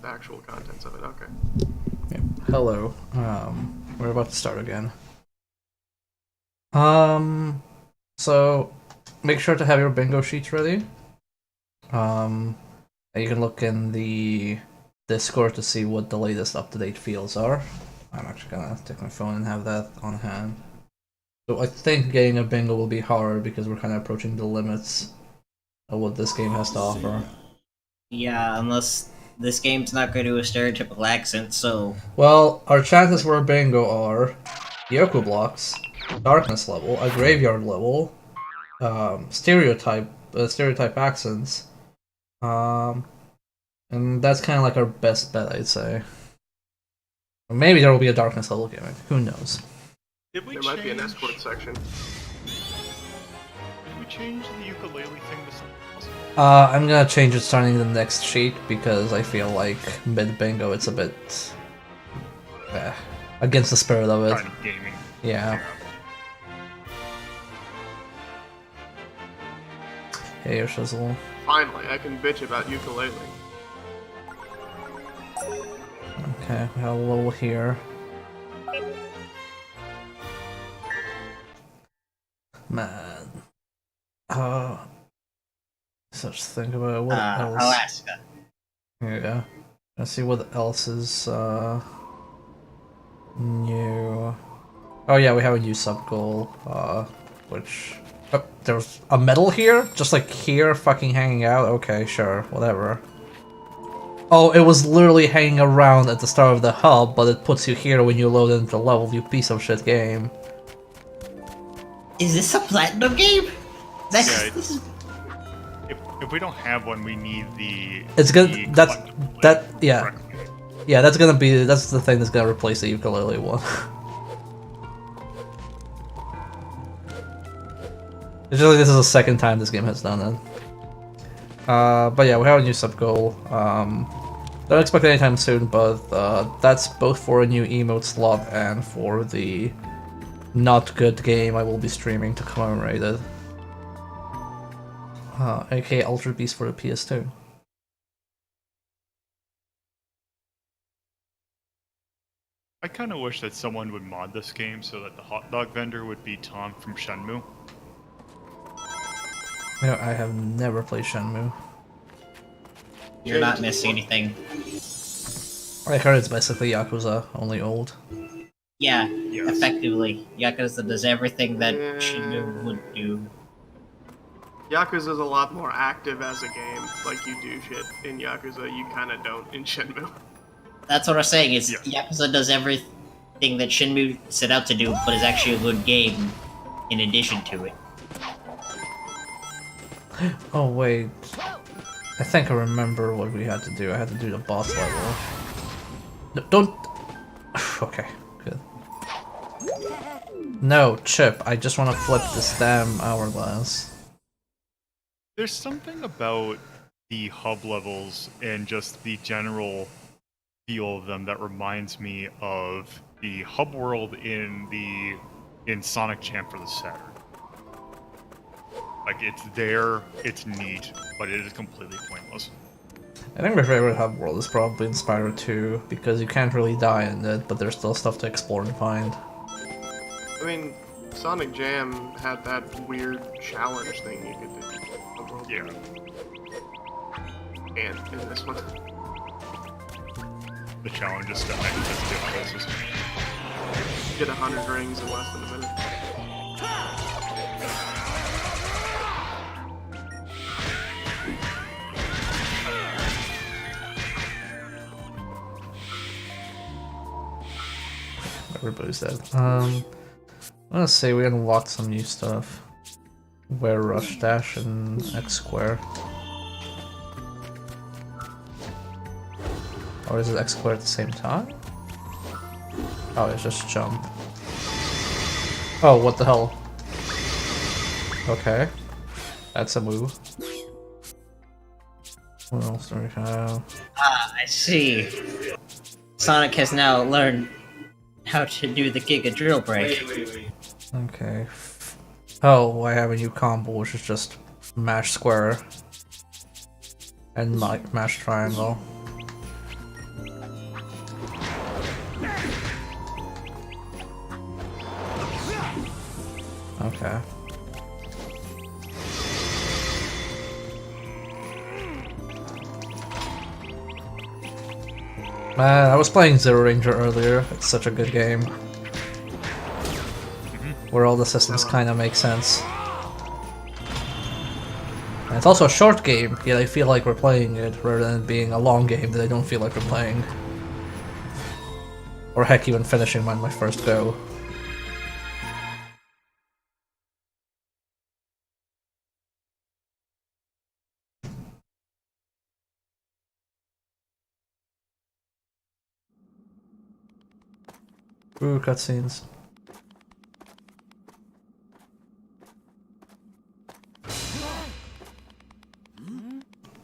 the actual contents of it. Okay. Yeah. Hello. We're about to start again. So make sure to have your bingo sheets ready. You can look in the Discord to see what the latest up-to-date fields are. I'm actually gonna take my phone and have that on hand. So I think getting a bingo will be hard because we're kind of approaching the limits of what this game has to offer. Yeah, unless this game's not going to do a stereotypical accent, so... Well, our chances for a bingo are Yoku blocks, darkness level, a graveyard level, stereotype accents, and that's kind of like our best bet, I'd say. Or maybe there will be a darkness level gimmick. Who knows? There might be an escort section. Did we change the ukulele thing to something else? I'm gonna change it starting the next sheet because I feel like mid bingo it's a bit against the spirit of it. Kind of gaming. Yeah. Hey, your shizzle. Finally, I can bitch about ukulele. Okay, we have a level here. Man. Such think about what else. Alaska. Yeah. Let's see what else is new. Oh yeah, we have a new sub goal, which there's a medal here? Just like here fucking hanging out? Okay, sure, whatever. Oh, it was literally hanging around at the start of the hub, but it puts you here when you load into the level, you piece of shit game. Is this a platinum game? That's Yeah, if we don't have one, we need the. It's gonna yeah. correctly. Yeah, that's the thing that's gonna replace the ukulele one. It's just like this is the second time this game has done it. But yeah, we have a new sub goal. Don't expect it anytime soon, but that's both for a new emote slot and for the not good game I will be streaming to commemorate it. aka Ultra Beast for the PS2. I kind of wish that someone would mod this game so that the hot dog vendor would be Tom from Shenmue. You know, I have never played Shenmue. You're not missing anything. I heard it's basically Yakuza, only old. Yeah, Yes. effectively. Yakuza does everything that Shinmu would do. Yakuza's a lot more active as a game. Like, you do shit in Yakuza you kinda don't in Shenmue. That's what I'm saying, is Yeah. Yakuza does everything that Shinmu set out to do, but is actually a good game in addition to it. Oh wait, I think I remember what we had to do. I had to do the boss level. No, don't. Okay, good. No, Chip. I just want to flip this damn hourglass. There's something about the hub levels and just the general feel of them that reminds me of the hub world in Sonic Jam for the Saturn. Like, it's there, it's neat, but it is completely pointless. I think my favorite hub world is probably in Spyro 2 because you can't really die in it, but there's still stuff to explore and find. I mean, Sonic Jam had that weird challenge thing you could do. Yeah. And in this one. The challenge is still making just different places. Get 100 rings in less than a minute. Everybody's dead. I'm gonna say we unlocked some new stuff. Where Rush Dash and X Square. Or is it X Square at the same time? Oh, it's just jump. Oh, what the hell? Okay. That's a move. What else do we have? Ah, I see. Sonic has now learned how to do the Giga Drill Break. Okay. Oh, I have a new combo, which is just mash square and mash triangle. Okay. Man, I was playing Zero Ranger earlier. It's such a good game. Where all the systems kind of make sense. And it's also a short game, yet I feel like we're playing it, rather than it being a long game that I don't feel like we're playing. Or heck, even finishing my first go. Ooh, cutscenes.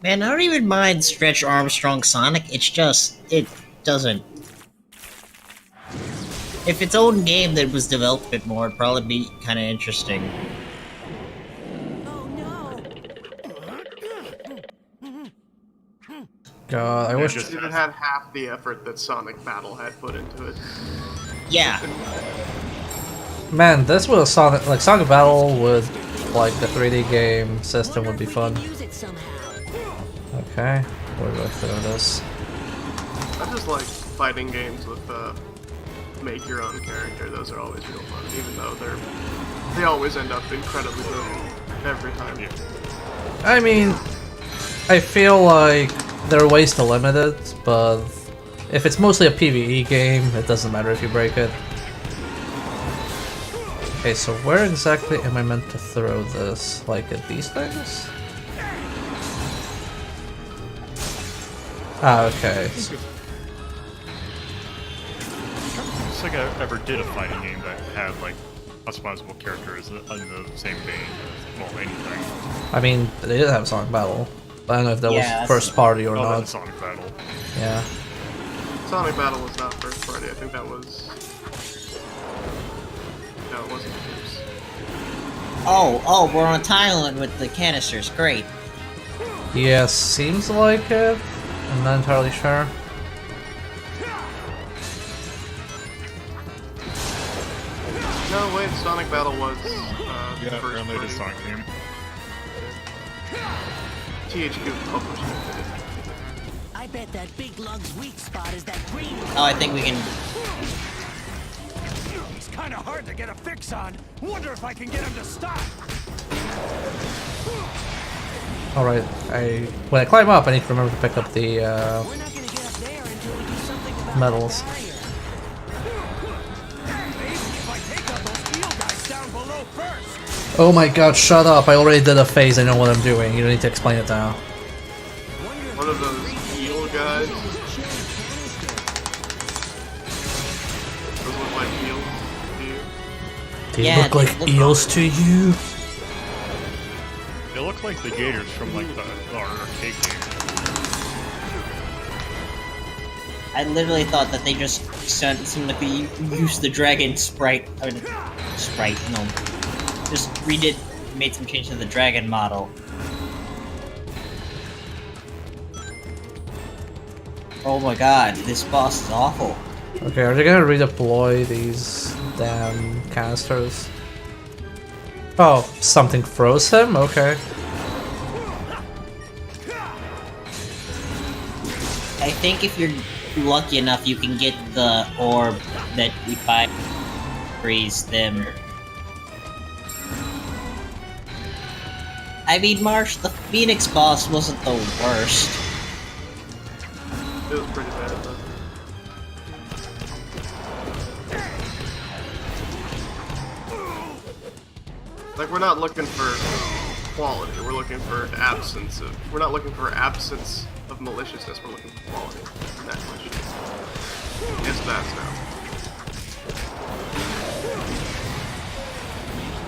Man, I don't even mind Stretch Armstrong Sonic, it's just, it doesn't. If its own game that was developed a bit more, it'd probably be kinda interesting. God, I Yeah, wish. just- It had half the effort that Sonic Battle had put into it. Yeah, Man, this was Sonic, like Sonic Battle with like the 3D game system would be fun. Okay, where do I throw this? I just like fighting games with make your own character. Those are always real fun, even though they always end up incredibly broken every time. I mean, I feel like there are ways to limit it, but if it's mostly a PvE game, it doesn't matter if you break it. Okay, so where exactly am I meant to throw this? Like at these things? Ah, okay. It's like I ever did a fighting game that had like customizable characters in the same vein as, well, anything. I mean, they did have Sonic Battle. But I don't know if that Yeah, was that's- first party or Oh, not. that's Sonic Battle. Yeah. Sonic Battle was not first party. I think that was. No, it wasn't. oh, we're on Thailand with the canisters, great. Yeah, seems like it. I'm not entirely sure. No, wait. Sonic Battle was. Yeah, first apparently it party. is Sonic game. THQ published it. I bet that big lug's weak spot is that green. Oh, I think we can... He's kind of hard to get a fix on. Wonder if I can get him to stop. Alright, when I climb up, I need to remember to pick up the We're not gonna get up there until we do something about medals. the fire. Maybe if I take out those eel guys down below first. Oh my god, shut up! I already did a phase, I know what I'm doing. You don't need to explain it now. One of those eel guys. Those look like eels to you. They Yeah, look they like look- eels to you? They look like the gators from like the arcade game. I literally thought that they just seemed like they used the dragon sprite. I mean, sprite, no. Just made some change to the dragon model. Oh my god, this boss is awful. Okay, are they gonna redeploy these damn canisters? Oh, something froze him? Okay. I think if you're lucky enough, you can get the orb that if I freeze them. I mean, Marsh, the Phoenix boss wasn't the worst. It was pretty bad, though. Like, we're not looking for quality. We're looking for absence of. We're not looking for absence of maliciousness. We're looking for quality. That much. Yes, that's now.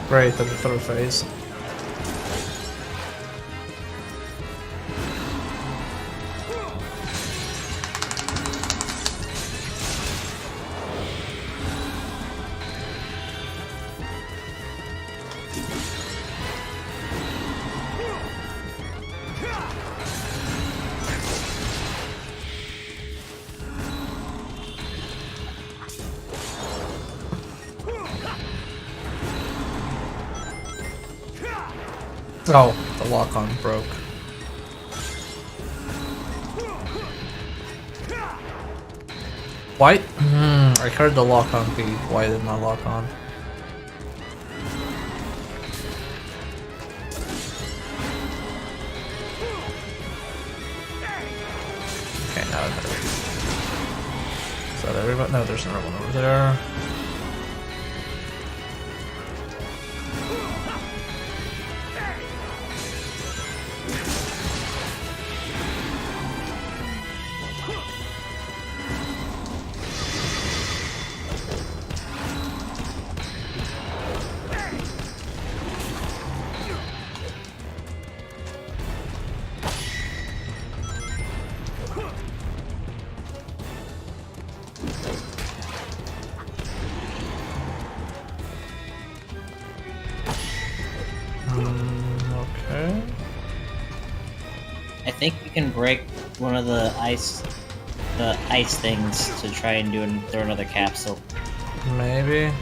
Great, then the third phase. Oh, the lock-on broke. Why? I heard the lock-on beep. Why did not lock on? Okay, now I better. Is that everybody? No, there's another one over there. Okay. I think you can break one of the ice things to try and throw another capsule. Maybe.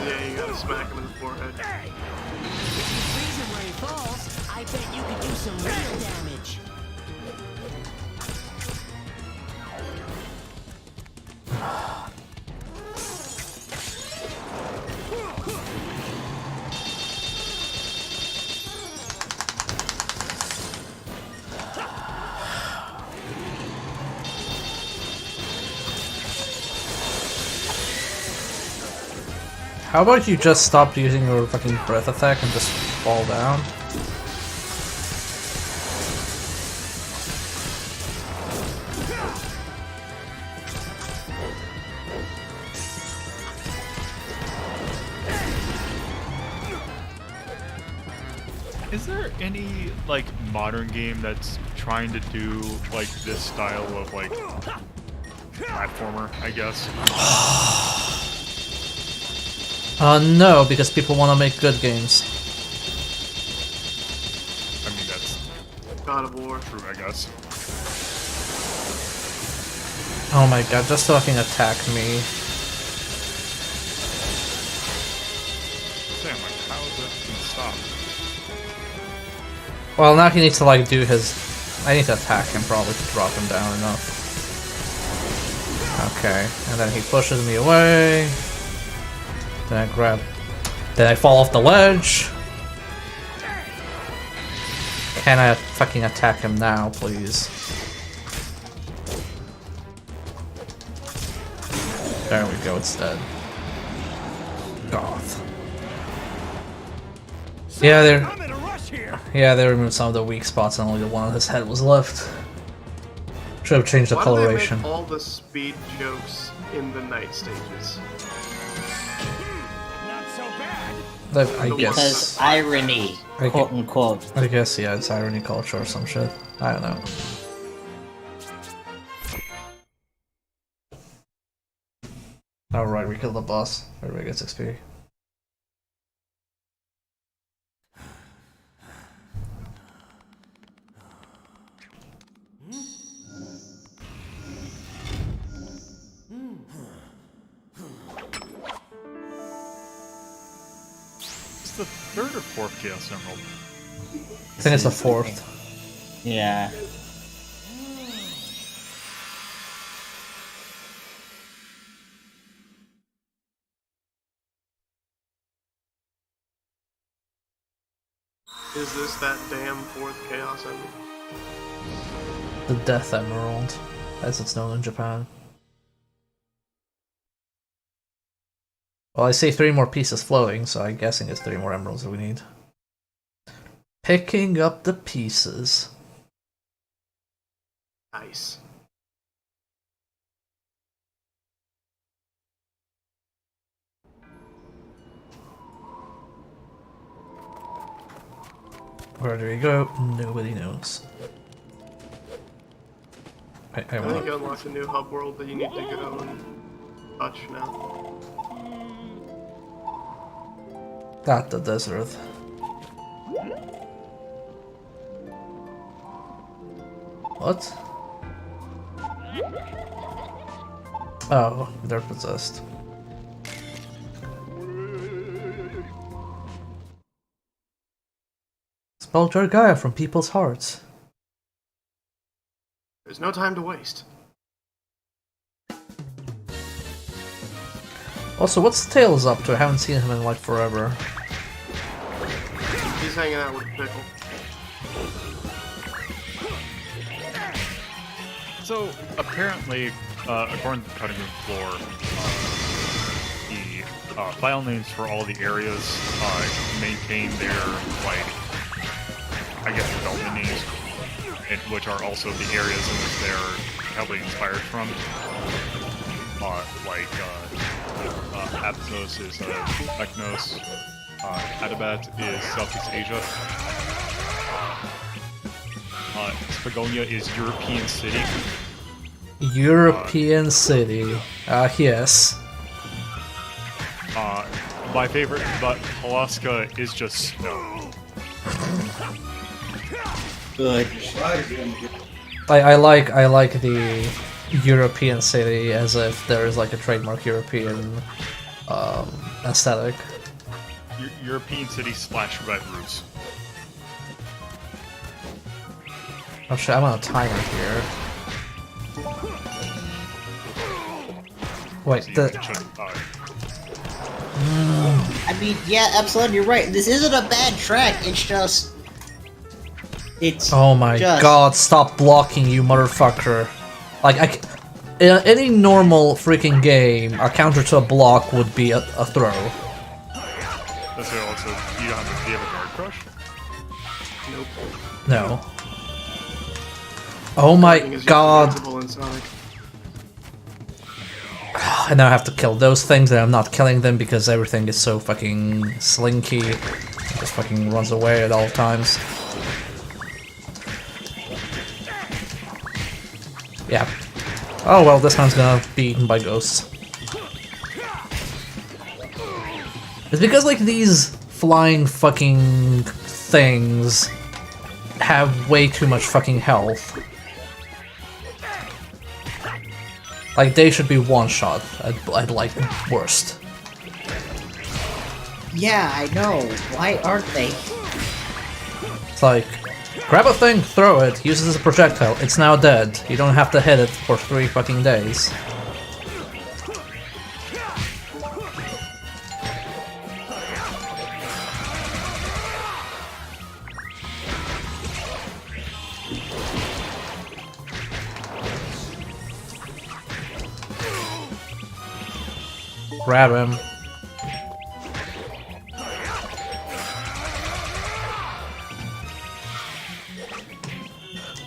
Yeah, you gotta smack him in the forehead. If you freeze him where he falls, I bet you could do some real damage. How about you just stop using your fucking breath attack and just fall down? Is there any like modern game that's trying to do like this style of like platformer, I guess? No, because people want to make good games. I mean that's God of War. true, I guess. Oh my god, just fucking attack me. Damn, like how is that gonna stop? Well, now he needs to like do his... I need to attack him probably to drop him down enough. Okay, and then he pushes me away. Then I grab... Then I fall off the ledge. Can I fucking attack him now, please? There we go, it's dead. Goth. Yeah, they're... I'm in a rush here. Yeah, they removed some of the weak spots and only the one on his head was left. Should have changed the Why coloration. do they make all the speed jokes in the night stages? Not so bad. I Because guess. irony, I quote get- unquote. I guess, yeah, it's irony culture or some shit. I don't know. Alright, we killed the boss. Everybody gets XP. It's the third or fourth Chaos Emerald. I think it's the fourth. Yeah. Is this that damn fourth Chaos Emerald? The Death Emerald, as it's known in Japan. Well, I see 3 more pieces floating, so I'm guessing it's 3 more emeralds that we need. Picking up the pieces. Nice. Where do we go? Nobody knows. I I think want you unlocked a new hub world that you need to go and touch now. that the desert. What? Oh, they're possessed. called Jargaya from people's hearts. There's no time to waste. Also, what's Tails up to? I haven't seen him in like forever. He's hanging out with Pickle. So apparently, according to the cutting room floor, the file names for all the areas maintain their I guess development names, which are also the areas in which they're heavily inspired from. Aptos is Eknos, Adabat is Southeast Asia. Spagonia is European City. European City. Yes. My favorite, but Alaska is just snow. Good. I like the European City as if there is like a trademark European aesthetic. European City / red roofs. Oh shit, I'm on a timer here. Wait, So the... it should, I mean, yeah, Epsilon, you're right. This isn't a bad track. It's just. It's. Oh my just... god, stop blocking, you motherfucker. Like, in any normal freaking game, a counter to a block would be a throw. That's it. Also, do you have a guard crush? Nope. No. Oh my Nothing is god. usable in Sonic. I now have to kill those things and I'm not killing them because everything is so fucking slinky. It just fucking runs away at all times. Yeah. Oh well, this one's gonna be eaten by ghosts. It's because like these flying fucking things have way too much fucking health. Like, they should be one-shot, I'd like worst. Yeah, I know. Why aren't they? It's like, grab a thing, throw it, use it as a projectile, it's now dead. You don't have to hit it for 3 fucking days. Grab him.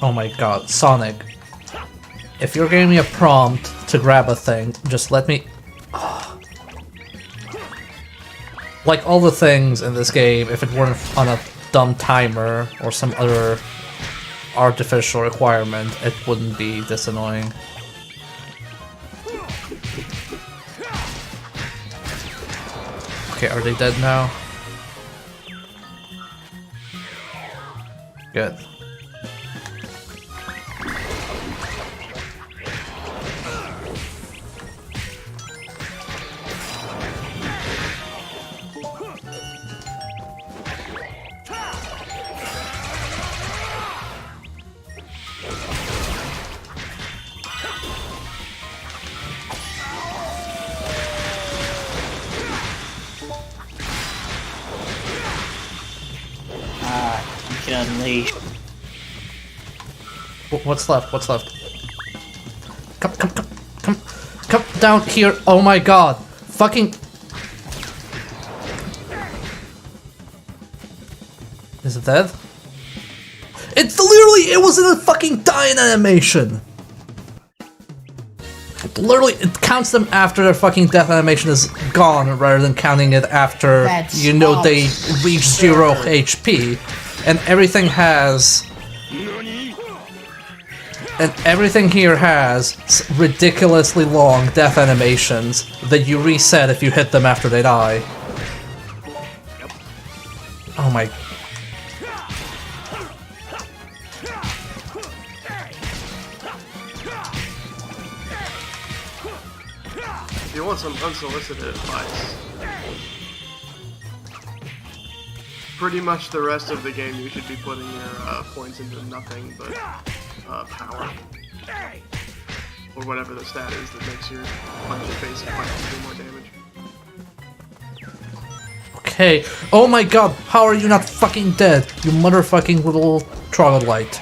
Oh my god, Sonic. If you're giving me a prompt to grab a thing, just let me... Like all the things in this game, if it weren't on a dumb timer or some other artificial requirement, it wouldn't be this annoying. Okay, are they dead now? Good. You can unleash. What's left? What's left? Come down here! Oh my god! Fucking... Is it dead? It's literally, it was in a fucking dying animation! Literally, it counts them after their fucking death animation is gone, rather than counting it after, That's you know, they reach 0 absurd. HP. And everything has... And everything here has ridiculously long death animations that you reset if you hit them after they die. Oh my... If you want some unsolicited advice, pretty much the rest of the game you should be putting your points into nothing but power. Or whatever the stat is that makes your basic punches do more damage. Okay. Oh my god, how are you not fucking dead, you motherfucking little troglodyte?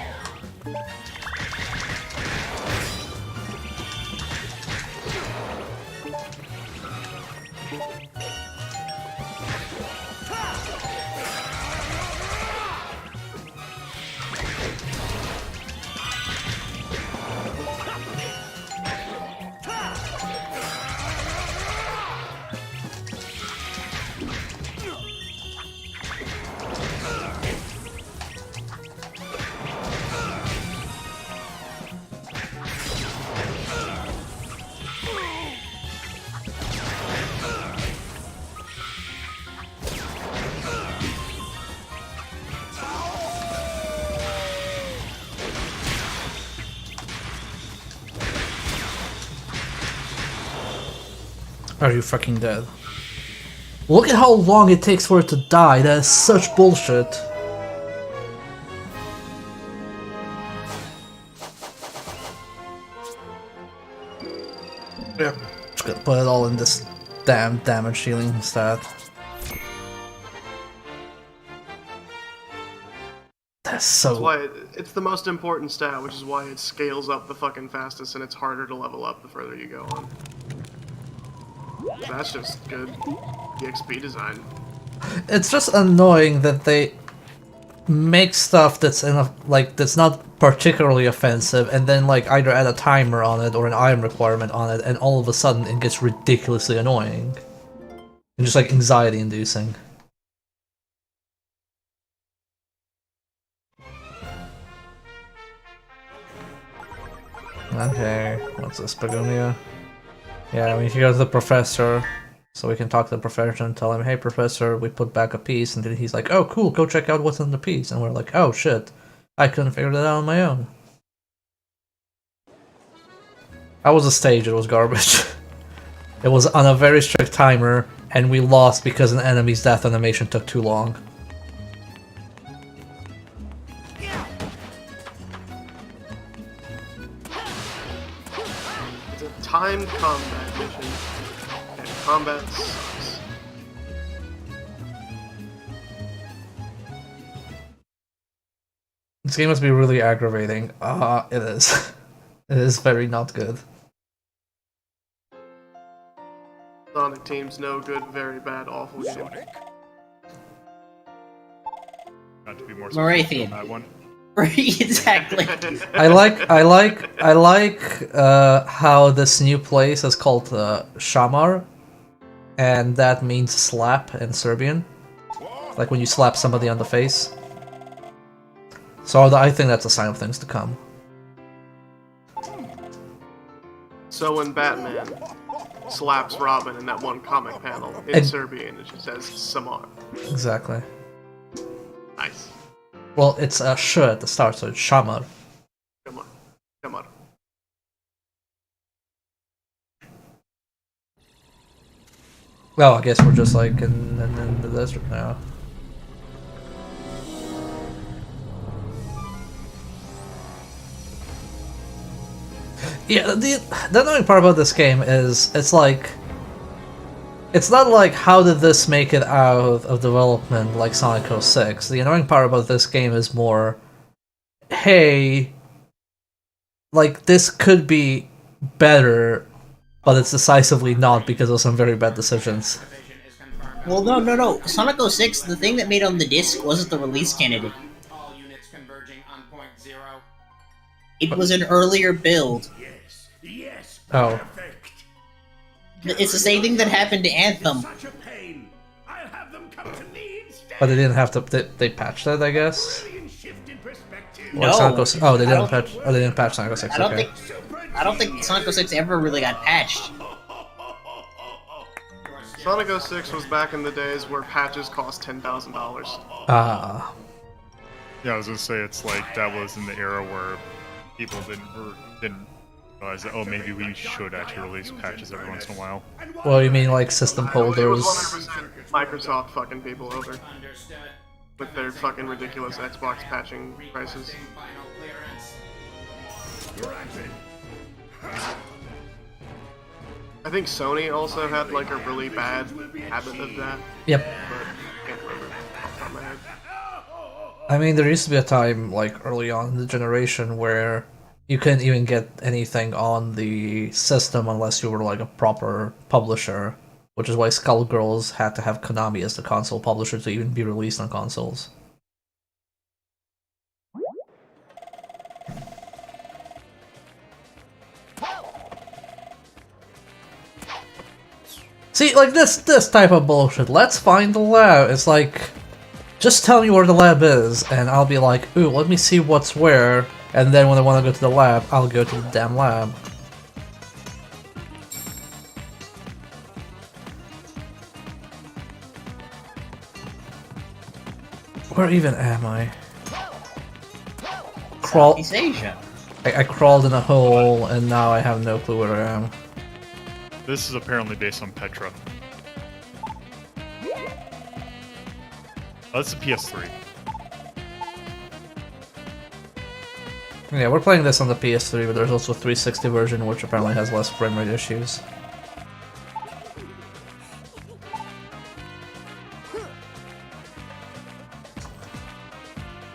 Are you fucking dead? Look at how long it takes for it to die, that is such bullshit. Yeah. Just gonna put it all in this damn damage healing stat. That's so... That's why it's the most important stat, which is why it scales up the fucking fastest and it's harder to level up the further you go on. That's just good EXP design. It's just annoying that they make stuff that's that's not particularly offensive and then like either add a timer on it or an item requirement on it and all of a sudden it gets ridiculously annoying. And just like anxiety inducing. Okay, what's this, Begonia? Yeah, we can go to the professor, so we can talk to the professor and tell him, hey professor, we put back a piece, and then he's like, oh cool, go check out what's in the piece, and we're like, oh shit, I couldn't figure that out on my own. That was a stage, it was garbage. It was on a very strict timer, and we lost because an enemy's death animation took too long. Timed combat mission, and combat sucks. This game must be really aggravating. It is. It is very not good. Sonic Team's no good, very bad, awful game. Not to be more Morathian. specific on that one. Exactly. I like how this new place is called Shamar, and that means slap in Serbian. Like when you slap somebody on the face. So I think that's a sign of things to come. So when Batman slaps Robin in that one comic panel in Serbian, it just says Samar. Exactly. Nice. Well, it's a sh at the start, so it's Shamar. Come on. Come on. Well, I guess we're just like in the desert now. Yeah, the annoying part about this game is it's not like how did this make it out of development like Sonic 06. The annoying part about this game is more, hey, like this could be better, but it's decisively not because of some very bad decisions. Well, no. Sonic 06, the thing that made on the disc wasn't the release candidate. All units converging on point zero. It was an earlier build. Yes. Oh. Perfect. It's the same thing that happened to Anthem. Such a pain. I'll have them come to me instead. But they didn't have to. They patched that, I guess. Brilliant shift in perspective. Or No. Sonic 06 oh, they I didn't don't- patch. Oh, they didn't patch Sonic 06. Okay. I don't think Sonic 06 ever really got patched. Sonic 06 was back in the days where patches cost $10,000. Ah. Yeah, I was gonna say it's like that was in the era where people didn't realize that, oh, maybe we should actually release patches every once in a while. Well, you mean like system It was holders? 100% Microsoft fucking people over. Understood. with their fucking ridiculous Xbox patching prices. I think Sony also had like a really bad habit of that, Yep. but I can't remember off the top of my head. I mean, there used to be a time, like, early on in the generation where you couldn't even get anything on the system unless you were, like, a proper publisher, which is why Skullgirls had to have Konami as the console publisher to even be released on consoles. See, like, this type of bullshit, let's find the lab, it's like... Just tell me where the lab is, and I'll be like, ooh, let me see what's where, and then when I want to go to the lab, I'll go to the damn lab. Where even am I? Crawl. Southeast Asia. I crawled in a hole, and now I have no clue where I am. This is apparently based on Petra. Oh, that's the PS3. Yeah, we're playing this on the PS3, but there's also a 360 version, which apparently has less frame rate issues.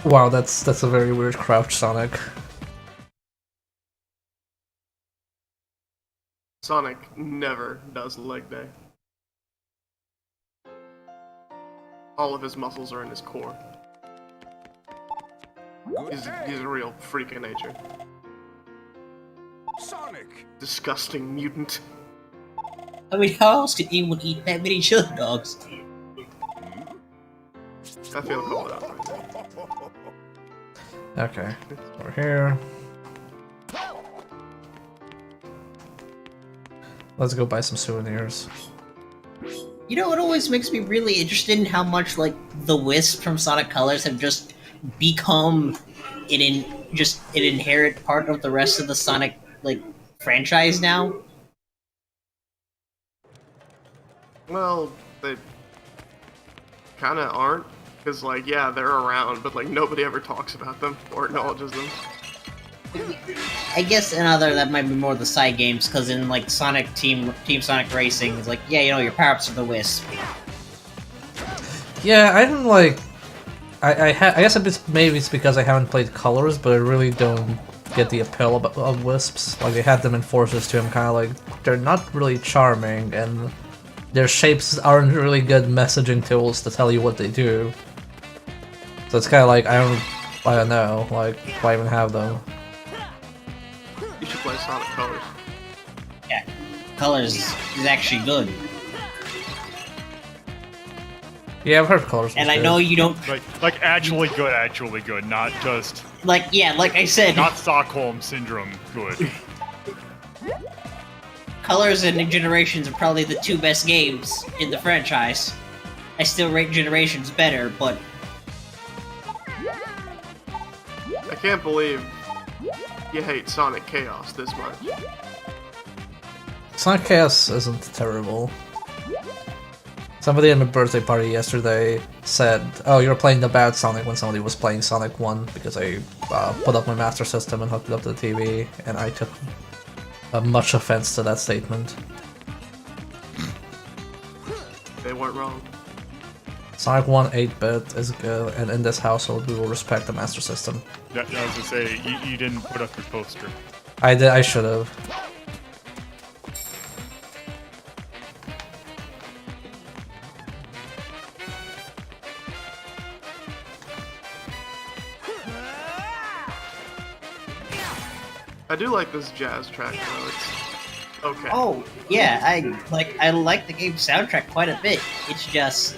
Wow, that's a very weird crouch, Sonic. Sonic never does leg day. All of his muscles are in his core. He's a real freak of nature. Sonic! Disgusting mutant. I mean, how else could anyone eat that many chili dogs? I feel called out right now. Okay, we're here. Let's go buy some souvenirs. You know, it always makes me really interested in how much, like, the Wisp from Sonic Colors have just become an inherent part of the rest of the Sonic, like, franchise now. Well, they kind of aren't, because like, yeah, they're around, but like nobody ever talks about them or acknowledges them. I guess another that might be more the side games, because in like Sonic Team Sonic Racing, it's like, yeah, you know, your power-ups are the Wisp. Yeah, I didn't like. I guess maybe it's because I haven't played Colors, but I really don't get the appeal of Wisps. Like, they had them in Forces too. I'm kind of like, they're not really charming, and their shapes aren't really good messaging tools to tell you what they do. So it's kind of like, I don't know, like, why even have them? You should play Sonic Colors. Yeah, Colors is actually good. Yeah, I've heard Colors. And I know you don't... Like actually good, not just... Like, yeah, like I said... Not Stockholm Syndrome good. Colors and New Generations are probably the two best games in the franchise. I still rate Generations better, but... I can't believe you hate Sonic Chaos this much. Sonic Chaos isn't terrible. Somebody at my birthday party yesterday said, "Oh, you're playing the bad Sonic," when somebody was playing Sonic 1, because I put up my Master System and hooked it up to the TV, and I took much offense to that statement. They weren't wrong. Sonic 1 8-bit is good, and in this household we will respect the Master System. Yeah, I was gonna say, you didn't put up your poster. I did. I should have. I do like this jazz track though. It's okay. Oh, yeah, I like the game's soundtrack quite a bit. It's just...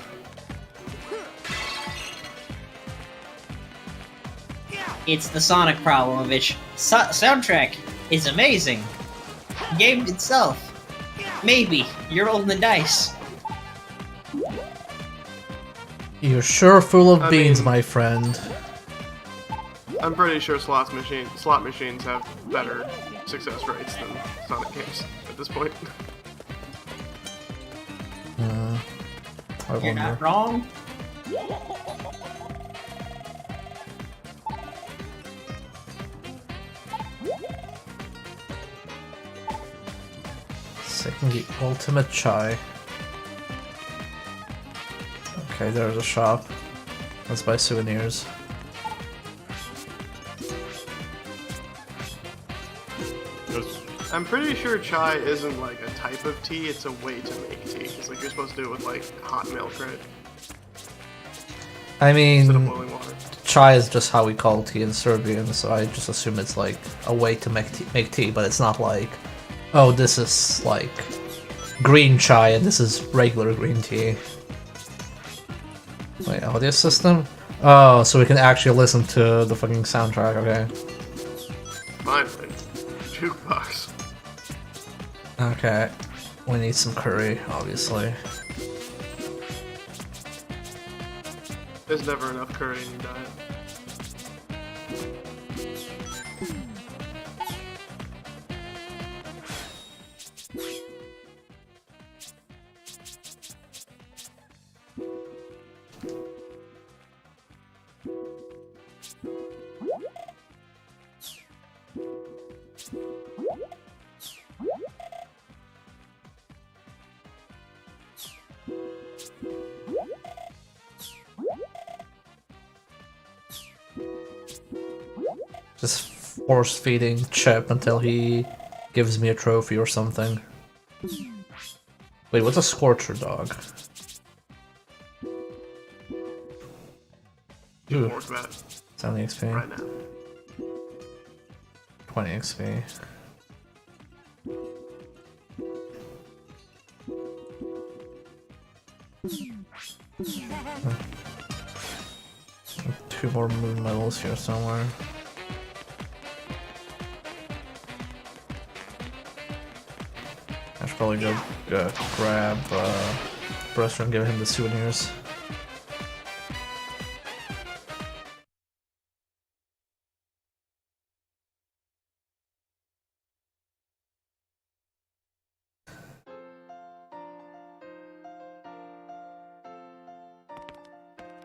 It's the Sonic problem, of which soundtrack is amazing. Game itself, maybe. You're rolling the dice. You're sure full of I beans, mean- my friend. I'm pretty sure slot machines have better success rates than Sonic games at this point. I You're wonder. not wrong. Taking the ultimate chai. Okay, there's a shop. Let's buy souvenirs. Just- I'm pretty sure chai isn't like a type of tea, it's a way to make tea. It's like you're supposed to do it with like hot milk, right? I Instead of mean, boiling water. chai is just how we call tea in Serbian, so I just assume it's like a way to make tea, but it's not like, oh, this is like green chai and this is regular green tea. Wait, audio system? Oh, so we can actually listen to the fucking soundtrack, okay. Finally. Jukebox. Okay, we need some curry, obviously. There's never enough curry in your diet. Just force feeding Chip until he gives me a trophy or something. Wait, what's a Scorcher dog? Ooh, Work that 70 XP, right now. 20 XP. Two more moon medals here somewhere. I should probably go grab Brester and give him the souvenirs.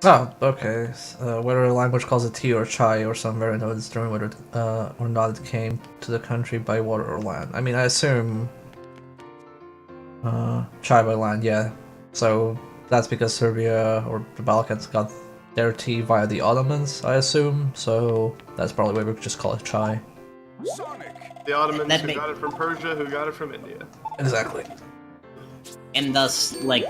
Oh, okay. Whether a language calls it tea or chai or some variant of it is determined whether or not it came to the country by water or land. I mean, I assume chai by land, yeah. So that's because Serbia or the Balkans got their tea via the Ottomans, I assume. So that's probably why we could just call it chai. Sonic! The Ottomans That who make- got it from Persia, who got it from India. Exactly. And thus, like,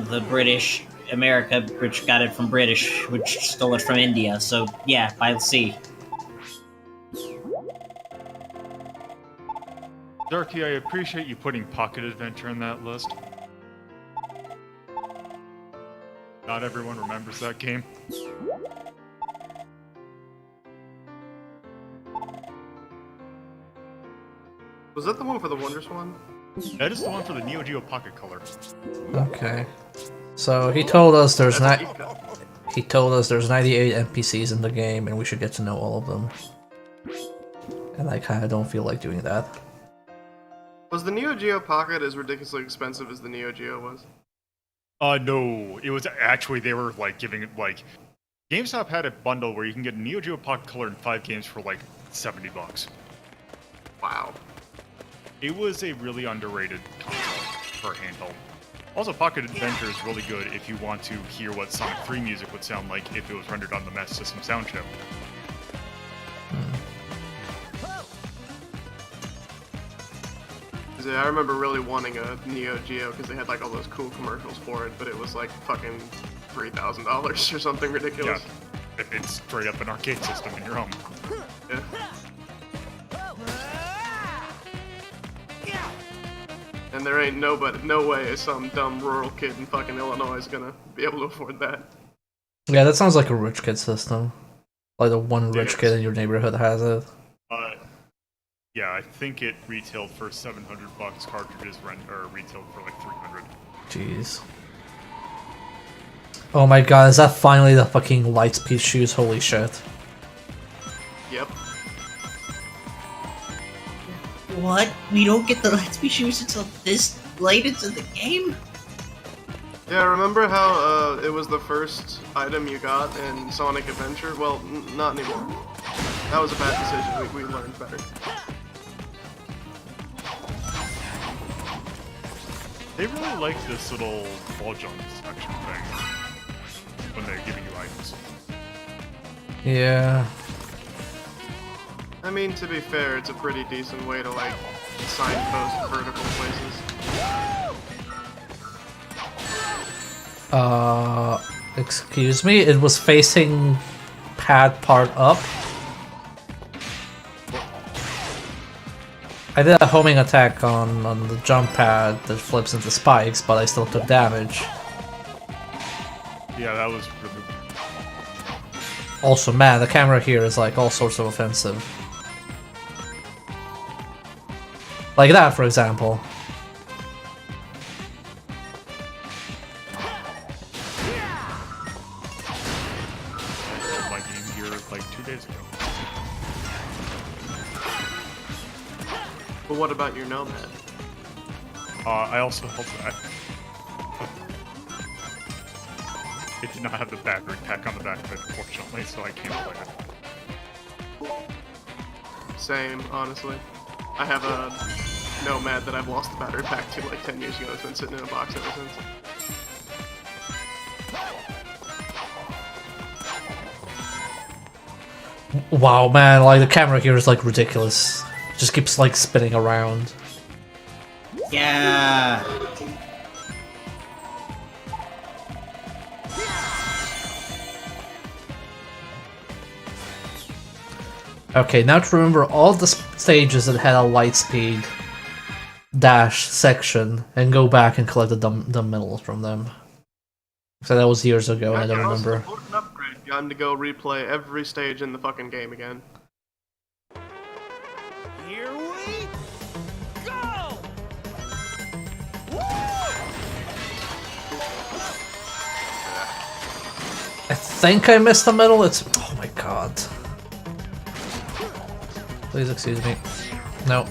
the British, America, which got it from British, which stole it from India. So, yeah, by sea. Darky, I appreciate you putting Pocket Adventure in that list. Not everyone remembers that game. Was that the one for the Wondrous one? That is the one for the Neo Geo Pocket Color. Okay. So he told us there's That's not. a deep cut. He told us there's 98 NPCs in the game, and we should get to know all of them. And I kind of don't feel like doing that. Was the Neo Geo Pocket as ridiculously expensive as the Neo Geo was? No. It was actually, they were like giving it like... GameStop had a bundle where you can get Neo Geo Pocket Color in 5 games for like $70. Wow. It was a really underrated console for handheld. Also, Pocket Adventure is really good if you want to hear what Sonic 3 music would sound like if it was rendered on the Master System sound chip. Yeah, I remember really wanting a Neo Geo because they had like all those cool commercials for it, but it was like fucking $3,000 or something ridiculous. Yeah, it's straight up an arcade system in your home. Yeah. And there ain't no way some dumb rural kid in fucking Illinois is gonna be able to afford that. Yeah, that sounds like a rich kid system. Like the one rich Yes. kid in your neighborhood has it. Yeah, I think it retailed for $700. Cartridges retailed for like $300. Jeez. Oh my god, is that finally the fucking Lightspeed shoes? Holy shit. Yep. What? We don't get the Lightspeed shoes until this late into the game? Yeah, remember how it was the first item you got in Sonic Adventure? Well, not anymore. That was a bad decision. We learned better. They really like this little wall jump section thing when they're giving you items. Yeah. I mean, to be fair, it's a pretty decent way to, like, signpost vertical places. Excuse me? It was facing pad part up? I did a homing attack on the jump pad that flips into spikes, but I still took damage. Yeah, that was really... Also, man, the camera here is like all sorts of offensive. Like that, for example. I did my game here like 2 days ago. But what about your Nomad? I also held that. It did not have the battery pack on the back of it, unfortunately, so I can't play it. Same, honestly. I have a Nomad that I've lost the battery pack to like 10 years ago. It's been sitting in a box ever since. Wow, man, like the camera here is like ridiculous. Just keeps like spinning around. Yeah. Okay, now to remember all the stages that had a light speed dash section and go back and collect the medals from them. So that was years ago and I don't remember. Also, an upgrade gun to go replay every stage in the fucking game again. Here we go! I think I missed the medal. It's oh my god. Please excuse me. No.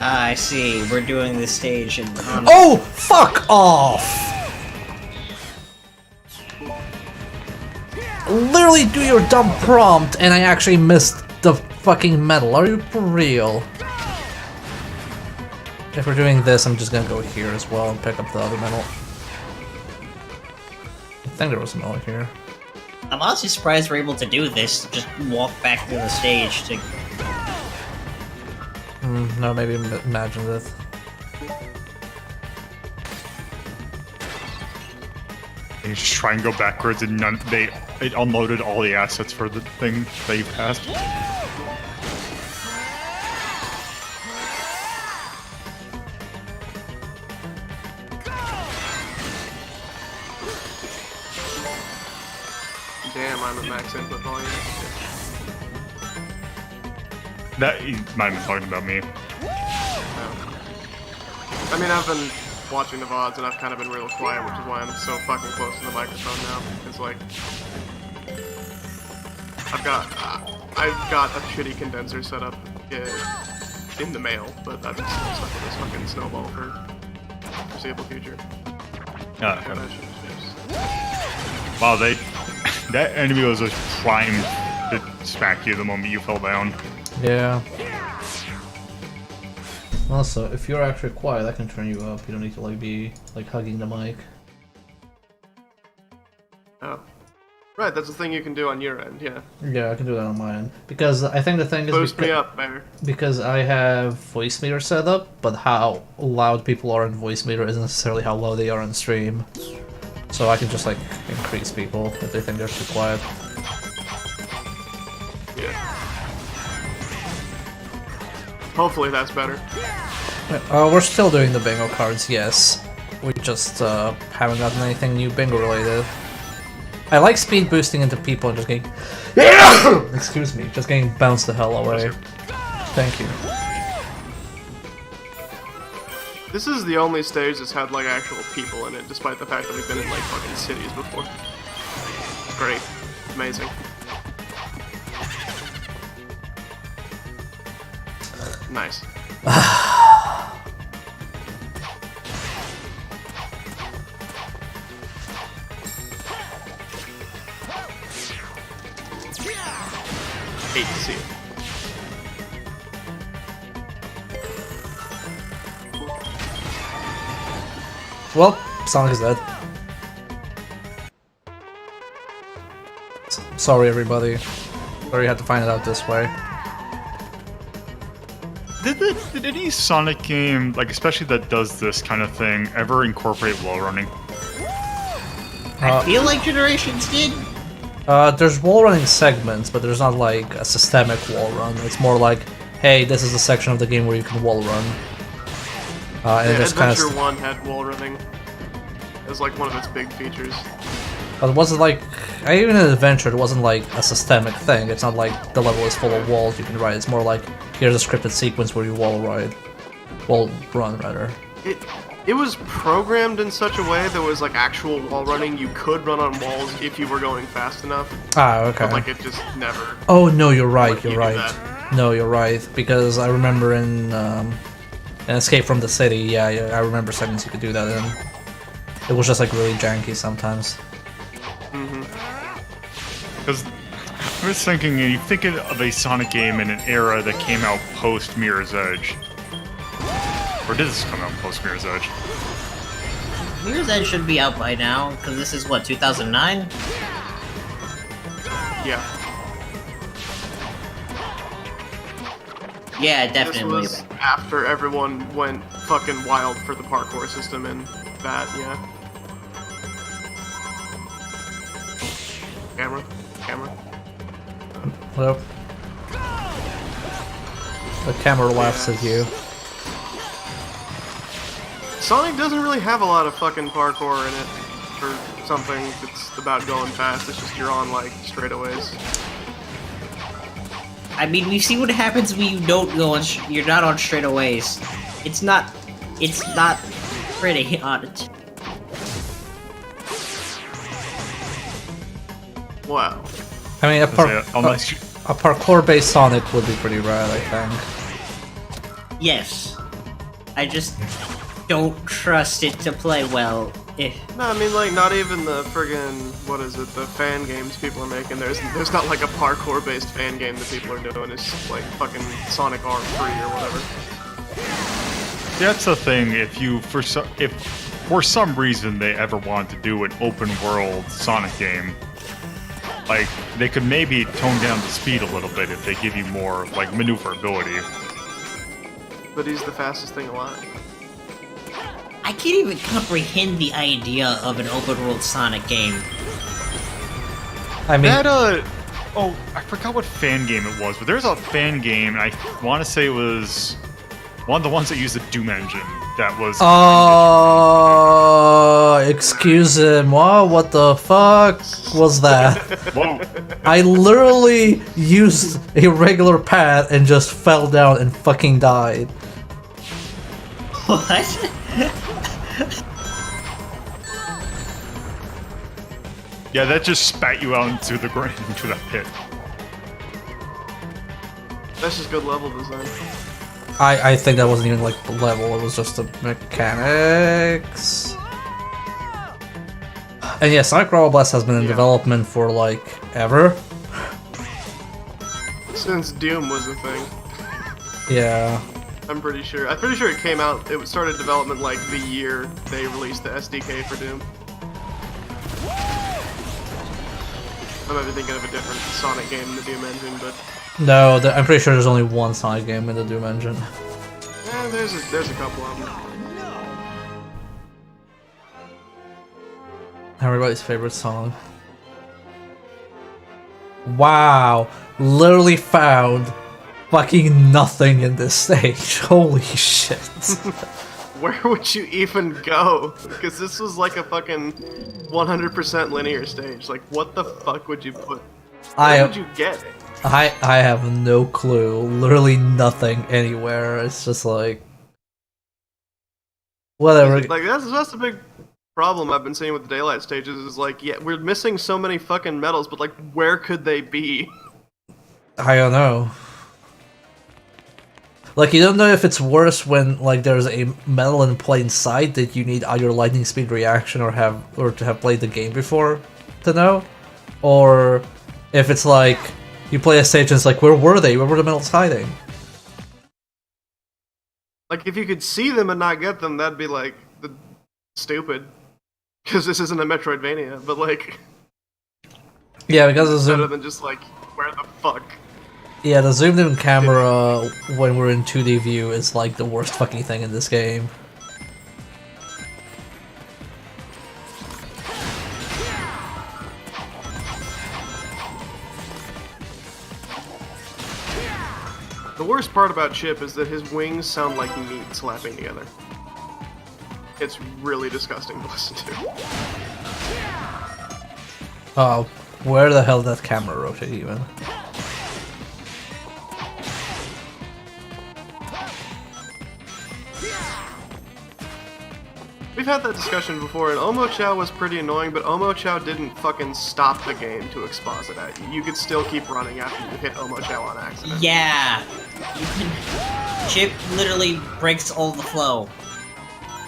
Ah, I see. We're doing this stage and Oh, fuck off! Literally do your dumb prompt and I actually missed the fucking medal. Are you for real? If we're doing this, I'm just gonna go here as well and pick up the other medal. I think there was a medal here. I'm honestly surprised we're able to do this. Just walk back through the stage to. No, maybe imagine this. And you just try and go backwards, and it unloaded all the assets for the thing that you passed. Damn, I'm at max input volume. That you might have been talking about me. I mean, I've been watching the VODs and I've kind of been real quiet, which is why I'm so fucking close to the microphone now. It's like I've got a shitty condenser set up in the mail, but I'm still stuck with this fucking snowball for foreseeable future. Yeah. God, I should just- Wow, that enemy was just primed to smack you the moment you fell down. Yeah. Also, if you're actually quiet, I can turn you up. You don't need to like be like hugging the mic. Oh. Right, that's the thing you can do on your end, yeah. Yeah, I can do that on my end. Because I think the thing is Boost me up, Bear. because I have voice meter set up, but how loud people are in voice meter isn't necessarily how loud they are on stream. So I can just like increase people if they think they're too quiet. Yeah. Hopefully that's better. We're still doing the bingo cards, yes. We just haven't gotten anything new bingo related. I like speed boosting into people and just getting excuse me, just getting bounced the hell away. Thank you. This is the only stage that's had like actual people in it, despite the fact that we've been in like fucking cities before. Great. Amazing. Nice. Hate to see it. Well, Sonic is dead. Sorry, everybody. Sorry you had to find it out this way. Did any Sonic game, like especially that does this kind of thing, ever incorporate wall running? I feel like Generations did. There's wall running segments, but there's not like a systemic wall run. It's more like, hey, this is the section of the game where you can wall run. And Yeah, it just kind Adventure of. 1 had wall running as like one of its big features. But it wasn't like, even in Adventure, it wasn't like a systemic thing. It's not like the level is full of walls you can ride. It's more like, here's a scripted sequence where you wall run rather. It was programmed in such a way there was like actual wall running. You could run on walls if you were going fast enough, Ah, okay. but like it just never. Oh no, you're right. let you You're do right. that. No, you're right. Because I remember in Escape from the City, yeah, I remember segments you could do that in. It was just like really janky sometimes. Because I was thinking, you think of a Sonic game in an era that came out post Mirror's Edge. Or did this come out post Mirror's Edge? Mirror's Edge should be out by now, because this is what, 2009? Yeah, Yeah, this definitely. was after everyone went fucking wild for the parkour system in that. Yeah. Camera. Hello? The camera laughs at you. Sonic doesn't really have a lot of fucking parkour in it for something that's about going fast. It's just you're on like straightaways. I mean, we see what happens when you don't go on. You're not on straightaways. It's not pretty on it. Wow. I mean, Unless you, a parkour-based Sonic would be pretty rad, I think. Yes, I just don't trust it to play well. No, I mean like not even the friggin' what is it? The fan games people are making. There's not like a parkour-based fan game that people are doing. It's like fucking Sonic R3 or whatever. that's the thing. If for some reason they ever want to do an open world Sonic game, like they could maybe tone down the speed a little bit if they give you more like maneuverability. But he's the fastest thing alive. I can't even comprehend the idea of an open world Sonic game. I mean, Oh, I forgot what fan game it was, but there's a fan game, and I want to say it was one of the ones that used the Doom engine that was... excuse him, what the fuck was that? Whoa. I literally used a regular path and just fell down and fucking died. What? Yeah, that just spat you out into the ground, into that pit. That's just good level design. I think that wasn't even like the level, it was just the mechanics. And yeah, Sonic Brawl Blast has been in development for like ever. Since Doom was a thing. Yeah. I'm pretty sure it came out, it started development like the year they released the SDK for Doom. I might be thinking of a different Sonic game in the Doom engine, but... No, I'm pretty sure there's only one Sonic game in the Doom engine. there's a couple of them. Everybody's favorite song. Wow. Literally found fucking nothing in this stage. Holy shit. Where would you even go? Because this was like a fucking 100% linear stage. Like, what the fuck would you put? Where would you get it? I have no clue. Literally nothing anywhere. It's just like... Whatever. Like, that's a big problem I've been seeing with the Daylight stages is like, yeah, we're missing so many fucking medals, but like, where could they be? I don't know. Like, you don't know if it's worse when, like, there's a medal in plain sight that you need either lightning speed reaction or to have played the game before to know, or if it's like you play a stage and it's like, where were they? Where were the medals hiding? Like, if you could see them and not get them, that'd be like the stupid because this isn't a Metroidvania, but like Yeah, because the better zoom. than just like where the fuck. Yeah, the zoomed in camera when we're in 2D view is like the worst fucking thing in this game. The worst part about Chip is that his wings sound like meat slapping together. It's really disgusting to listen to. Oh, where the hell did that camera rotate even? We've had that discussion before, and Omochao was pretty annoying, but Omochao didn't fucking stop the game to exposit at you. You could still keep running after you hit Omochao on accident. Yeah. You can... Chip literally breaks all the flow.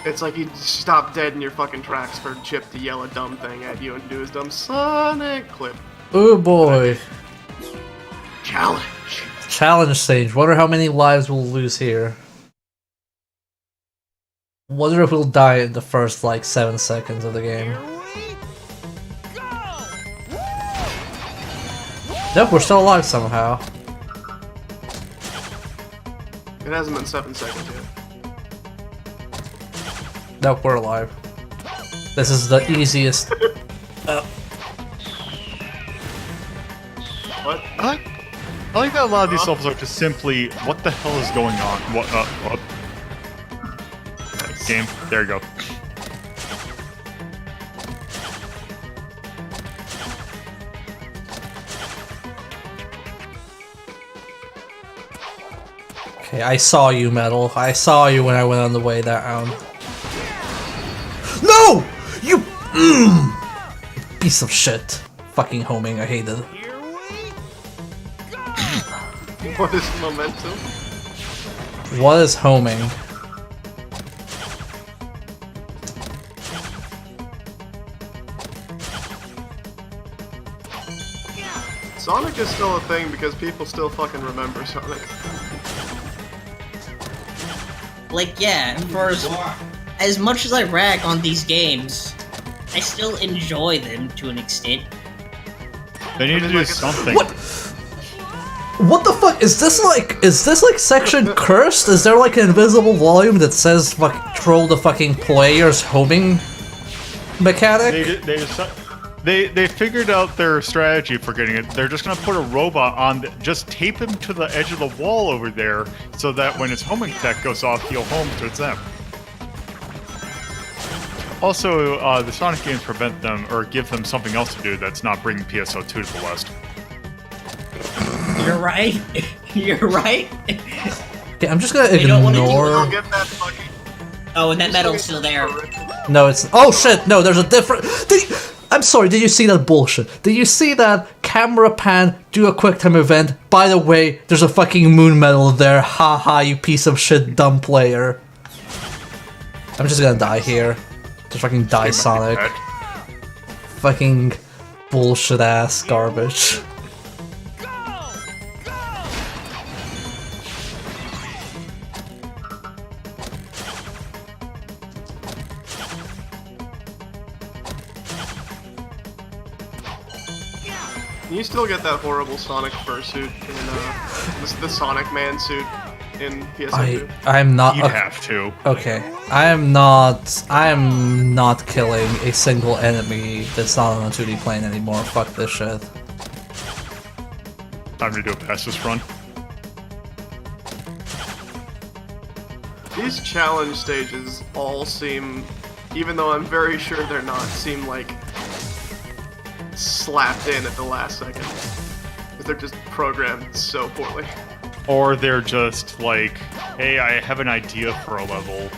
It's like he'd stop dead in your fucking tracks for Chip to yell a dumb thing at you and do his dumb Sonic clip. Oh boy. Challenge! Challenge stage. Wonder how many lives we'll lose here. Wonder if we'll die in the first like 7 seconds of the game. Nope, we're still alive somehow. It hasn't been 7 seconds yet. Nope, we're alive. This is the easiest. What? I like that a lot of these levels are just simply, what the hell is going on? What? Game. There you go. Okay, I saw you, Metal. I saw you when I went on the way down. No! You piece of shit. Fucking homing, I hate it. What is momentum? What is homing? Sonic is still a thing because people still fucking remember Sonic. Like, yeah, for as much as I rag on these games, I still enjoy them to an extent. They need to do something. What? What the fuck? Is this like section cursed? Is there like an invisible volume that says fuck troll the fucking player's homing mechanic? They figured out their strategy for getting it. They're just gonna put a robot on, just tape him to the edge of the wall over there, so that when his homing tech goes off, he'll home towards them. Also, the Sonic games prevent them, or give them something else to do that's not bringing PSO2 to the West. You're right. You're right. Okay, I'm just gonna They don't wanna do Don't ignore. get that fucking. Oh, and that metal's still there. No, it's. Oh shit! No, there's a different. I'm sorry. Did you see that bullshit? Did you see that camera pan? Do a quick time event. By the way, there's a fucking moon medal there. Ha ha! You piece of shit, dumb player. I'm just gonna die here. Just fucking die, Sonic. Fucking bullshit ass garbage. You still get that horrible Sonic fursuit in the Sonic Man suit in PSO2. I'm not. You'd have to. Okay, I am not killing a single enemy that's not on a 2D plane anymore. Fuck this shit. Time to do a fastest run. These challenge stages all seem, even though I'm very sure they're not, seem like slapped in at the last second. Because they're just programmed so poorly. Or they're just like, hey, I have an idea for a level.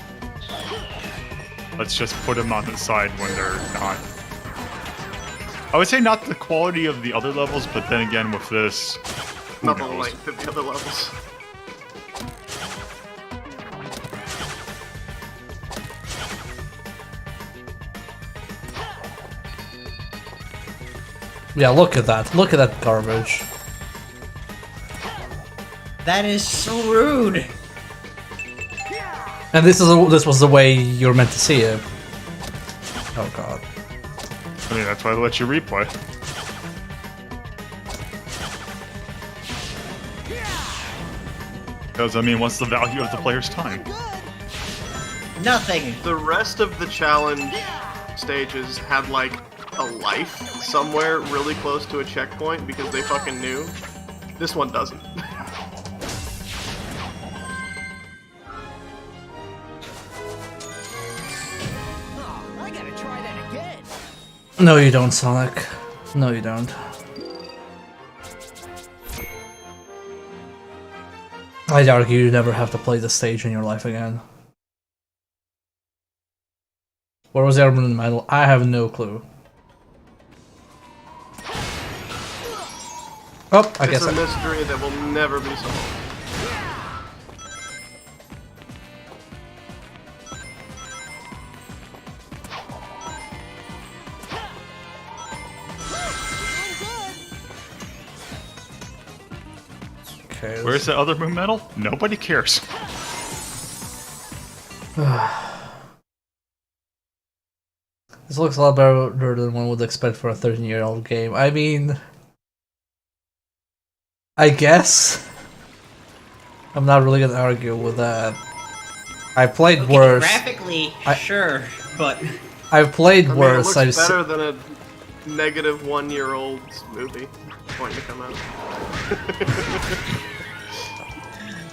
Let's just put them on the side when they're not. I would say not the quality of the other levels, but then again with this, who Not the knows? length of the other levels. Yeah, look at that. Look at that garbage. That is so rude. And this was the way you're meant to see it. Oh god. I mean, that's why they let you replay. Because, I mean, what's the value of the player's time? Nothing. The rest of the challenge stages had like a life somewhere really close to a checkpoint because they fucking knew. This one doesn't. Oh, I gotta try that again. No, you don't, Sonic. No, you don't. I'd argue you never have to play this stage in your life again. Where was the Emerald Medal? I have no clue. Oh, I guess It's a mystery that will never be solved. Okay. Where's the other moon medal? Nobody cares. This looks a lot better than one would expect for a 13-year-old game. I mean, I guess I'm not really gonna argue with that. I played Okay, worse. graphically, I- sure, but I've played I mean, worse. it looks better than a negative 1-year-old's movie going to come out.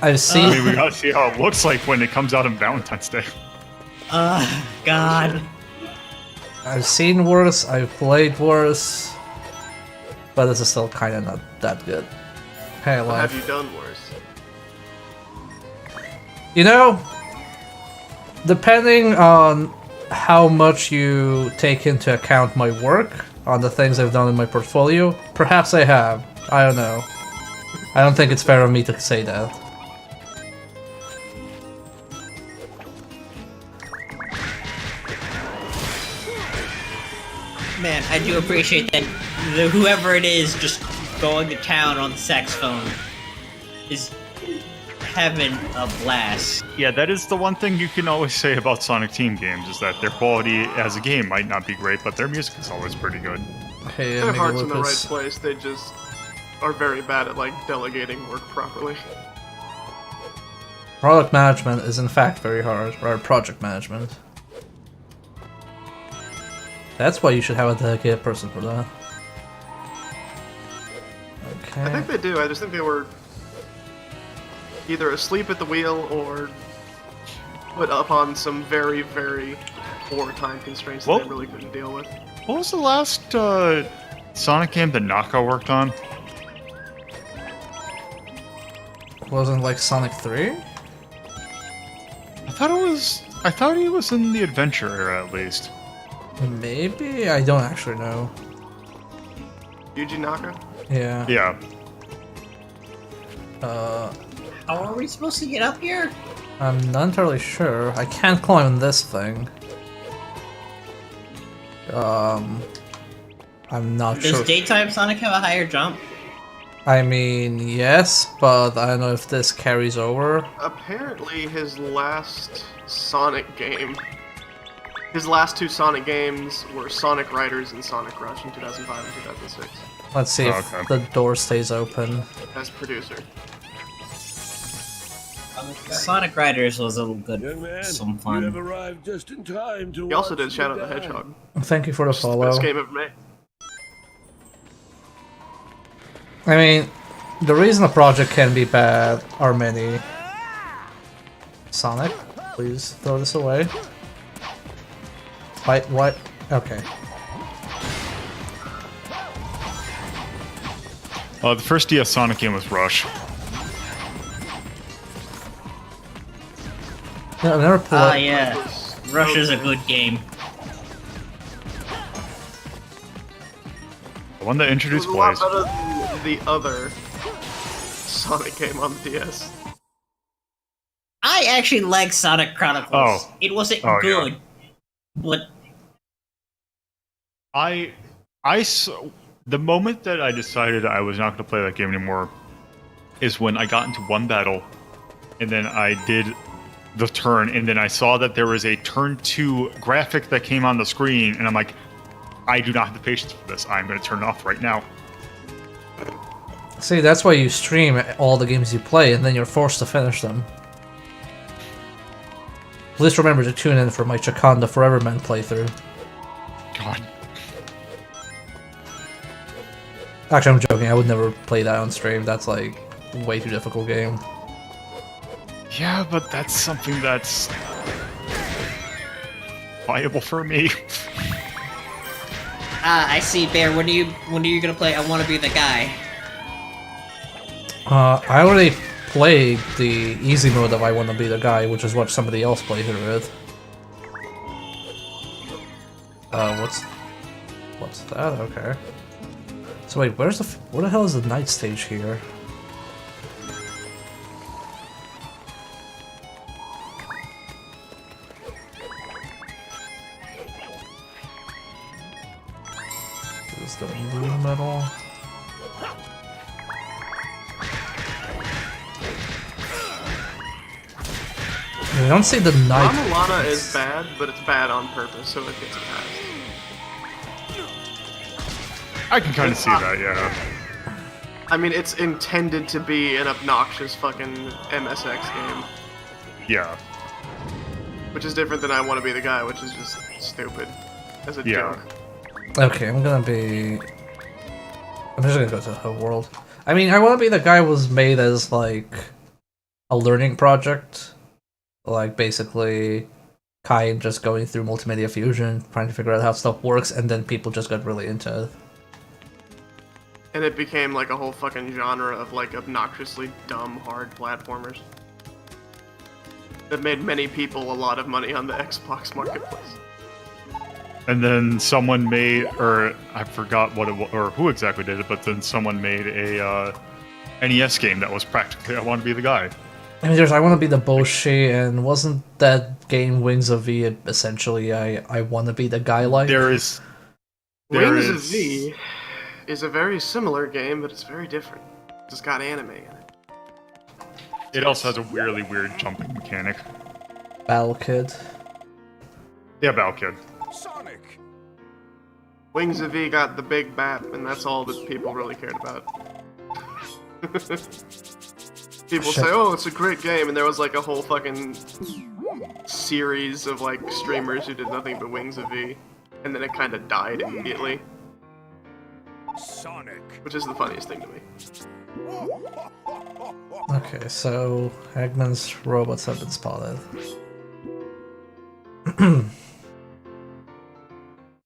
I've I seen. mean, we gotta see how it looks like when it comes out on Valentine's Day. God. I've seen worse. I've played worse. But this is still kind of not that good. Hey, What have life. you done worse? You know, depending on how much you take into account my work on the things I've done in my portfolio, perhaps I have. I don't know. I don't think it's fair of me to say that. Man, I do appreciate that whoever it is just going to town on the saxophone is having a blast. Yeah, that is the one thing you can always say about Sonic Team games, is that their quality as a game might not be great, but their music is always pretty good. Hey, Their Amiga heart's in the right Lucas. place, they just are very bad at like delegating work properly. Product management is in fact very hard, or project management. That's why you should have a dedicated person for that. Okay. I think they do, I just think they were either asleep at the wheel or put up on some very, very poor time constraints that Well- they really couldn't deal with. What was the last Sonic game that Naka worked on? Wasn't like Sonic 3? I thought he was in the Adventure era at least. Maybe? I don't actually know. Yuji Naka? Yeah. Yeah. How are we supposed to get up here? I'm not entirely sure. I can't climb this thing. I'm not Does sure. daytime Sonic have a higher jump? I mean, yes, but I don't know if this carries over. Apparently his last Sonic game, his last two Sonic games were Sonic Riders and Sonic Rush in 2005 and 2006 Let's see Oh, if okay. the door stays open. as producer. Sonic Riders was a good, Young man, some you have fun. arrived just in time to He also watch did Shadow the die. Hedgehog. Thank you for the It's the follow. best game ever made. I mean, the reason a project can be bad are many. Sonic, please throw this away. What? Okay. The first DS Sonic game was Rush. No, I've never played. Yeah. Rush is a good game. The one that It was introduced a lot Blaze. better than the other Sonic game on the DS. I actually like Sonic Chronicles. Oh. It wasn't Oh, yeah. good, but The moment that I decided I was not going to play that game anymore is when I got into one battle, and then I did the turn, and then I saw that there was a turn 2 graphic that came on the screen, and I'm like, I do not have the patience for this. I'm going to turn it off right now. See, that's why you stream all the games you play, and then you're forced to finish them. Please remember to tune in for my Chakanda Foreverman playthrough. God. Actually, I'm joking. I would never play that on stream. That's like way too difficult game. Yeah, but that's something that's viable for me. I see, Bear. When are you gonna play I Wanna Be the Guy? I already played the easy mode of I Wanna Be the Guy, which is what somebody else played it with. What's that? Okay. So wait, where the hell is the night stage here? Is the moon metal? I don't see the night. Ramalana is bad, but it's bad on purpose, so it gets passed. I can kind of see that, yeah. I mean, it's intended to be an obnoxious fucking MSX game, Yeah. which is different than I Want to Be the Guy, which is just stupid as a Yeah. joke. Okay, I'm just gonna go to the world. I mean, I Wanna Be the Guy was made as like a learning project. Like basically Kai just going through multimedia fusion, trying to figure out how stuff works, and then people just got really into it. And it became like a whole fucking genre of like obnoxiously dumb, hard platformers. That made many people a lot of money on the Xbox marketplace. And then someone made, or I forgot what it was, or who exactly did it, but then someone made a NES game that was practically I Want to Be the Guy. I mean, there's I Wanna Be the Boshi, and wasn't that game Wings of V essentially I Wanna Be the Guy like? Wings of V is a very similar game, but it's very different. It's got anime in it. It also has a really weird jumping mechanic. Battle Kid. Yeah, Balkid. Sonic! Wings of V got the big bat, and that's all that people really cared about. People say, oh, it's a great game, and there was like a whole fucking series of like streamers who did nothing but Wings of V, and then it kind of died immediately, Sonic! which is the funniest thing to me. Okay, so Eggman's robots have been spotted.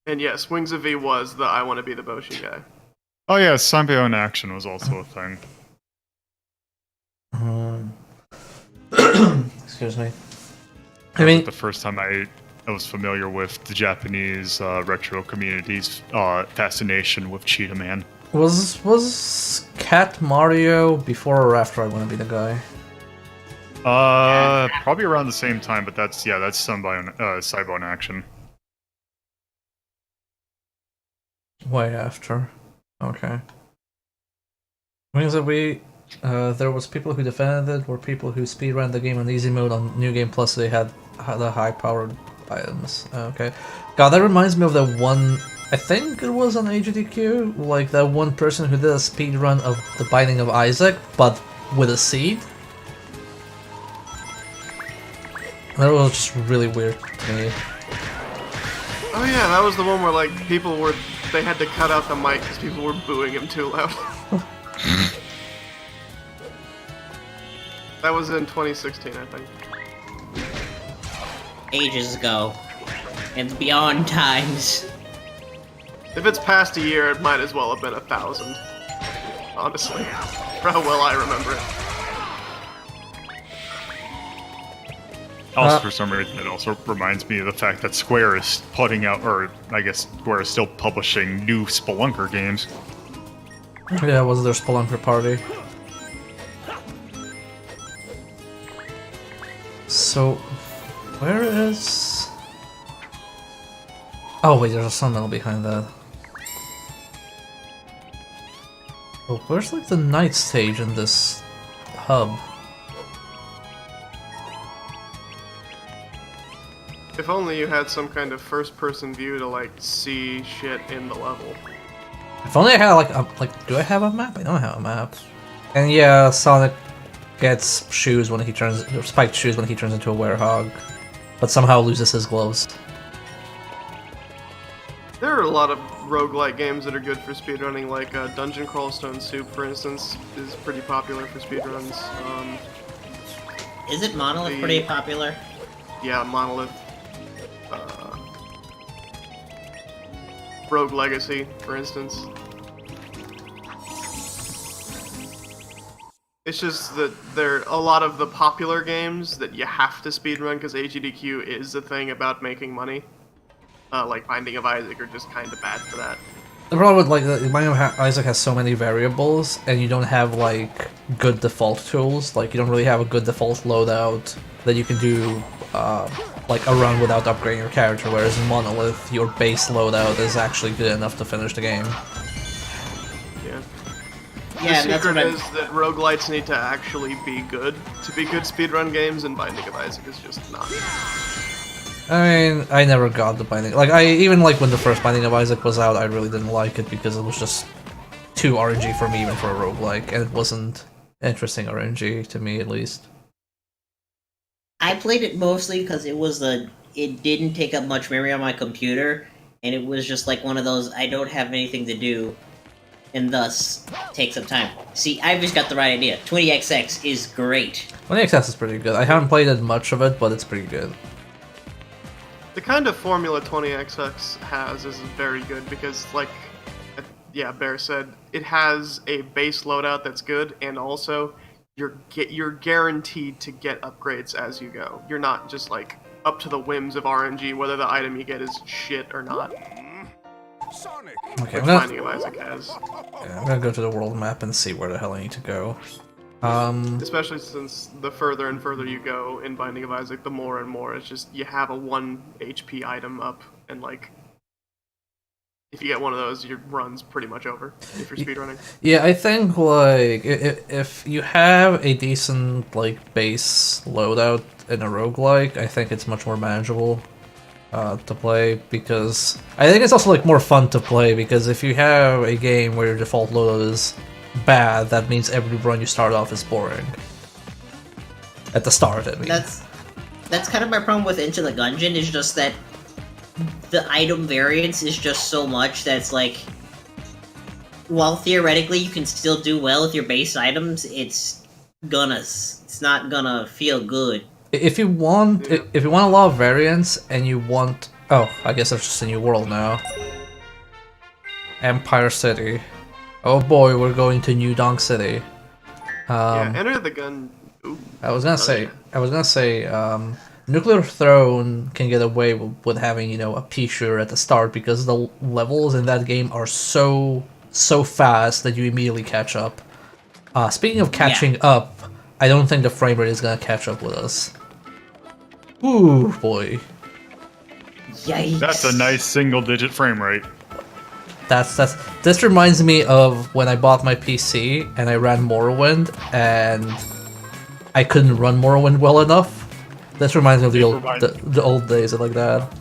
And yes, Wings of V was the I Want to Be the Boshi guy. Oh yeah, Sanbei in Action was also a thing. Excuse me. I mean, the first time I was familiar with the Japanese retro community's fascination with Cheetah Man. Was Cat Mario before or after I Wanna Be the Guy? Probably around the same time, but that's Sanbei in Action. Way after. Okay. Means that there was people who defended it, were people who speedran the game on easy mode on New Game Plus, so they had the high-powered items. Okay. God, that reminds me of the one, I think it was on AGDQ, like that one person who did a speedrun of The Binding of Isaac, but with a seed. That was just really weird to me. Oh yeah, that was the one where like they had to cut out the mic because people were booing him too loud. That was in 2016, I think. Ages ago. And beyond times. If it's past a year, it might as well have been 1,000. Honestly. For how well I remember it. Also, for some reason, it also reminds me of the fact that Square is putting out, or I guess Square is still publishing new Spelunker games. Yeah, it was their Spelunker party. So, where is... Oh wait, there's a sun metal behind that. Oh, where's like the night stage in this hub? If only you had some kind of first-person view to like see shit in the level. If only I had like, do I have a map? I don't have a map. And yeah, Sonic gets shoes when he turns, or spiked shoes when he turns into a werehog, but somehow loses his gloves. There are a lot of roguelike games that are good for speedrunning, like Dungeon Crawl Stone Soup, for instance, is pretty popular for speedruns. Is it Monolith pretty popular? Yeah, Monolith. Rogue Legacy, for instance. It's just that there are a lot of the popular games that you have to speedrun because AGDQ is the thing about making money. Like Binding of Isaac are just kind of bad for that. The problem with like Binding of Isaac has so many variables, and you don't have like good default tools. Like you don't really have a good default loadout that you can do like a run without upgrading your character. Whereas in Monolith, your base loadout is actually good enough to finish the game. Yeah. Yeah, The that's secret what is that roguelites need to actually be good to be good speedrun games, and Binding of Isaac is just not. I mean, I never got the Binding. Like, I even like when the first Binding of Isaac was out, I really didn't like it because it was just too RNG for me, even for a roguelike, and it wasn't interesting RNG to me, at least. I played it mostly because it didn't take up much memory on my computer, and it was just like one of those I don't have anything to do, and thus takes up time. See, I've just got the right idea. 20XX is great. 20XX is pretty good. I haven't played it much of it, but it's pretty good. The kind of formula 20XX has is very good because, like, yeah, Bear said, it has a base loadout that's good, and also you're guaranteed to get upgrades as you go. You're not just like up to the whims of RNG whether the item you get is shit or not. Sonic. Okay, Which Binding of Isaac has. yeah, I'm gonna go to the world map and see where the hell I need to go. Especially since the further and further you go in Binding of Isaac, the more and more it's just you have a 1 HP item up, and like if you get one of those, your run's pretty much over if you're speedrunning. Yeah, I think like if you have a decent like base loadout in a roguelike, I think it's much more manageable to play, because I think it's also like more fun to play, because if you have a game where your default loadout is bad, that means every run you start off is boring. At the start, I mean. That's kind of my problem with Into the Gungeon, is just that the item variance is just so much that it's like, while theoretically you can still do well with your base items, it's not gonna feel good. If you want a lot of variance and you want, oh, I guess there's just a new world now. Empire City. Oh boy, we're going to New Donk City. Yeah, Enter the Gun. Ooh. I was gonna say, Nuclear Throne can get away with having, you know, a P-shooter at the start, because the levels in that game are so fast that you immediately catch up. Speaking of catching up, I don't think the frame rate is gonna catch up with us. Ooh, boy. Yikes. That's a nice single-digit frame rate. This reminds me of when I bought my PC and I ran Morrowind and I couldn't run Morrowind well enough. This reminds me of the old days like that.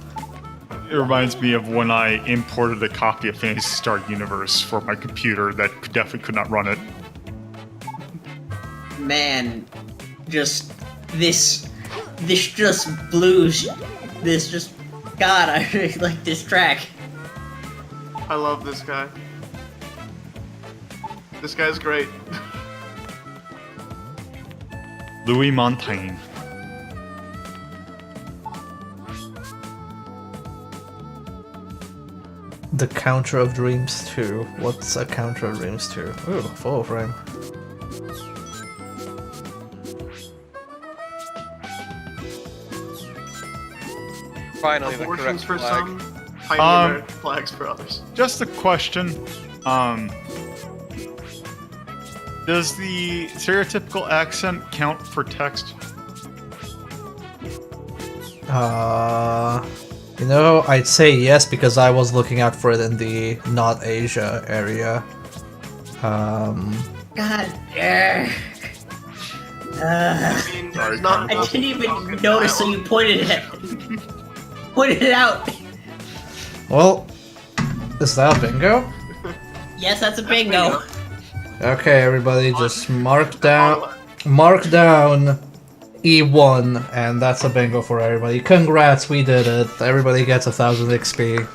It reminds me of when I imported a copy of Phantasy Star Universe for my computer that definitely could not run it. Man, just this just blues. This just, God, I really like this track. I love this guy. This guy's great. Louis Montaigne. The Counter of Dreams 2. What's a Counter of Dreams 2? Ooh, full frame. Finally, the Abortions correct for flag. some, pioneer flags for others. Just a question. Does the stereotypical accent count for text? You know, I'd say yes, because I was looking out for it in the not Asia area. God, I mean, there's not I didn't even notice, so you pointed at it. pointed it out. Well, is that a bingo? Yes, that's a bingo. Okay, everybody, just mark down E1, and that's a bingo for everybody. Congrats, we did it. Everybody gets 1,000 XP.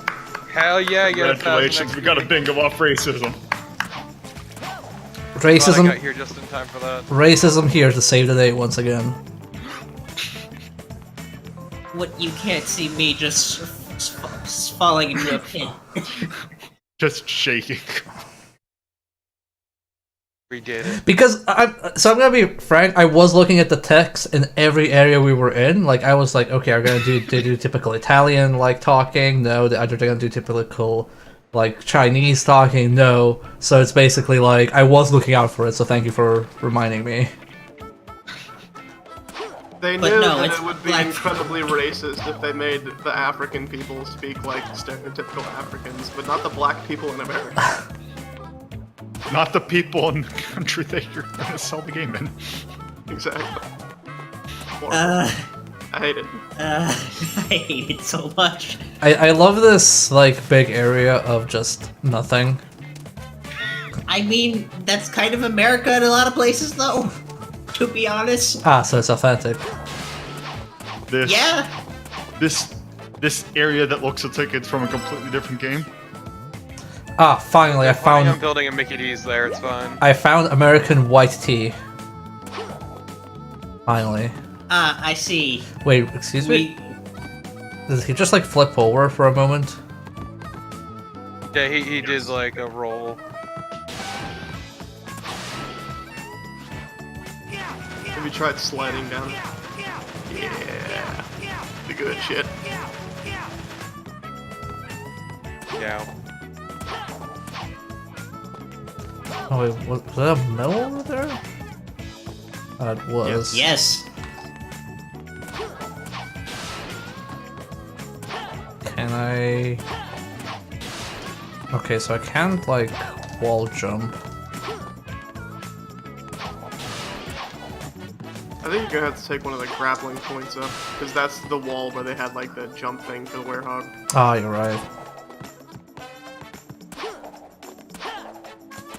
Hell yeah, you got 1,000 Congratulations, we got a bingo off racism. Glad I got Racism, here just in time for that. racism here to save the day once again. What you can't see me just falling into a pit. Just shaking. We did it. Because I'm gonna be frank. I was looking at the text in every area we were in. Like I was like, okay, are gonna do typical Italian like talking? No, are they gonna do typical like Chinese talking? No. So it's basically like I was looking out for it. So thank you for reminding me. They But knew no, that it's it would be black. incredibly racist if they made the African people speak like stereotypical Africans, but not the black people in America. Not the people in the country that you're gonna sell the game in. Exactly. Horrible. I I hate it. hate it so much. I love this like big area of just nothing. I mean, that's kind of America in a lot of places, though. To be honest. Ah, so it's authentic. This Yeah. this area that looks like it's from a completely different game. Ah, finally, I I'm found building a Mickey D's there, it's fine. American white tea. Finally. Ah, I see. Wait, excuse me? Did he just like flip over for a moment? Yeah, he did like a roll. Have you tried sliding down? Yeah. The good shit. Yeah. Oh wait, was that a medal over there? It was. Yes. Can I... Okay, so I can't, like, wall jump. I think you're gonna have to take one of the grappling points up, because that's the wall where they had like the jump thing for the werehog. Ah, you're right.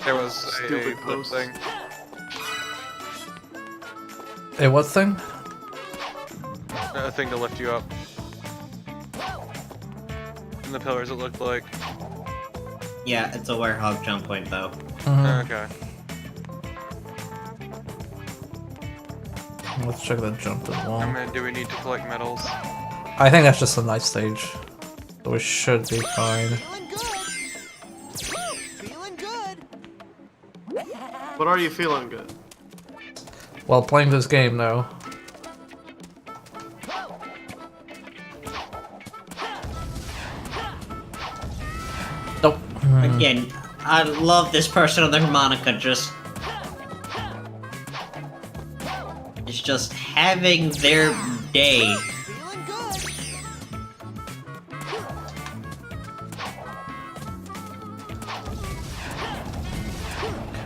There was Stupid a flip post. thing. Hey, what thing? A thing to lift you up. And the pillars it looked like. Yeah, it's a werehog jump point, though. Mhm. Okay. Let's check that jumping wall. And then do we need to collect medals? I think that's just a nice stage. So we should be fine. Feeling good. Feeling good. But are you feeling good? While playing this game, though. Nope. Again, I love this person on the harmonica, just... It's just having their day. Feeling good.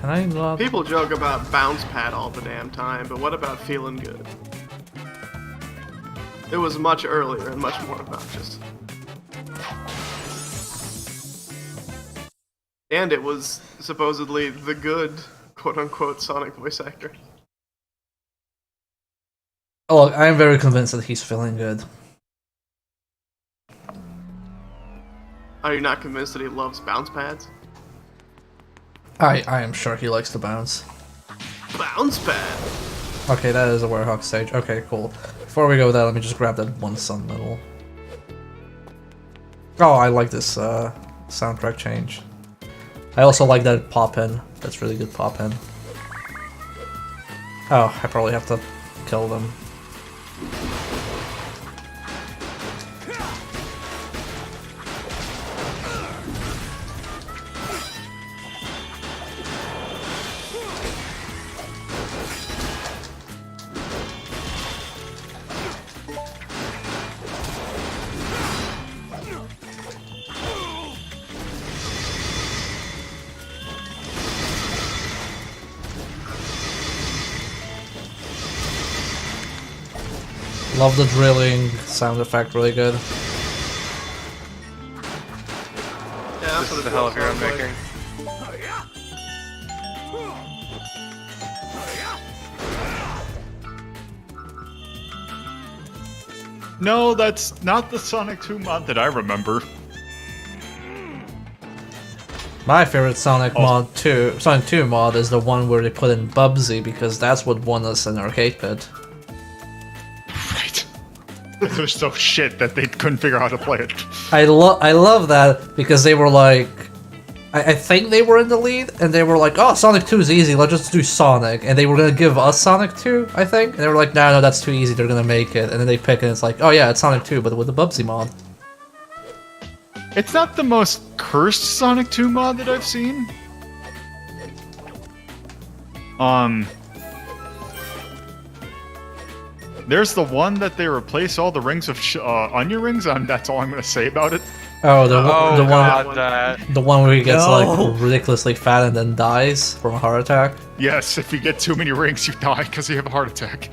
Can I not? People joke about bounce pad all the damn time, but what about feeling good? It was much earlier and much more obnoxious. And it was supposedly the good, quote-unquote, Sonic voice actor. Oh, look, I'm very convinced that he's feeling good. Are you not convinced that he loves bounce pads? I am sure he likes to bounce. Bounce pad! Okay, that is a Werehog stage. Okay, cool. Before we go with that, let me just grab that one sun medal. Oh, I like this soundtrack change. I also like that pop-in. That's really good pop-in. Oh, I probably have to kill them. Love the drilling sound effect, really good. this is the hell of your own making. No, that's not the Sonic 2 mod that I remember. My favorite Sonic mod too, Sonic 2 mod is the one where they put in Bubsy because that's what won us an arcade pit. Right. They're so shit that they couldn't figure out how to play it. I love that because they were like, I think they were in the lead and they were like, oh, Sonic 2 is easy, let's just do Sonic, and they were gonna give us Sonic 2, I think, and they were like, no, that's too easy, they're gonna make it, and then they pick and it's like, oh yeah, it's Sonic 2, but with the Bubsy mod. It's not the most cursed Sonic 2 mod that I've seen. There's the one that they replace all the rings of onion rings on. That's all I'm gonna say about it. Oh, God, the one where he gets No. like ridiculously fat and then dies from a heart attack. Yes, if you get too many rings, you die because you have a heart attack.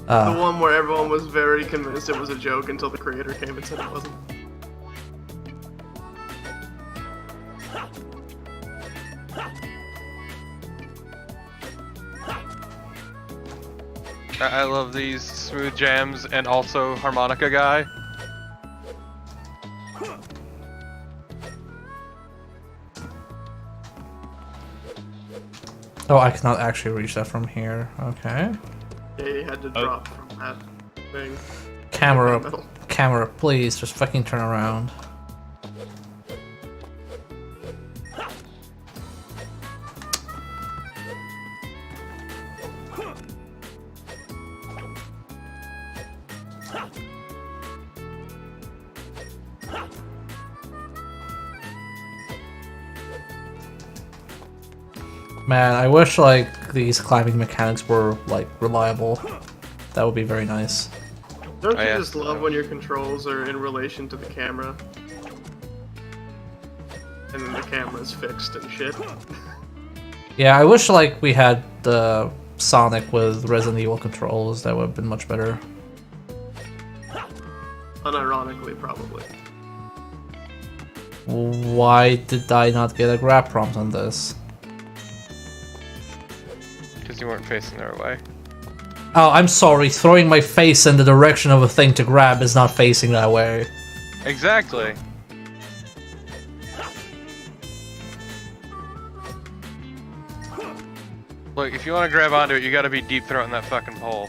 The one where everyone was very convinced it was a joke until the creator came and said it wasn't. I love these smooth jams and also harmonica guy. Oh, I cannot actually reach that from here. Okay. Yeah, you had to drop from that thing. Camera, Metal. camera, please, just fucking turn around. Man, I wish like these climbing mechanics were like reliable. That would be very nice. Don't you yeah. just love when your controls are in relation to the camera? And then the camera's fixed and shit. Yeah, I wish like we had the Sonic with Resident Evil controls. That would have been much better. Unironically, probably. Why did I not get a grab prompt on this? Because you weren't facing their way. Oh, I'm sorry. Throwing my face in the direction of a thing to grab is not facing that way. Exactly. Look, if you want to grab onto it, you gotta be deep throating that fucking pole.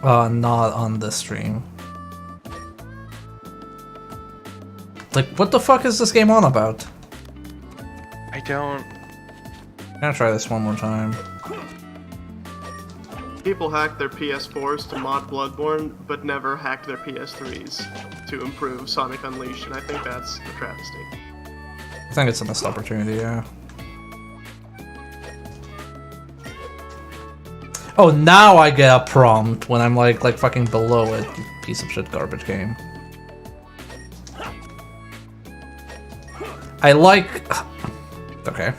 Not on this stream. Like, what the fuck is this game on about? I don't... I'm gonna try this one more time. People hack their PS4s to mod Bloodborne, but never hacked their PS3s to improve Sonic Unleashed, and I think that's a travesty. I think it's a missed opportunity, yeah. Oh, now I get a prompt when I'm like fucking below it, you piece of shit garbage game. I like... Okay.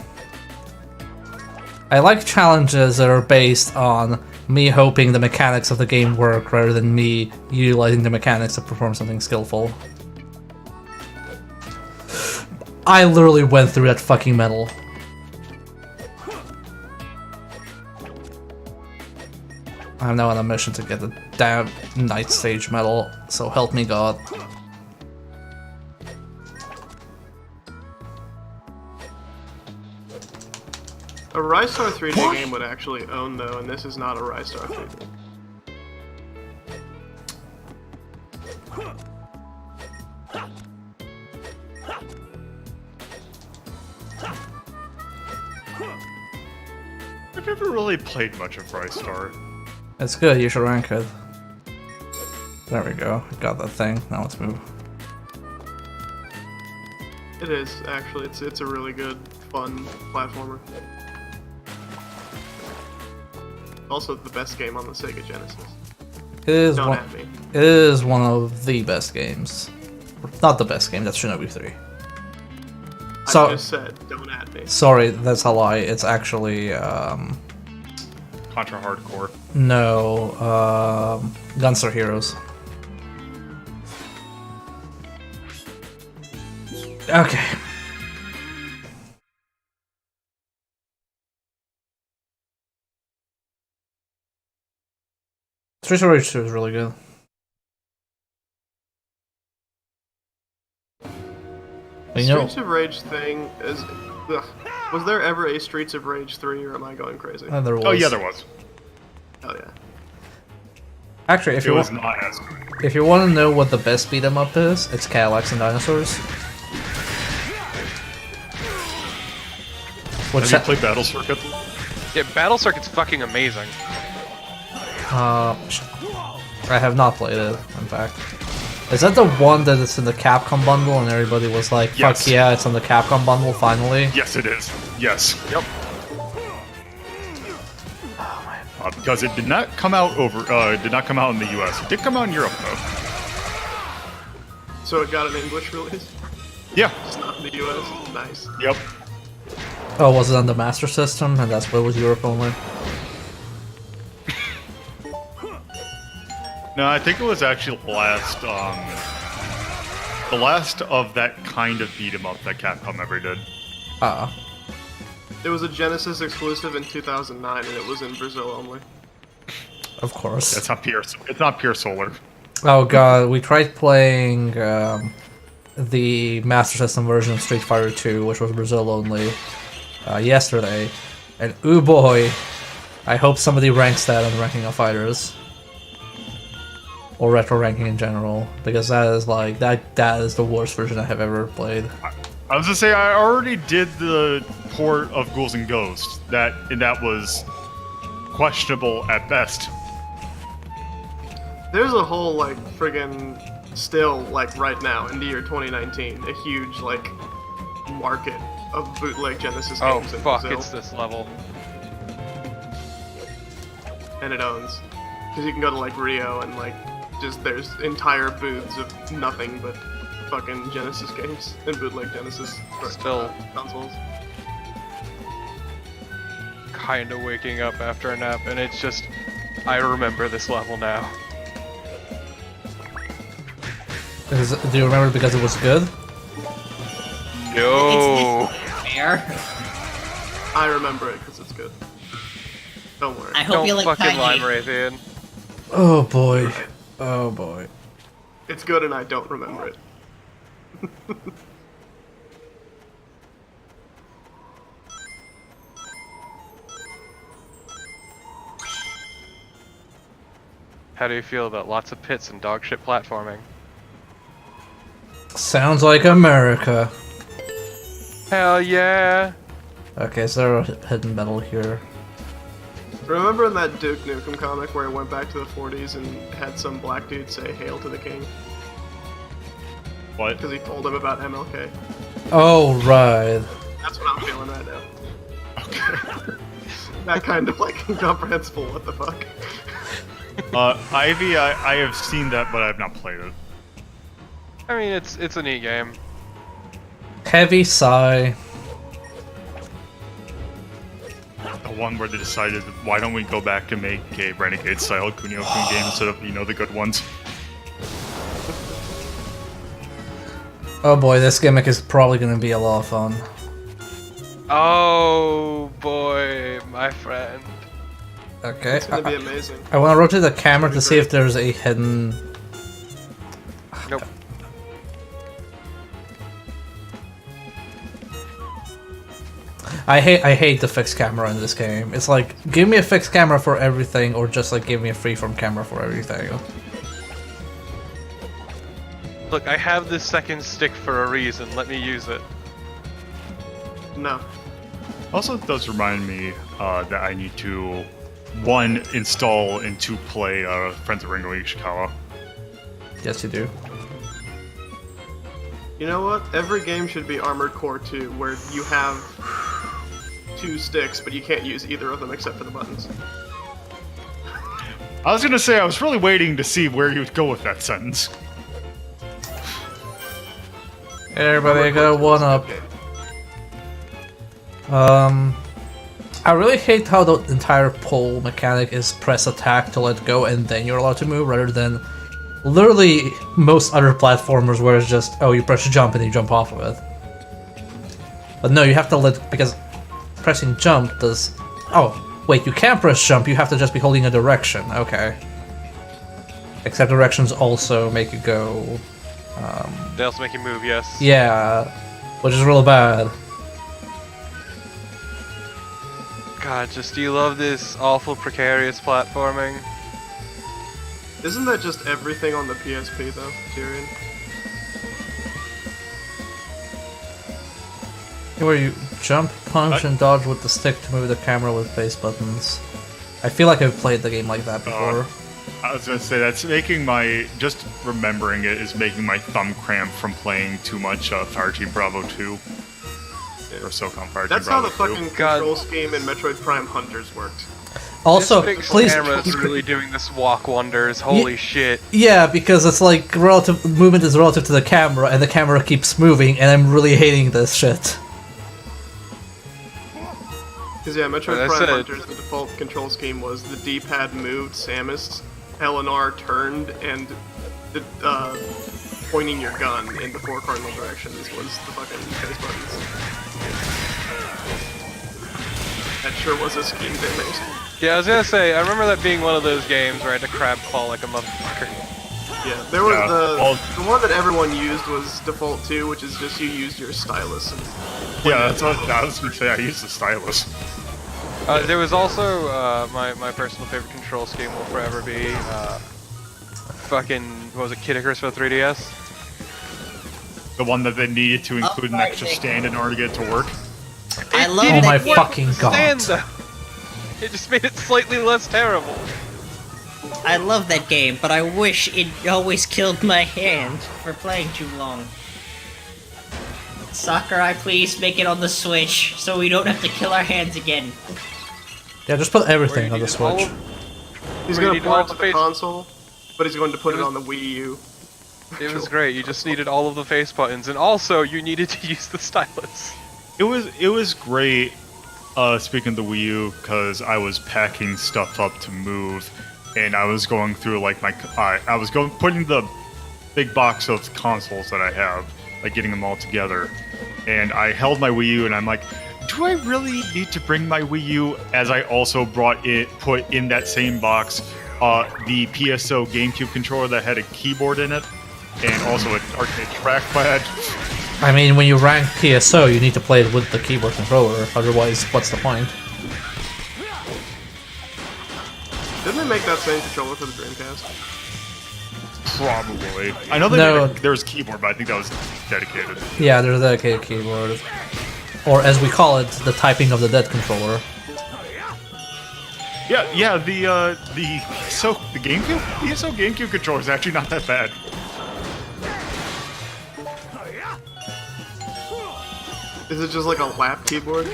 I like challenges that are based on me hoping the mechanics of the game work rather than me utilizing the mechanics to perform something skillful. I literally went through that fucking medal. I'm now on a mission to get the damn Night Stage medal, so help me God. A Rystar 3D game would actually own though, and this is not a Rystar 3D. I've never really played much of Rystar. It's good, you should rank it. There we go, I got that thing, now let's move. It is, actually. It's a really good, fun platformer. Also the best game on the Sega Genesis. It is Don't one, at me. it is one of the best games. Not the best game, that's Shinobi 3. So, I just said, don't at me. sorry, that's a lie, it's actually, Contra Hardcore. no, Gunstar Heroes. Okay. Streets of Rage 2 is really good. You know, Streets of Rage thing is. Ugh. Was there ever a Streets of Rage 3, or am I going crazy? there was. Oh yeah, there was. Oh yeah. Actually, if It you was want, not as good. if you want to know what the best beat 'em up is, it's Cadillacs and Dinosaurs. Which Have you played Battle Circuit? Yeah, Battle Circuit's fucking amazing. I have not played it. In fact, is that the one that is in the Capcom bundle and everybody was like, "Fuck Yes. yeah, it's on the Capcom bundle finally"? Yes, it is. Yes. Yep. Because it did not come out it did not come out in the U.S. It did come out in Europe though. So it got an English release? Yeah. It's not in the US? Nice. Yep. Oh, was it on the Master System, and that's why it was Europe only? No, I think it was actually the last of that kind of beat 'em up that Capcom ever did. It was a Genesis exclusive in 2009, and it was in Brazil only. Of course. That's not pure. It's not pure Solar. Oh god, we tried playing the Master System version of Street Fighter 2, which was Brazil only, yesterday, and ooh boy, I hope somebody ranks that on Ranking of Fighters. Or retro ranking in general, because that is like that is the worst version I have ever played. I was gonna say I already did the port of Ghouls and Ghosts. That was questionable at best. There's a whole, like, friggin' still, like, right now, in the year 2019, a huge, like, market of bootleg Genesis Oh games in fuck, Brazil. it's this level. And it owns. Because you can go to, like, Rio and, like, just there's entire booths of nothing but fucking Genesis games and bootleg Genesis Still. consoles. Kinda waking up after a nap, and it's just, I remember this level now. Do you remember because it was good? No. Fair. I remember it because it's good. Don't worry. I hope Don't you like fucking lie, Kanye. Raytheon. Oh boy. Oh boy. It's good and I don't remember it. How do you feel about lots of pits and dog shit platforming? Sounds like America. Hell yeah! Okay, is there a hidden metal here? Remember in that Duke Nukem comic where it went back to the 40s and had some black dude say "Hail to the King" What? because he told him about MLK? Oh right. That's what I'm feeling right now. Okay. That kind of like incomprehensible. What the fuck? Ivy, I have seen that, but I have not played it. I mean, it's a neat game. Heavy sigh. The one where they decided, why don't we go back and make a Renegade-style Kunio-kun game instead of, the good ones. Oh boy, this gimmick is probably gonna be a lot of fun. Oh boy, my friend. Okay. It's gonna be amazing. I want to rotate the camera to see if there's a hidden. Nope. I hate the fixed camera in this game. It's like, give me a fixed camera for everything, or just like give me a freeform camera for everything. Look, I have this second stick for a reason. Let me use it. No. Also, it does remind me that I need to, 1, install and 2, play Friends of Ringo Ishikawa. Yes, you do. You know what? Every game should be Armored Core 2, where you have 2 sticks, but you can't use either of them except for the buttons. I was gonna say, I was really waiting to see where you would go with that sentence. Everybody got one up. I really hate how the entire pull mechanic is press attack to let go and then you're allowed to move, rather than literally most other platformers where it's just, oh, you press jump and you jump off of it. But no, you have to let, because pressing jump does... Oh, wait, you can't press jump, you have to just be holding a direction. Okay. Except directions also make you go... They also make you move, yes. Yeah, which is real bad. God, just do you love this awful precarious platforming? Isn't that just everything on the PSP though, Tyrion? Where you jump, punch, and dodge with the stick to move the camera with base buttons. I feel like I've played the game like that before. I was gonna say that's making my just remembering it is making my thumb cramp from playing too much Fire Team Bravo 2 or SOCOM Fire That's Team how Bravo the 2. fucking God. control scheme in Metroid Prime Hunters worked. Also, this fixed please, camera is really doing this walk wonders. Holy shit! yeah, because it's like relative movement is relative to the camera, and the camera keeps moving, and I'm really hating this shit. Because yeah, Metroid Like I Prime said- Hunters, the default control scheme was the D-pad moved Samus, L&R turned, and the, pointing your gun in the 4 cardinal directions was the fucking face buttons. That sure was a scheme they made. Yeah, I was gonna say, I remember that being one of those games where I had to crab claw like a motherfucker. Yeah, there was Yeah, the well- the one that everyone used was default 2, which is just you used your stylus. And Yeah, that's what I was gonna say. I used the stylus. There was also, my personal favorite control scheme will forever be, fucking, what was it, Kid Icarus for the 3DS? The one that they needed to include an extra stand in order to get it to work. I love Oh that my game. fucking god. Stand though. It just made it slightly less terrible. I love that game, but I wish it always killed my hand for playing too long. Sakurai, please make it on the Switch so we don't have to kill our hands again. Yeah, just put Where everything you on the needed all Switch. he's Well, gonna you need port all it to the the face- console, but he's going to put It it was- on the Wii U. It was great. You just needed all of the face buttons, and also you needed to use the stylus. It was great. Speaking of the Wii U, because I was packing stuff up to move, and I was going through like I was putting the big box of consoles that I have, like getting them all together, and I held my Wii U, and I'm like, do I really need to bring my Wii U? As I also put in that same box, the PSO GameCube controller that had a keyboard in it, and also an arcade trackpad. I mean, when you rank PSO, you need to play it with the keyboard controller, otherwise, what's the point? Didn't they make that same controller for the Dreamcast? Probably. I know No. there was keyboard, but I think that was dedicated. Yeah, there's a dedicated keyboard. Or as we call it, the typing of the dead controller. Yeah, the GameCube PSO GameCube controller is actually not that bad. Is it just like a lap keyboard?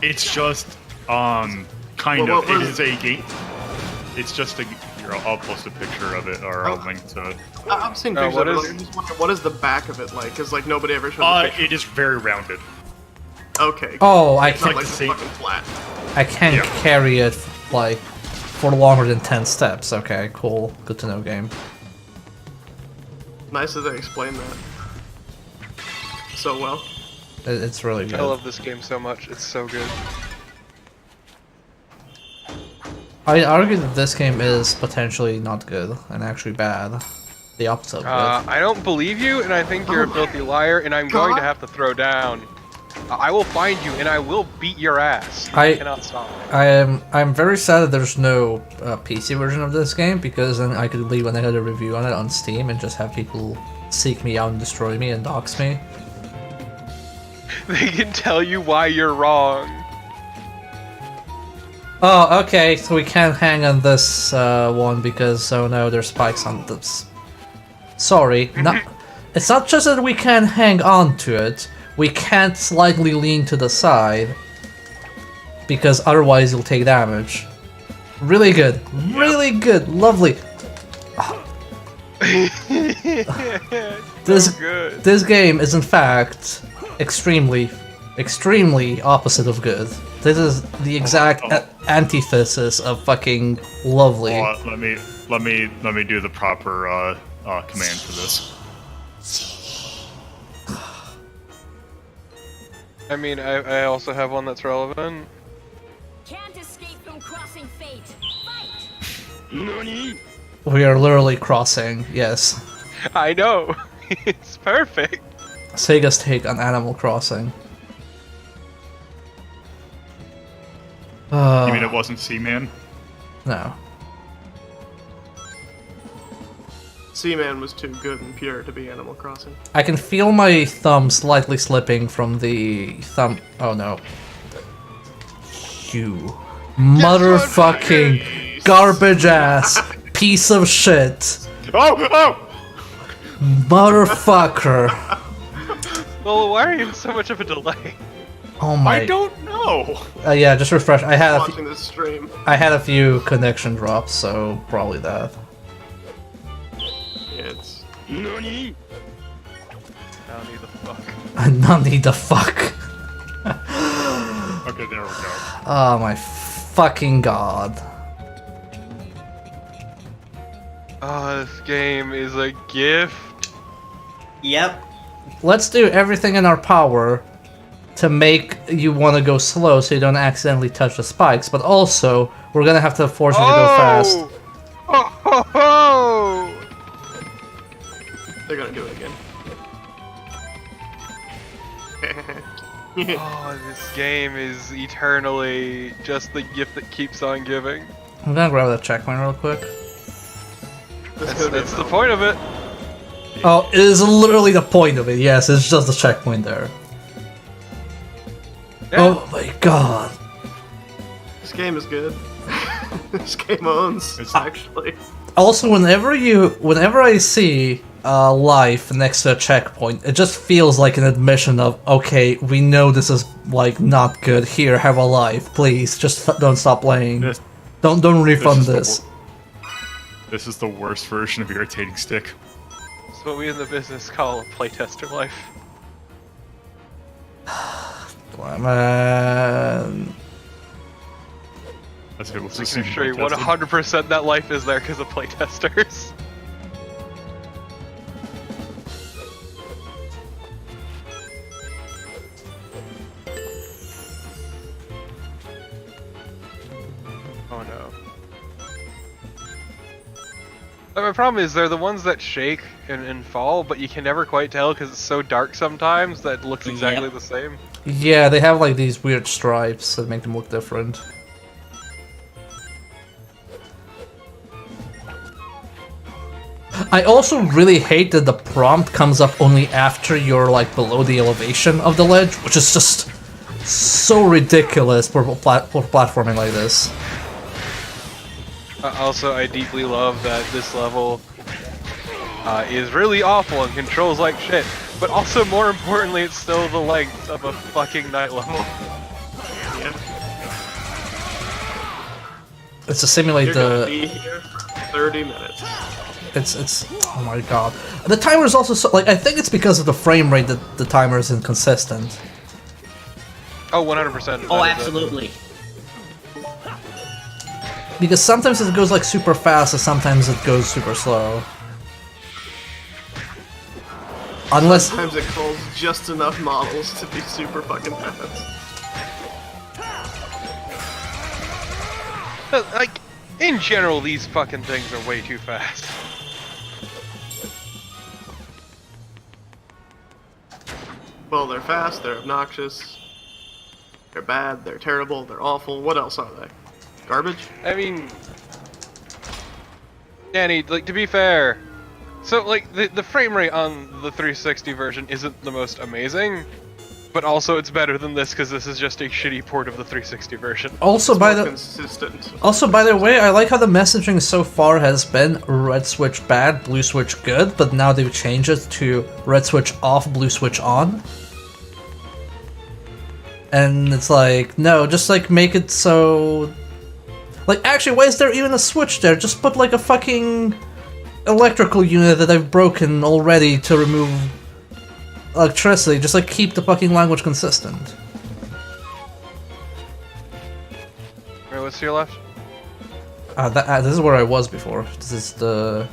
It's just kind Well, of. what It was- is a game. It's just a. Here, I'll post a picture of it, or I'll link to it. I've seen Oh, pictures what of it. is- Like, I'm just wondering, what is the back of it like? Because like nobody ever showed the picture. It is very rounded. Okay. Oh, I It's not can't, like the it's same- fucking flat. I can't Yeah. carry it, like, for longer than 10 steps. Okay, cool. Good to know, game. Nice that they explained that so well. It's really good. I love this game so much. It's so good. I argue that this game is potentially not good and actually bad. The opposite of good. I don't believe you, and I think you're a filthy liar, and I'm going to have to throw down. I will find you, and I will beat your ass. You I- cannot stop. I'm very sad that there's no PC version of this game, because then I could leave another review on it on Steam and just have people seek me out and destroy me and dox me. They can tell you why you're wrong. Oh, okay, so we can't hang on this one because, oh no, there's spikes on this. Sorry, it's not just that we can't hang on to it, we can't slightly lean to the side, because otherwise you'll take damage. Really good, really good, lovely. This, good. this game is in fact extremely opposite of good. This is the exact antithesis of fucking lovely. Let me do the proper command for this. I mean, I also have one that's relevant. Can't escape from crossing fate. Fight! NANI? We are literally crossing, yes. I know. It's perfect. Sega's take on Animal Crossing. You mean it wasn't Seaman? No. Seaman was too good and pure to be Animal Crossing. I can feel my thumb slightly slipping from the thumb. Oh no. You motherfucking garbage ass piece of shit. Oh! Motherfucker. Well, why are you in so much of a delay? Oh my. I don't know. Yeah, just refresh. I had Watching this stream. a few connection drops, so probably that. It's NANI? I don't need the fuck. Not need the fuck. Okay, there we go. Oh my fucking god. Oh, this game is a gift. Yep. Let's do everything in our power to make you want to go slow so you don't accidentally touch the spikes, but also we're gonna have to force you to go fast. Ho ho ho! they're gonna do it again. Oh, this game is eternally just the gift that keeps on giving. I'm gonna grab that checkpoint real quick. That's the point of it. Oh, it is literally the point of it. Yes, it's just the checkpoint there. Yeah. Oh my god. This game is good. This game owns, actually. Also, whenever I see life next to a checkpoint, it just feels like an admission of, okay, we know this is like not good. Here, have a life, please. Just don't stop playing. This- Don't refund is the this. This is the worst version of irritating stick. It's what we in the business call a playtester life. Man. That's it. Let's I just can see assure you playtesting. 100% that life is there because of playtesters. Oh no. My problem is they're the ones that shake and fall, but you can never quite tell because it's so dark sometimes that it looks exactly Yep. the same. Yeah, they have like these weird stripes that make them look different. I also really hate that the prompt comes up only after you're like below the elevation of the ledge, which is just so ridiculous for platforming like this. Also, I deeply love that this level is really awful and controls like shit, but also more importantly, it's still the length of a fucking night level. Yeah. It's to simulate You're gonna the. be here for 30 minutes. It's oh my god. The timer is also so, like, I think it's because of the frame rate that the timer is inconsistent. Oh, 100%. Oh, absolutely. Because sometimes it goes like super fast and sometimes it goes super slow. Unless Sometimes it calls just enough models to be super fucking fast. Like, in general, these fucking things are way too fast. Well, they're fast, they're obnoxious, they're bad, they're terrible, they're awful. What else are they? Garbage? I mean, Danny, like, to be fair, so, like, the frame rate on the 360 version isn't the most amazing, but also it's better than this because this is just a shitty port of the 360 version. also by More the consistent. also by the way, I like how the messaging so far has been red switch bad, blue switch good, but now they've changed it to red switch off, blue switch on. And it's like, no, just like make it so like, actually, why is there even a switch there? Just put like a fucking electrical unit that I've broken already to remove electricity. Just like keep the fucking language consistent. Wait, what's to your left? This is where I was before. This is the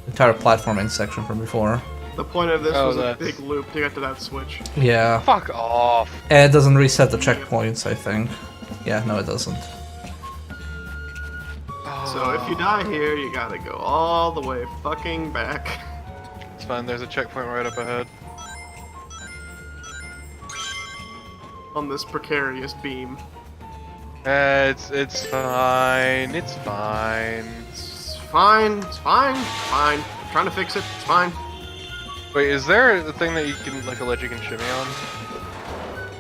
entire platforming section from before. The point of this Oh, was a that's- big loop to get to that switch. Yeah. Fuck off. And it doesn't reset the checkpoints, I think. Yeah, no, it doesn't. So if you die here, you gotta go all the way fucking back. It's fine, there's a checkpoint right up ahead. On this precarious beam. It's fine. It's fine. It's fine, it's fine, fine. I'm trying to fix it, it's fine. Wait, is there a thing that you can, like a ledge you can shimmy on?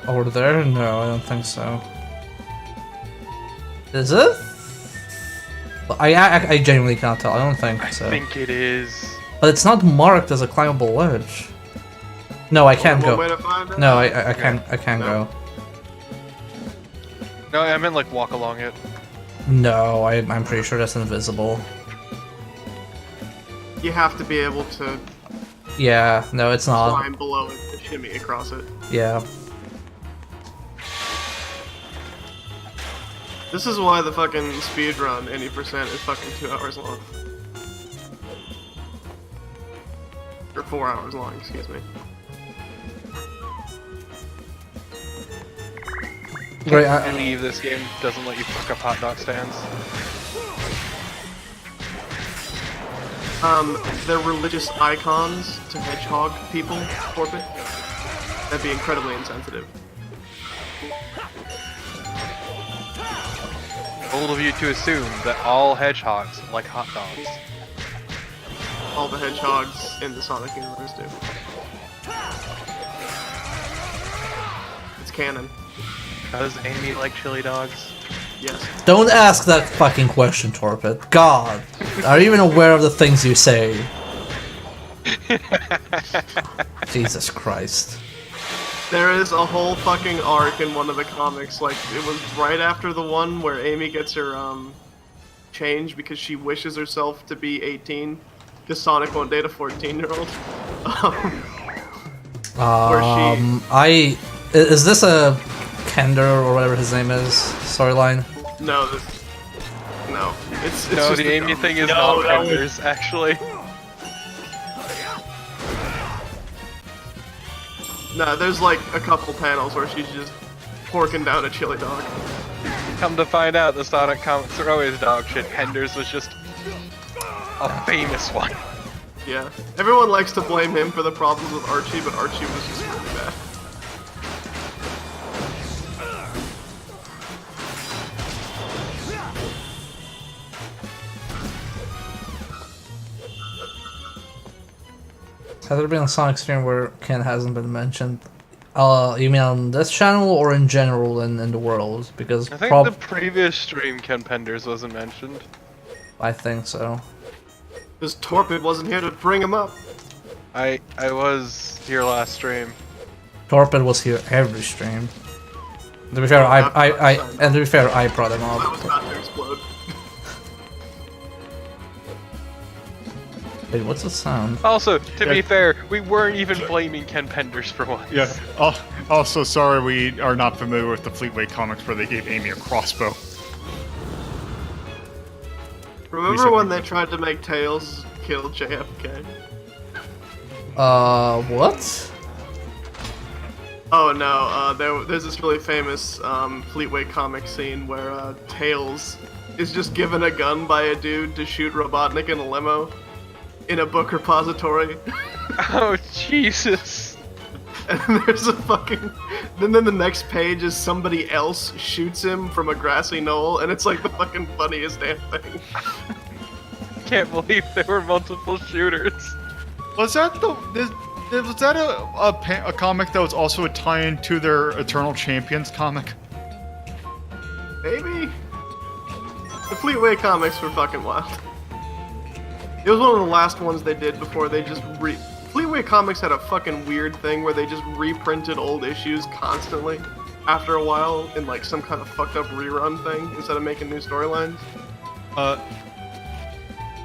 Over there? No, I don't think so. Is it? I genuinely can't tell. I don't think so. I think it is. But it's not marked as a climbable ledge. No, I can't One way go. to find it? No, I can't. I can't No. go. No, I meant like walk along it. No, I'm pretty sure that's invisible. You have to be able to Yeah, no, it's not. climb below it to shimmy across it. Yeah. This is why the fucking speedrun 80% is fucking 2 hours long. Or 4 hours long, excuse me. Great. I believe this game doesn't let you fuck up hot dog stands. They're religious icons to hedgehog people, Corbett. That'd be incredibly insensitive. Bold of you to assume that all hedgehogs like hot dogs. All the hedgehogs in the Sonic universe do. It's canon. Does Amy like chili dogs? Yes. Don't ask that fucking question, Torpid. God, are you even aware of the things you say? Jesus Christ. There is a whole fucking arc in one of the comics, like, it was right after the one where Amy gets her, change because she wishes herself to be 18, because Sonic won't date a 14-year-old. Is this a Kender or whatever his name is storyline? No, no. It's No, just the a Amy dumb- thing is No, not that was- Penders, actually. No, there's like a couple panels where she's just porking down a chili dog. Come to find out, the Sonic comics are always dog shit. Penders was just a famous one. Yeah. Everyone likes to blame him for the problems with Archie, but Archie was just really bad. Has there been a Sonic stream where Ken hasn't been mentioned? You mean on this channel or in general in the world? Because I think the previous stream Ken Penders wasn't mentioned. I think so. Because Torpid wasn't here to bring him up. I was here last stream. Torpid was here every stream. To be fair, and to be fair, I brought him I up. was about to explode. Wait, what's the sound? Also, to be fair, we weren't even blaming Ken Penders for once. Yeah. Also, sorry we are not familiar with the Fleetway comics where they gave Amy a crossbow. Remember when they tried to make Tails kill JFK? What? Oh no, there's this really famous Fleetway comic scene where Tails is just given a gun by a dude to shoot Robotnik in a limo in a book repository. Oh, Jesus. And there's a fucking... Then the next page is somebody else shoots him from a grassy knoll, and it's like the fucking funniest damn thing. Can't believe there were multiple shooters. Was that was that a comic that was also a tie-in to their Eternal Champions comic? Maybe? The Fleetway comics were fucking wild. It was one of the last ones they did before they just Fleetway Comics had a fucking weird thing where they just reprinted old issues constantly after a while in like some kind of fucked up rerun thing instead of making new storylines.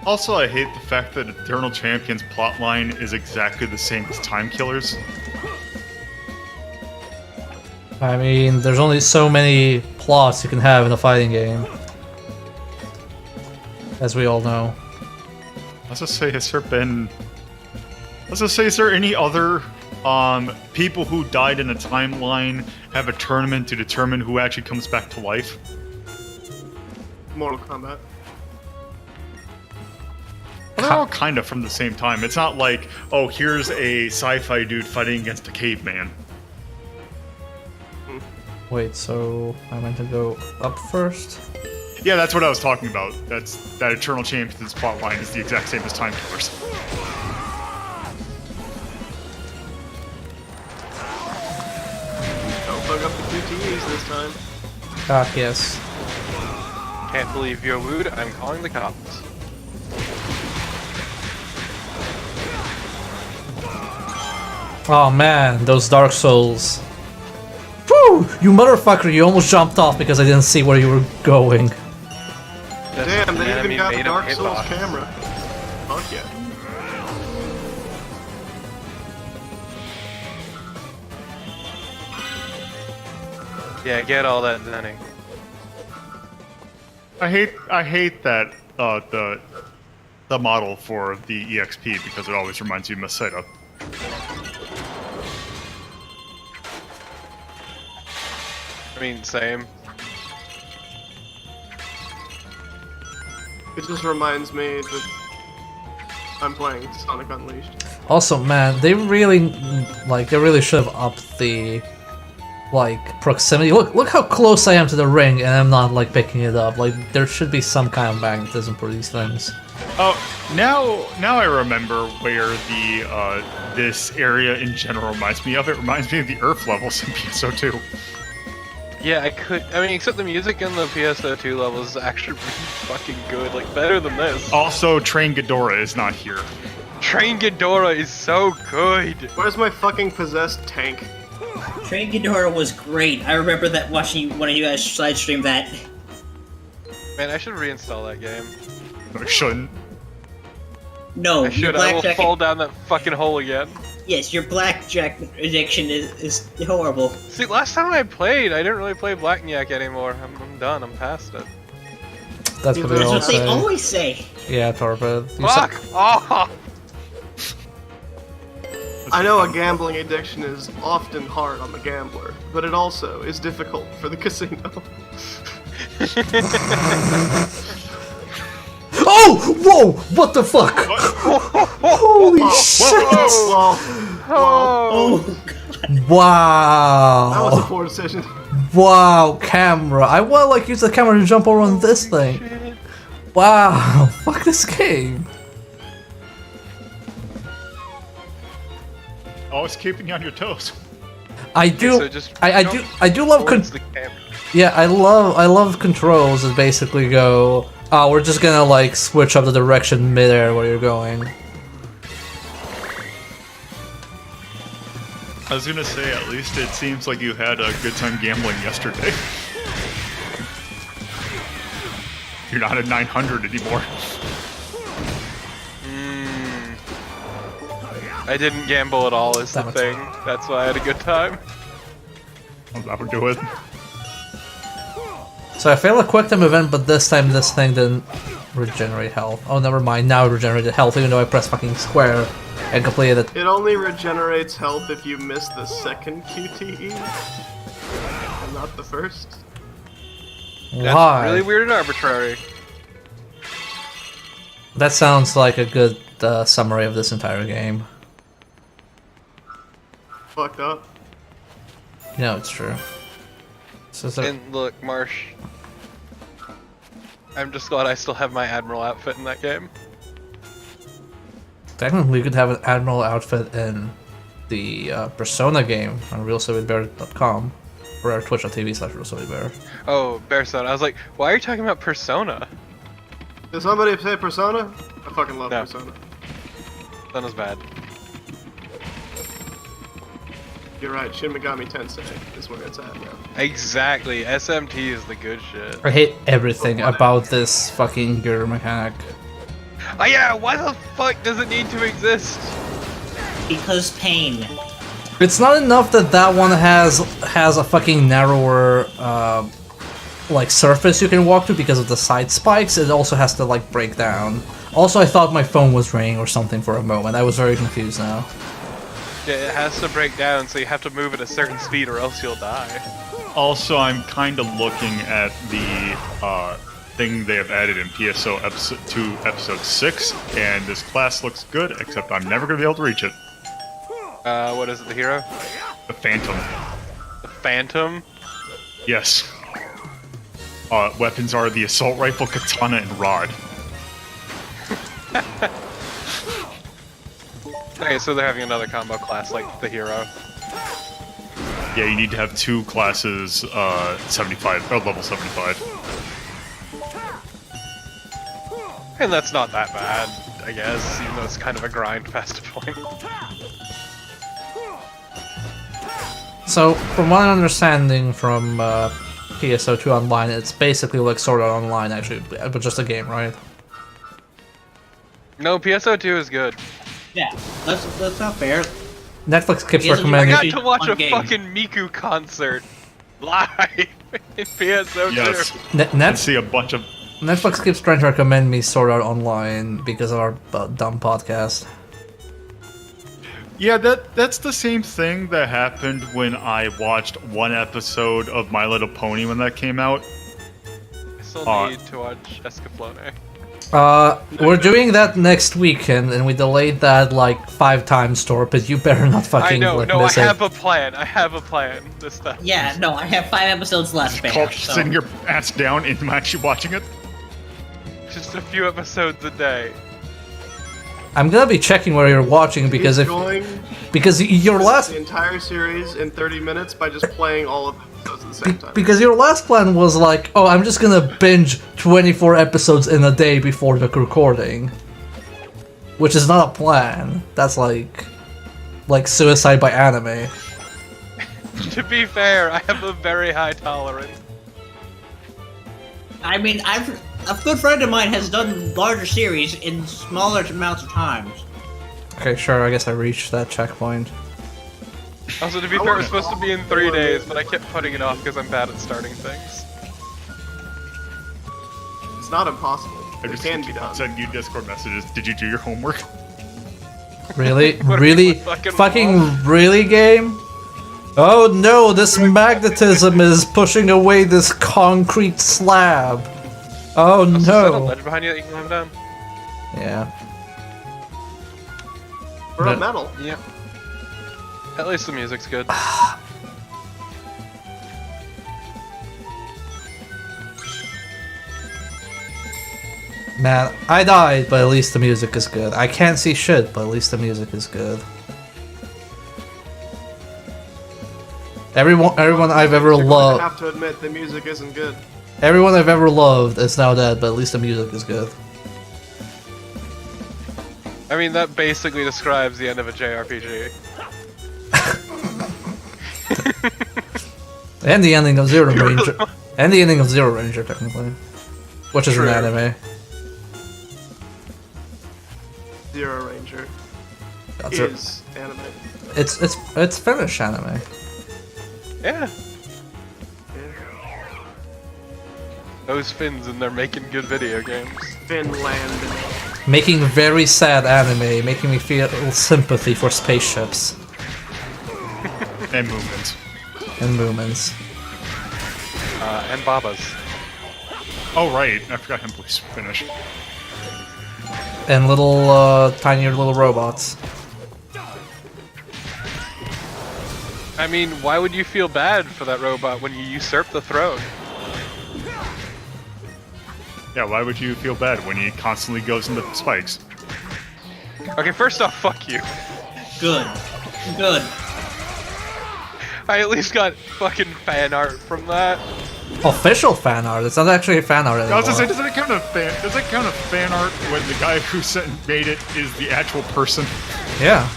Also, I hate the fact that Eternal Champions plotline is exactly the same as Time Killers. I mean, there's only so many plots you can have in a fighting game. As we all know. Let's just say, has there been was gonna say, is there any other people who died in a timeline have a tournament to determine who actually comes back to life? Mortal Kombat. Well, they're all kind of from the same time. It's not like, oh, here's a sci-fi dude fighting against a caveman. Wait, so I meant to go up first? Yeah, that's what I was talking about. That Eternal Champions plotline is the exact same as Time Killers. Don't fuck up the QTEs this time. Ah, yes. Can't believe you're rude. I'm calling the cops. Oh man, those Dark Souls. Whew! You motherfucker, you almost jumped off because I didn't see where you were going. This Damn, they enemy even got the made Dark him Souls hitbox. camera. Fuck yeah. Yeah, get all that Zenny. I hate that the model for the EXP because it always reminds you of Maseta. I mean, same. It just reminds me that I'm playing Sonic Unleashed. Also, man, they really should have upped the proximity. Look how close I am to the ring, and I'm not like picking it up. Like there should be some kind of magnetism for these things. Oh, now I remember where the this area in general reminds me of. It reminds me of the Earth levels in PSO2. Yeah, I mean, except the music in the PSO2 levels is actually really fucking good. Like, better than this. Also, Train Ghidorah is not here. Train Ghidorah is so good. Where's my fucking possessed tank? Train Ghidorah was great. I remember that watching one of you guys side stream that. Man, I should reinstall that game. No, I shouldn't. No, I your should. I will blackjack. fall down that fucking hole again. Yes, your blackjack addiction is horrible. See, last time I played, I didn't really play Blackjack anymore. I'm done. I'm past it. That's what they That's all what they say. always say. Yeah, Torpid. Fuck! Oh! I know a gambling addiction is often hard on the gambler, but it also is difficult for the casino. Oh! Whoa! What the fuck? Holy shit! Well, Oh, that was a Wow! poor decision. Wow, camera. I want use the camera to jump over on this thing. Wow! Fuck this game. Always keeping you on your toes. I do. so just I do love. towards the camera. Yeah, I love controls that basically go. Oh, we're just gonna switch up the direction midair where you're going. I was gonna say, at least it seems like you had a good time gambling yesterday. You're not at 900 anymore. I didn't gamble at all, is the Damn it. thing. That's why I had a good time. That would do it. So I failed a quick time event, but this time this thing didn't regenerate health. Oh, never mind. Now it regenerated health, even though I pressed fucking square and completed it. It only regenerates health if you miss the second QTE, and not the first. That's Why? really weird and arbitrary. That sounds like a good summary of this entire game. Fucked up. You know it's true. So is there- And look, Marsh. I'm just glad I still have my Admiral outfit in that game. Technically, you could have an Admiral outfit in the Persona game on RealSovietBear.com or our Twitch.tv/RealSovietBear. Oh, Bearsona. I was like, why are you talking about Persona? Did somebody say Persona? I fucking love No. Persona. That was bad. You're right, Shin Megami Tensei is where it's at now. Exactly. SMT is the good shit. I hate everything about this fucking gear mechanic. Oh yeah, why the fuck does it need to exist? because pain. It's not enough that that one has a fucking narrower surface you can walk to because of the side spikes. It also has to break down. Also, I thought my phone was ringing or something for a moment. I was very confused now. Yeah, it has to break down, so you have to move at a certain speed or else you'll die. Also, I'm kind of looking at the thing they have added in PSO episode 2, episode 6, and this class looks good, except I'm never going to be able to reach it. What is it, the hero? The Phantom. The Phantom? Yes. Weapons are the assault rifle, katana, and rod. Okay, so they're having another combo class like the hero. Yeah, you need to have 2 classes, 75, or level 75. And that's not that bad, I guess, even though it's kind of a grind past a point. So, from what I'm understanding from PSO2 Online, it's basically like Sword Art Online, actually, but just a game, right? No, PSO2 is good. Yeah, that's not fair. Netflix keeps Yes, I recommending. got to watch a Fun game. fucking Miku concert live in PSO2. Yes. Net- See a bunch of... Netflix keeps trying to recommend me Sword Art Online because of our dumb podcast. Yeah, that's the same thing that happened when I watched one episode of My Little Pony when that came out. I still need to watch Escaflowne. We're doing that next weekend, and we delayed that like 5 times, Torpid. You better not fucking I know, like, no, I miss it. have a plan. I have a plan this time. Yeah, no, I have 5 episodes left, Called Bam. So. sitting your ass down and actually watching it. Just a few episodes a day. I'm gonna be checking where you're watching because He's if going your last the entire series in 30 minutes by just playing all of the episodes at the same time. because your last plan was like, oh, I'm just gonna binge 24 episodes in a day before the recording, which is not a plan. That's like suicide by anime. To be fair, I have a very high tolerance. I mean, a good friend of mine has done larger series in smaller amounts of times. Okay, sure. I guess I reached that checkpoint. Also, to be fair, it was supposed to be in 3 days, but I kept putting it off because I'm bad at starting things. It's not impossible. I It just can be done. send you Discord messages. Did you do your homework? Really, What are really, people fucking fucking really, game? Oh no! This magnetism is pushing away this concrete slab. Oh Is that a no! ledge behind you that you can climb down? Yeah. For No. a medal. Yeah. At least the music's good. Man, I died, but at least the music is good. I can't see shit, but at least the music is good. Everyone I've ever You're going to loved, have to admit the music isn't good. everyone I've ever loved is now dead, but at least the music is good. I mean, that basically describes the end of a JRPG. And the ending of Zero Ranger, and the ending of Zero Ranger, technically, which is True. an anime. Zero Ranger That's it. is anime. It's Finnish anime. Yeah. Yeah. Those Finns and they're making good video games. Finland. Making very sad anime, making me feel sympathy for spaceships And movements. and movements. And Babas. Oh right, I forgot him plays Finnish. And little, tinier little robots. I mean, why would you feel bad for that robot when you usurp the throne? Yeah, why would you feel bad when he constantly goes into spikes? Okay, first off, fuck you. Good. Good. I at least got fucking fan art from that. Official fan art. It's not actually a fan art I anymore. was gonna say, does that count as fan art when the guy who made it is the actual person? Yeah.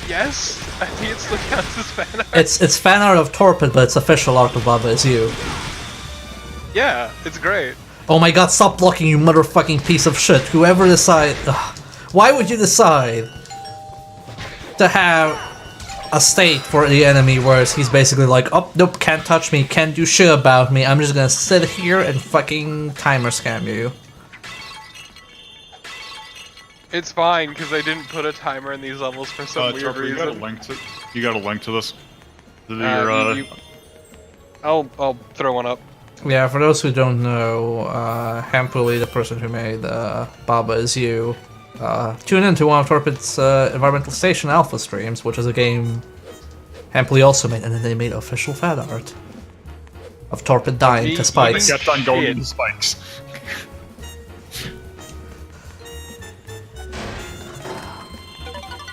Yes, I think it still counts as fan art. It's fan art of Torpid, but it's official art of Baba. It's you. Yeah, it's great. Oh my god, stop blocking, you motherfucking piece of shit. Whoever decide... Ugh. Why would you decide to have a state for the enemy where he's basically like, oh, nope, can't touch me, can't do shit about me, I'm just gonna sit here and fucking timer scam you. It's fine because I didn't put a timer in these levels for some weird Chopper, you got a reason. link to. You got a link to this. To I'll throw one up. Yeah, for those who don't know, Hampuli, the person who made Baba Is You, tune into one of Torpid's Environmental Station Alpha streams, which is a game Hampuli also made, and then they made official fan art of Torpid dying to spikes. Kept on going Shit. into spikes.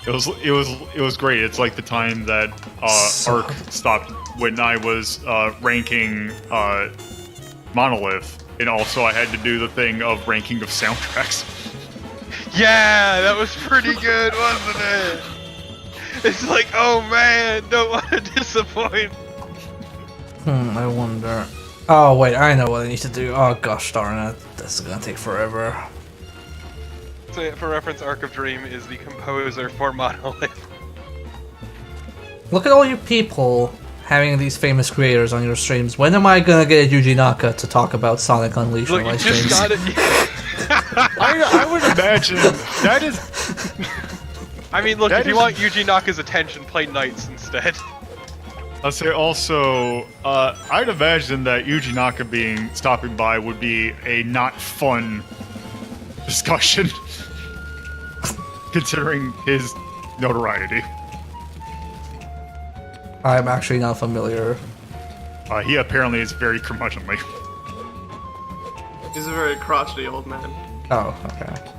It was great. It's like the time that Arc stopped when I was ranking Monolith, and also I had to do the thing of ranking of soundtracks. Yeah, that was pretty good, wasn't it? It's like, oh man, don't want to disappoint. I wonder. Oh wait, I know what I need to do. Oh gosh darn it, this is gonna take forever. So for reference, Arc of Dream is the composer for Monolith. Look at all you people having these famous creators on your streams. When am I gonna get Yuji Naka to talk about Sonic Unleashed Look, on my you just streams? got it. I would imagine that is. I mean, look, That if you is- want Yuji Naka's attention, play Knights instead. I'll say also, I'd imagine that Yuji Naka stopping by would be a not fun discussion, considering his notoriety. I'm actually not familiar. He apparently is very curmudgeonly. He's a very crotchety old man. Oh, okay.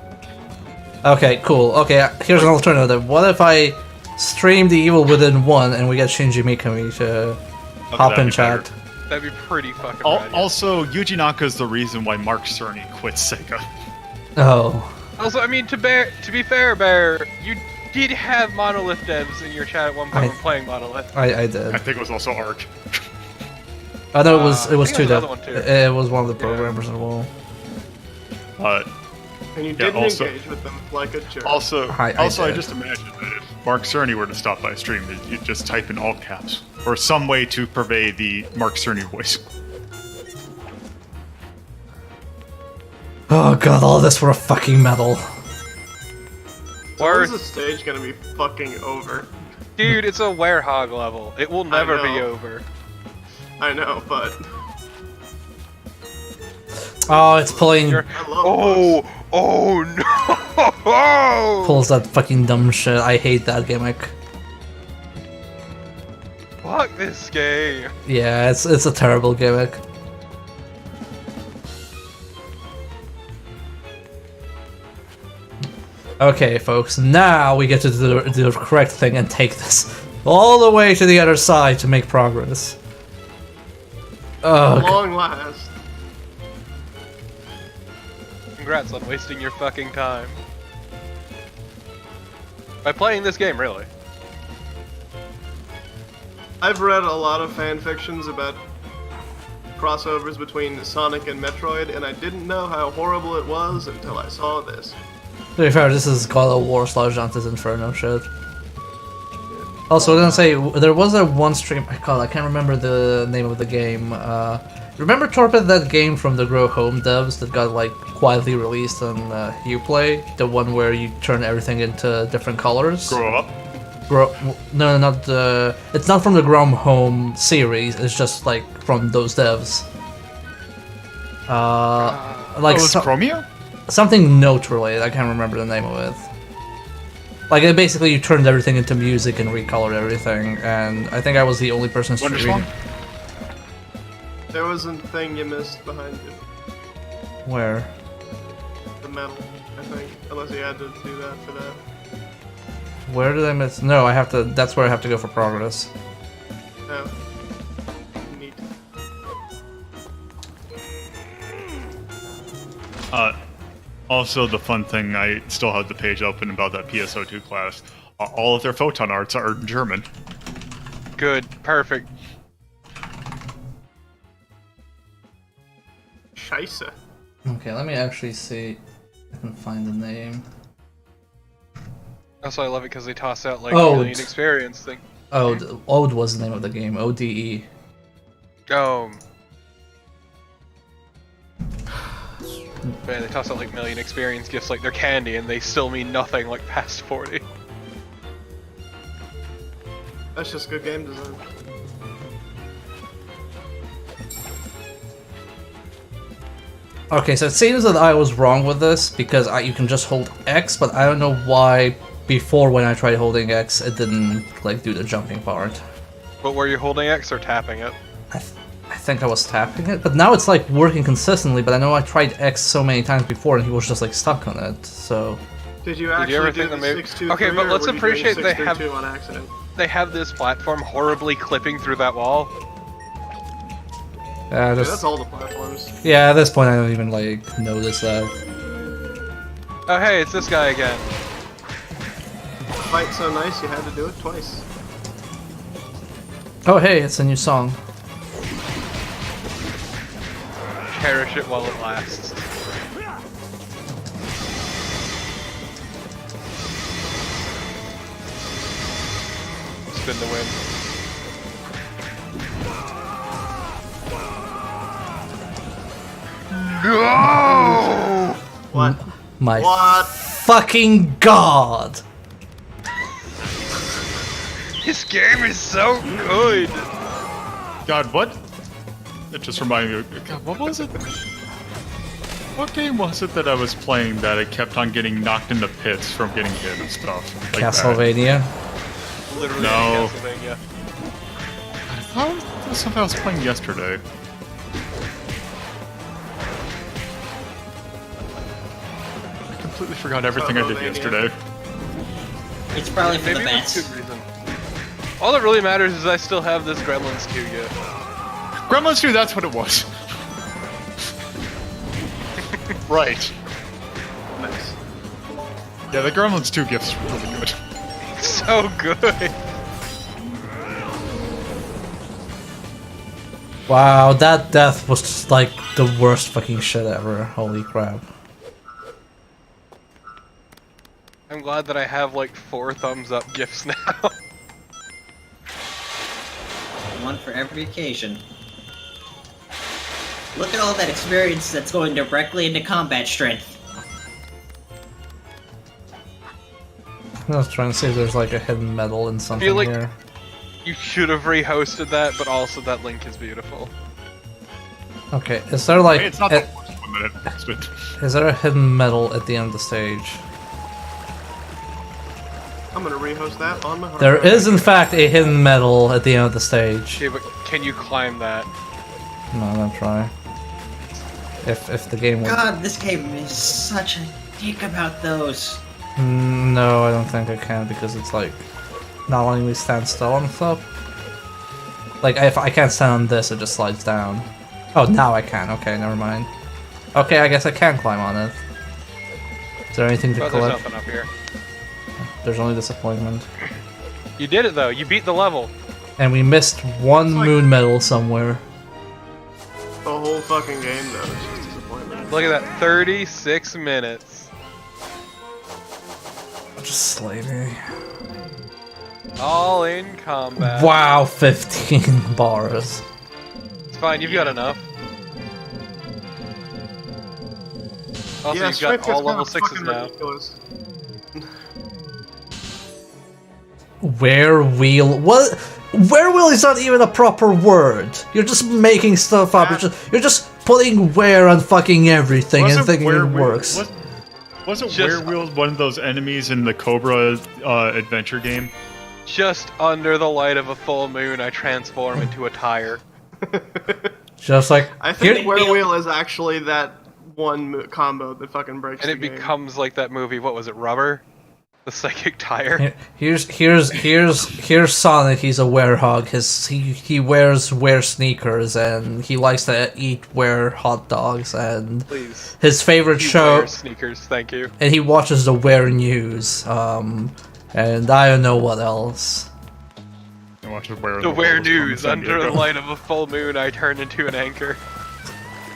Okay, cool. Okay, here's an alternative. What if I stream The Evil Within 1 and we get Shinji Mikami to hop that'd in be better. chat? That'd be pretty fucking rad. Also, Yuji Naka is the reason why Mark Cerny quit Sega. Oh. Also, I mean, to be fair, Bear, you did have Monolith devs in your chat at one point I- when playing Monolith. I did. I think it was also Arc. I know it was I think two it was dev. another one, too. It was one of the programmers as well. And you didn't also- engage with them like a jerk. Also, I I did. just imagine that if Mark Cerny were to stop by a stream, you'd just type in all caps or some way to purvey the Mark Cerny voice. Oh god, all this for a fucking medal. When is Word. the stage gonna be fucking over? Dude, it's a Werehog level. It will never be know. over. I know, but Oh, it's pulling. You're- I love those. Oh no! Pulls that fucking dumb shit. I hate that gimmick. Fuck this game. Yeah, it's a terrible gimmick. Okay, folks, now we get to do the correct thing and take this all the way to the other side to make progress. Oh, Long last. Congrats on wasting your fucking time. By playing this game, really. I've read a lot of fan fictions about crossovers between Sonic and Metroid, and I didn't know how horrible it was until I saw this. to be fair, this is God of War / Dante's Inferno shit. Also, I was gonna say, there was a one stream, I can't remember the name of the game. Remember Torpid, that game from the Grow Home devs that got like quietly released on Uplay? The one where you turn everything into different colors? Grow up. No, not the. It's not from the Grow Home series. It's just like from those devs. Like Oh, it's so- Chromia? something note related. I can't remember the name of it. Like basically, you turned everything into music and recolored everything, and I think I was the only person Wonder streaming. Swan? There was a thing you missed behind it. Where? The metal, I think. Unless you had to do that for that. Where did I miss? No, I have to. That's where I have to go for progress. No. Neat. Also, the fun thing, I still have the page open about that PSO2 class. All of their photon arts are in German. Good, perfect. Scheisse. Okay, let me actually see if I can find the name. Also, I love it because they toss out like Oh, alien experience thing. Ode was the name of the game. Man, they toss out like million experience gifts like they're candy, and they still mean nothing like past 40. That's just good game design. Okay, so it seems that I was wrong with this because you can just hold X, but I don't know why before when I tried holding X, it didn't like do the jumping part. But were you holding X or tapping it? I think I was tapping it, but now it's like working consistently. But I know I tried X so many times before, and he was just like stuck on it. So Did you you actually ever do think the that maybe- 623 Okay, but or let's were you doing appreciate they have- 632 on accident? They have this platform horribly clipping through that wall. yeah, Yeah, just that's all the platforms. yeah. At this point, I don't even like notice that. Oh hey, it's this guy again. Fight so nice, you had to do it twice. Oh hey, it's a new song. Cherish it while it lasts. Spin the win. No! What? My What? fucking god! This game is so good. God, what? It just reminded me of, God, what was it? What game was it that I was playing that I kept on getting knocked into pits from getting hit and stuff? Like Castlevania. Literally No. Castlevania. I thought it was something I was playing yesterday. I completely forgot everything I did Castlevania. yesterday. It's probably for Maybe the that's best. good reason. All that really matters is I still have this Gremlins 2 gift. Gremlins 2, that's what it was. Right. Nice. Yeah, the Gremlins 2 gift's really good. So good. Wow, that death was just like the worst fucking shit ever. Holy crap. I'm glad that I have like 4 thumbs up gifts now. One for every occasion. Look at all that experience that's going directly into combat strength. I was trying to see if there's like a hidden medal in something like- here. You should have rehosted that, but also that link is beautiful. Okay, is there like Hey, it's not the worst one that it's been. is there a hidden medal at the end of the stage? I'm gonna rehost that on my hard There drive. is in fact a hidden medal at the end of the stage. Okay, but can you climb that? No, I'm gonna try. If the game would. God, this game is such a dick about those. No, I don't think I can because it's like not letting me stand still on stuff. Like if I can't stand on this, it just slides down. Oh, now I can. Okay, never mind. Okay, I guess I can climb on it. Is there anything to Oh, there's collect? nothing up here. There's only disappointment. You did it though. You beat the level. And we missed one like- moon medal somewhere. The whole fucking game, though, is just disappointment. Look at that. 36 minutes. Just slay me. All in combat. Wow, 15 bars. It's fine. You've got enough. Also, Yeah, you've strength got all gets level kinda 6s fucking now. ridiculous. Where wheel? What? Where wheel is not even a proper word. You're just making stuff up. You're just putting where on fucking everything and thinking it works. Wasn't Just- Werewheel one of those enemies in the Cobra adventure game? Just under the light of a full moon, I transform into a tire. Just like I think here, Werewheel is actually that one combo that fucking breaks And the it game. becomes like that movie, what was it, Rubber? The psychic tire? here's Sonic. He's a werehog. He wears wear sneakers and he likes to eat wear hot dogs and Please. his favorite You show. wear sneakers, thank you. And he watches the Wear News. And I don't know what else. I watched it Where The Wear World was from News, San under the Diego. light of a full moon, I turn into an anchor.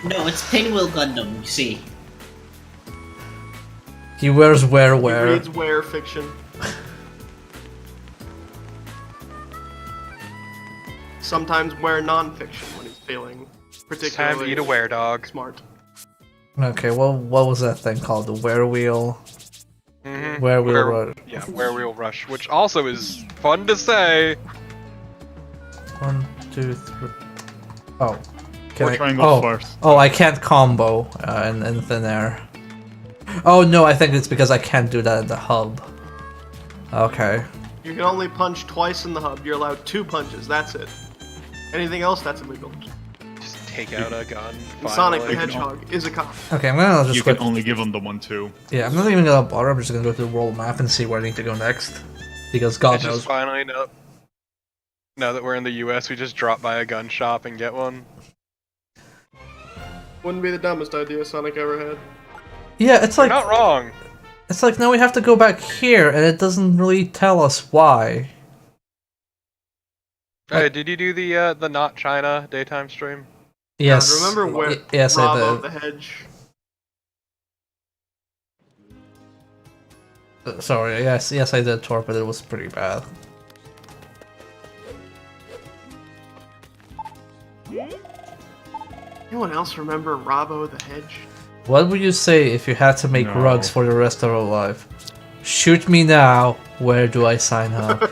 No, it's Pinwheel Gundam, you see. He wears He wear. reads Were fiction. Sometimes Were non-fiction when he's feeling It's time particularly to eat a were dog. smart. Okay, well, what was that thing called? The werewheel? Mhm. Werewheel Rush. Yeah, Werewheel Rush, which also is fun to say. 1, 2, 3. Oh. Can Or I? try and go Oh. first. Oh, I can't combo in thin air. Oh no, I think it's because I can't do that in the hub. Okay. You can only punch twice in the hub. You're allowed 2 punches. That's it. Anything else, that's illegal. Just take out a gun. And Sonic the finally. Hedgehog is a cop. Okay, I'm gonna just You go. can only give them the 1-2. Yeah, I'm not even gonna bother. I'm just gonna go to the world map and see where I need to go next. Because God It's knows. just finally now that we're in the US, we just drop by a gun shop and get one. Wouldn't be the dumbest idea Sonic ever had. Yeah, it's You're like not wrong. it's like now we have to go back here, and it doesn't really tell us why. Hey, did you do the Not China daytime stream? Yes. Remember where Yes, I Bravo did. the Hedge? Sorry. Yes, I did Torp, but it was pretty bad. Anyone else remember Robbo the Hedge? What would you say if you had to make No. rugs for the rest of your life? Shoot me now. Where do I sign up?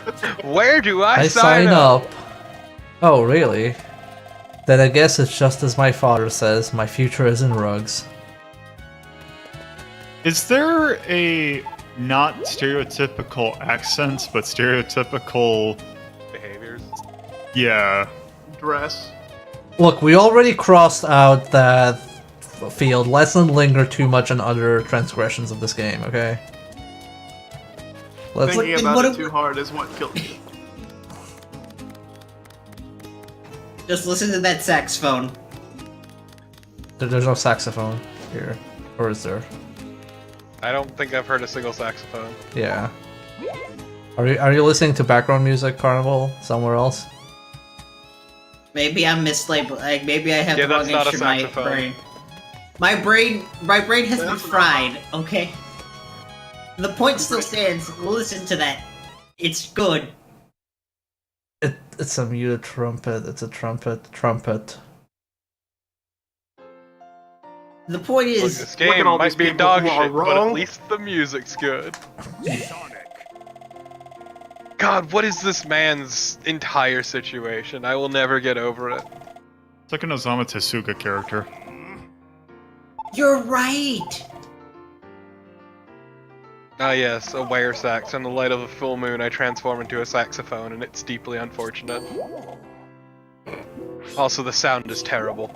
Where do I sign up. Oh, really? Then I guess it's just as my father says, my future is in rugs. Is there a not stereotypical accents, but stereotypical? Behaviors. Yeah. Dress. Look, we already crossed out that field. Let's not linger too much on other transgressions of this game, okay? Let's. Thinking What- about what it if- too hard is what killed you. Just listen to that saxophone. There's no saxophone here, or is there? I don't think I've heard a single saxophone. Yeah. Are you listening to background music, Carnival, somewhere else? Maybe I'm mislabeled. Like, maybe I have Yeah, the wrong that's not a instrument in my saxophone. brain. My brain has been That's fried. Okay. The point still stands. Listen to that. It's good. It's a muted trumpet. It's a trumpet. The point Look, is, this look at game all might these be people dog who are shit, but at wrong. least the music's good. Sonic. God, what is this man's entire situation? I will never get over it. It's like an Osamu Tezuka character. you're right. Ah yes, a wire sax. In the light of a full moon, I transform into a saxophone, and it's deeply unfortunate. Also, the sound is terrible.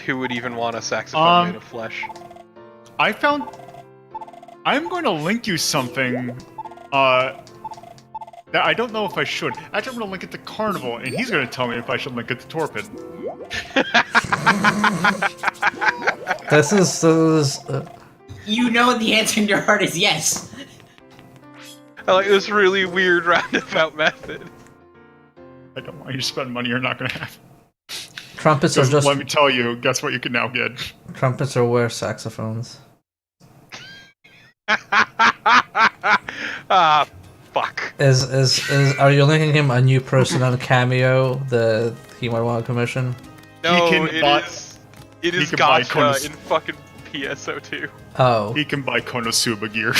Who would even want a saxophone made of flesh? I'm going to link you something, that I don't know if I should. Actually, I'm going to link it to Carnival, and he's going to tell me if I should link it to Torpid. This is You know the answer in your heart is yes. I like this really weird roundabout method. I don't want you to spend money you're not going to have. trumpets are Just just let me tell you, guess what you can now get. trumpets are where saxophones. Ah, fuck. Are you linking him a new person on Cameo that he might want to commission? No, can buy- it he is can buy gotcha Konos- in fucking PSO2. Oh, He can buy Konosuba gear.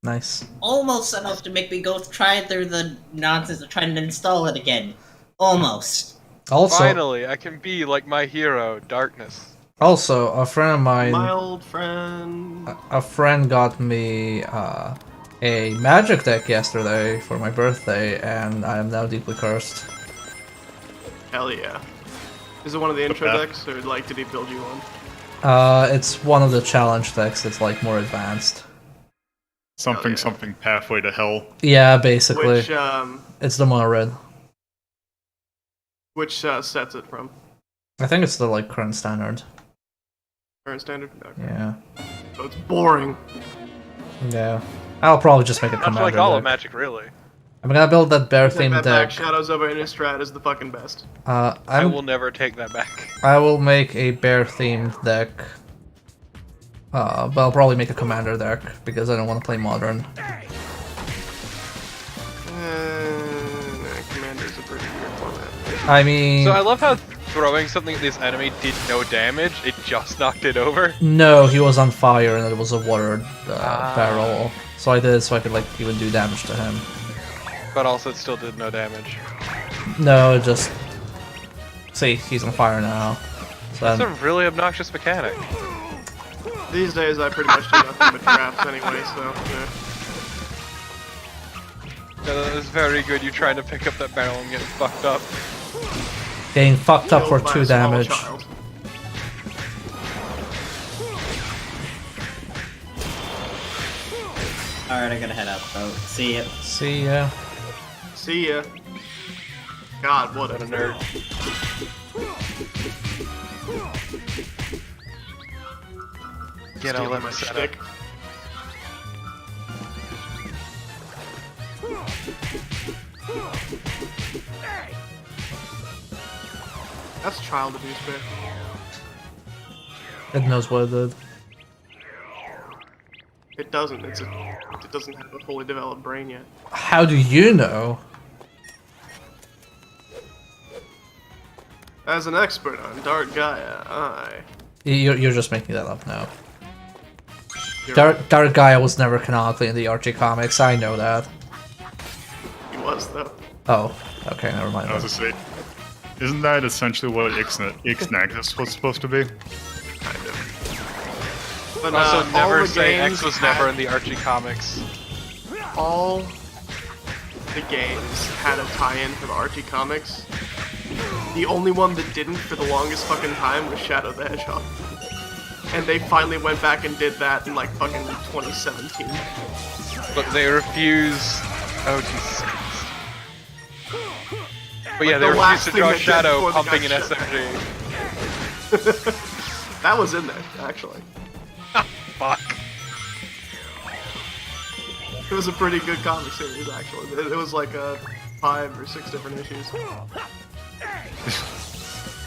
nice. Almost enough to make me go try through the nonsense of trying to install it again. Almost. Also, Finally, I can be like my hero, Darkness. a friend of mine, My old friend. a friend got me a magic deck yesterday for my birthday, and I am now deeply cursed. Hell yeah. Is it one of the intro Okay. decks, or like did he build you one? It's one of the challenge decks that's like more advanced. Something, yeah. something pathway to hell. Yeah, basically, Which it's the mono red. sets it from? I think it's the like current standard. Current standard? Okay. Yeah, So it's boring. yeah. I'll probably just make a Much commander like all of deck. Magic, really. I'm gonna build that bear Take themed that back, deck. Shadows over Innistrad is the fucking best. I will never take that back. I will make a bear themed deck. But I'll probably make a commander deck because I don't want to play modern. Commander's a pretty weird format. I mean, So I love how throwing something at this enemy did no damage. It just knocked it over. no, he was on fire and it was a water barrel. So I did it so I could like even do damage to him. But also it still did no damage. No, it just see, he's on fire now. So That's a then, really obnoxious mechanic. These days, I pretty much do nothing but drafts anyway, so yeah. Yeah, that is very good. You trying to pick up that barrel and getting fucked up. getting fucked up for Killed by 2 a small damage. child. Alright, I gotta head out though. See ya. See ya. See ya. God, what What a a nerd. Get all Stealing that my setup. shtick. That's child abuse, man. It knows what it did. It doesn't. It doesn't have a fully developed brain yet. How do you know? As an expert on Dark Gaia, You're just making that up now. you're Dark Gaia was never canonically in the Archie comics, I know that. he was though. Oh, okay, never mind. I was then. gonna say, isn't that essentially what Ixnactus was supposed to be? Kind of. But Also, all never the say games X was had- never in the Archie comics. All the games had a tie-in for the Archie comics. The only one that didn't for the longest fucking time was Shadow the Hedgehog. And they finally went back and did that in like fucking 2017. But they refuse. Oh Jesus Christ. But yeah, Like they the last refuse to thing draw they did Shadow before they pumping an got shut SMG. That was in there, actually. Fuck. It was a pretty good comic series, actually. It was like 5 or 6 different issues.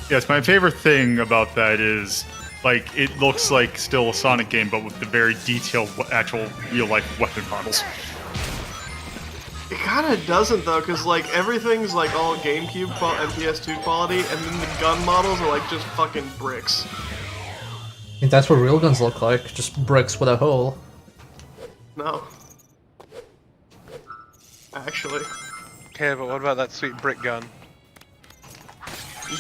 Yes, my favorite thing about that is, like, it looks like still a Sonic game, but with the very detailed, actual, real-life weapon models. It kind of doesn't though, because like everything's like all GameCube and PS2 quality, and then the gun models are like just fucking bricks. I think that's what real guns look like, just bricks with a hole. No. Actually, Okay, but what about that sweet brick gun?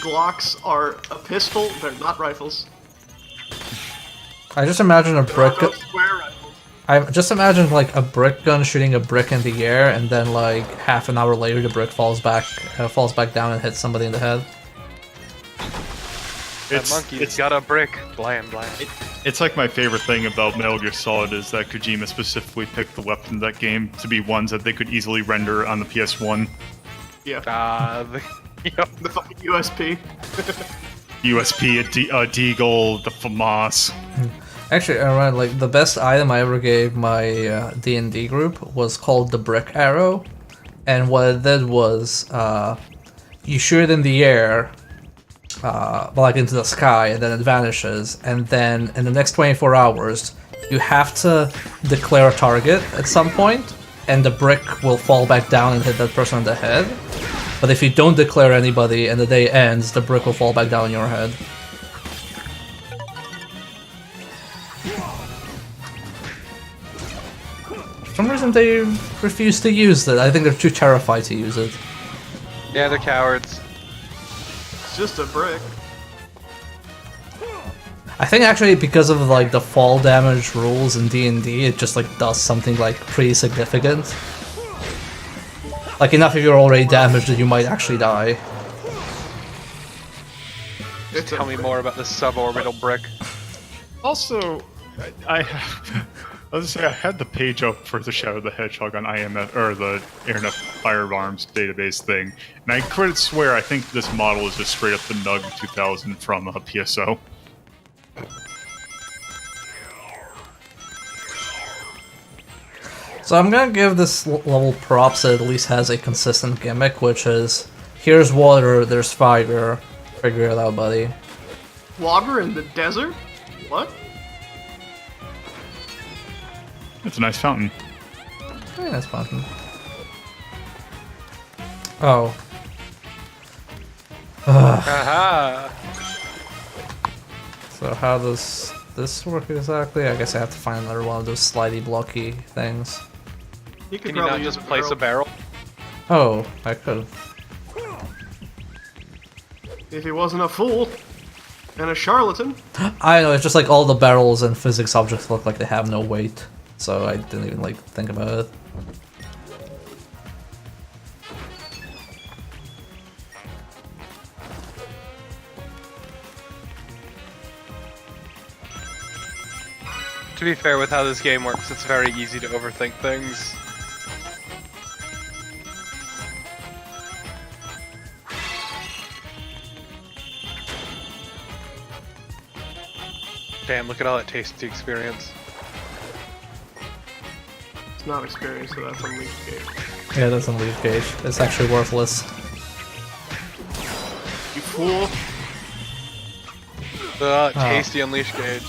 Glocks are a pistol, they're not rifles. I just imagine a They're brick. also square rifles. I just imagine like a brick gun shooting a brick in the air, and then like half an hour later, the brick falls back down and hits somebody in the head. That monkey's got a brick. Blam, blam. It's like my favorite thing about Metal Gear Solid is that Kojima specifically picked the weapons in that game to be ones that they could easily render on the PS1. Yeah, Yep. the fucking USP. USP, a Deagle, the FAMAS. Actually, around like the best item I ever gave my D&D group was called the brick arrow, and what it did was you shoot it in the air, like into the sky, and then it vanishes, and then in the next 24 hours you have to declare a target at some point, and the brick will fall back down and hit that person on the head. But if you don't declare anybody and the day ends, the brick will fall back down on your head. For some reason they refuse to use it. I think they're too terrified to use it. Yeah, they're cowards. It's just a brick. I think actually because of like the fall damage rules in D&D, it just like does something like pretty significant. Like enough if you're already damaged that you might actually die. It's Tell me more about the suborbital brick. Also, I was say I had the page up for the Shadow the Hedgehog on IMF or the Internet Firearms database thing, and I could swear I think this model is just straight up the NUG 2000 from PSO. So I'm gonna give this level props that at least has a consistent gimmick, which is here's water, there's fire, figure it out, buddy. Water in the desert? What? It's a nice fountain. Very nice button. Oh. Aha! So how does this work exactly? I guess I have to find another one of those slidey blocky things. You could Can you not probably just use place a barrel? Oh, I could. if he wasn't a fool and a charlatan. I know, it's just like all the barrels and physics objects look like they have no weight. So I didn't even like think about it. To be fair with how this game works, it's very easy to overthink things. Damn, look at all that tasty experience. It's not experienced, so that's Unleashed Gauge. Yeah, that's Unleashed Gauge. It's actually worthless. You fool. Tasty Unleashed Gauge.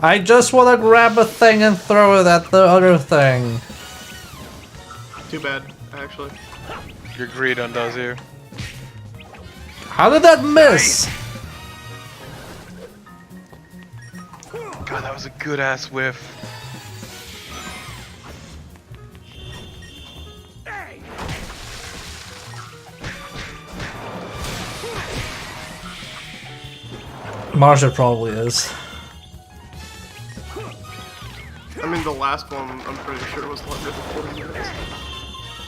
I just want to grab a thing and throw it at the other thing. Too bad, actually. Your greed undoes you. How did that miss? God, that was a good ass whiff. Marsha probably is. I mean, the last one, I'm pretty sure was longer than 40 minutes.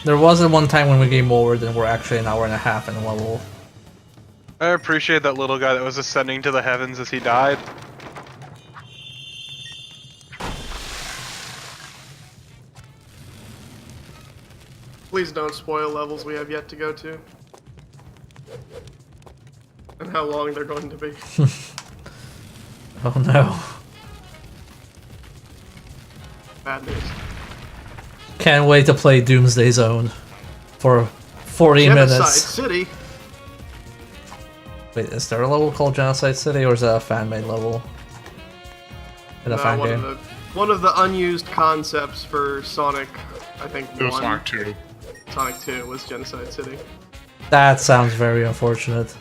There wasn't one time when we game over and we're actually an hour and a half in a level. I appreciate that little guy that was ascending to the heavens as he died. Please don't spoil levels we have yet to go to. And how long they're going to be. Oh no. Bad news. Can't wait to play Doomsday Zone for 40 Genocide minutes. City. Wait, is there a level called Genocide City or is that a fan-made level? In a fan game? One of the unused concepts for Sonic, I think It was 1. Sonic 2. Sonic 2 was Genocide City. That sounds very unfortunate.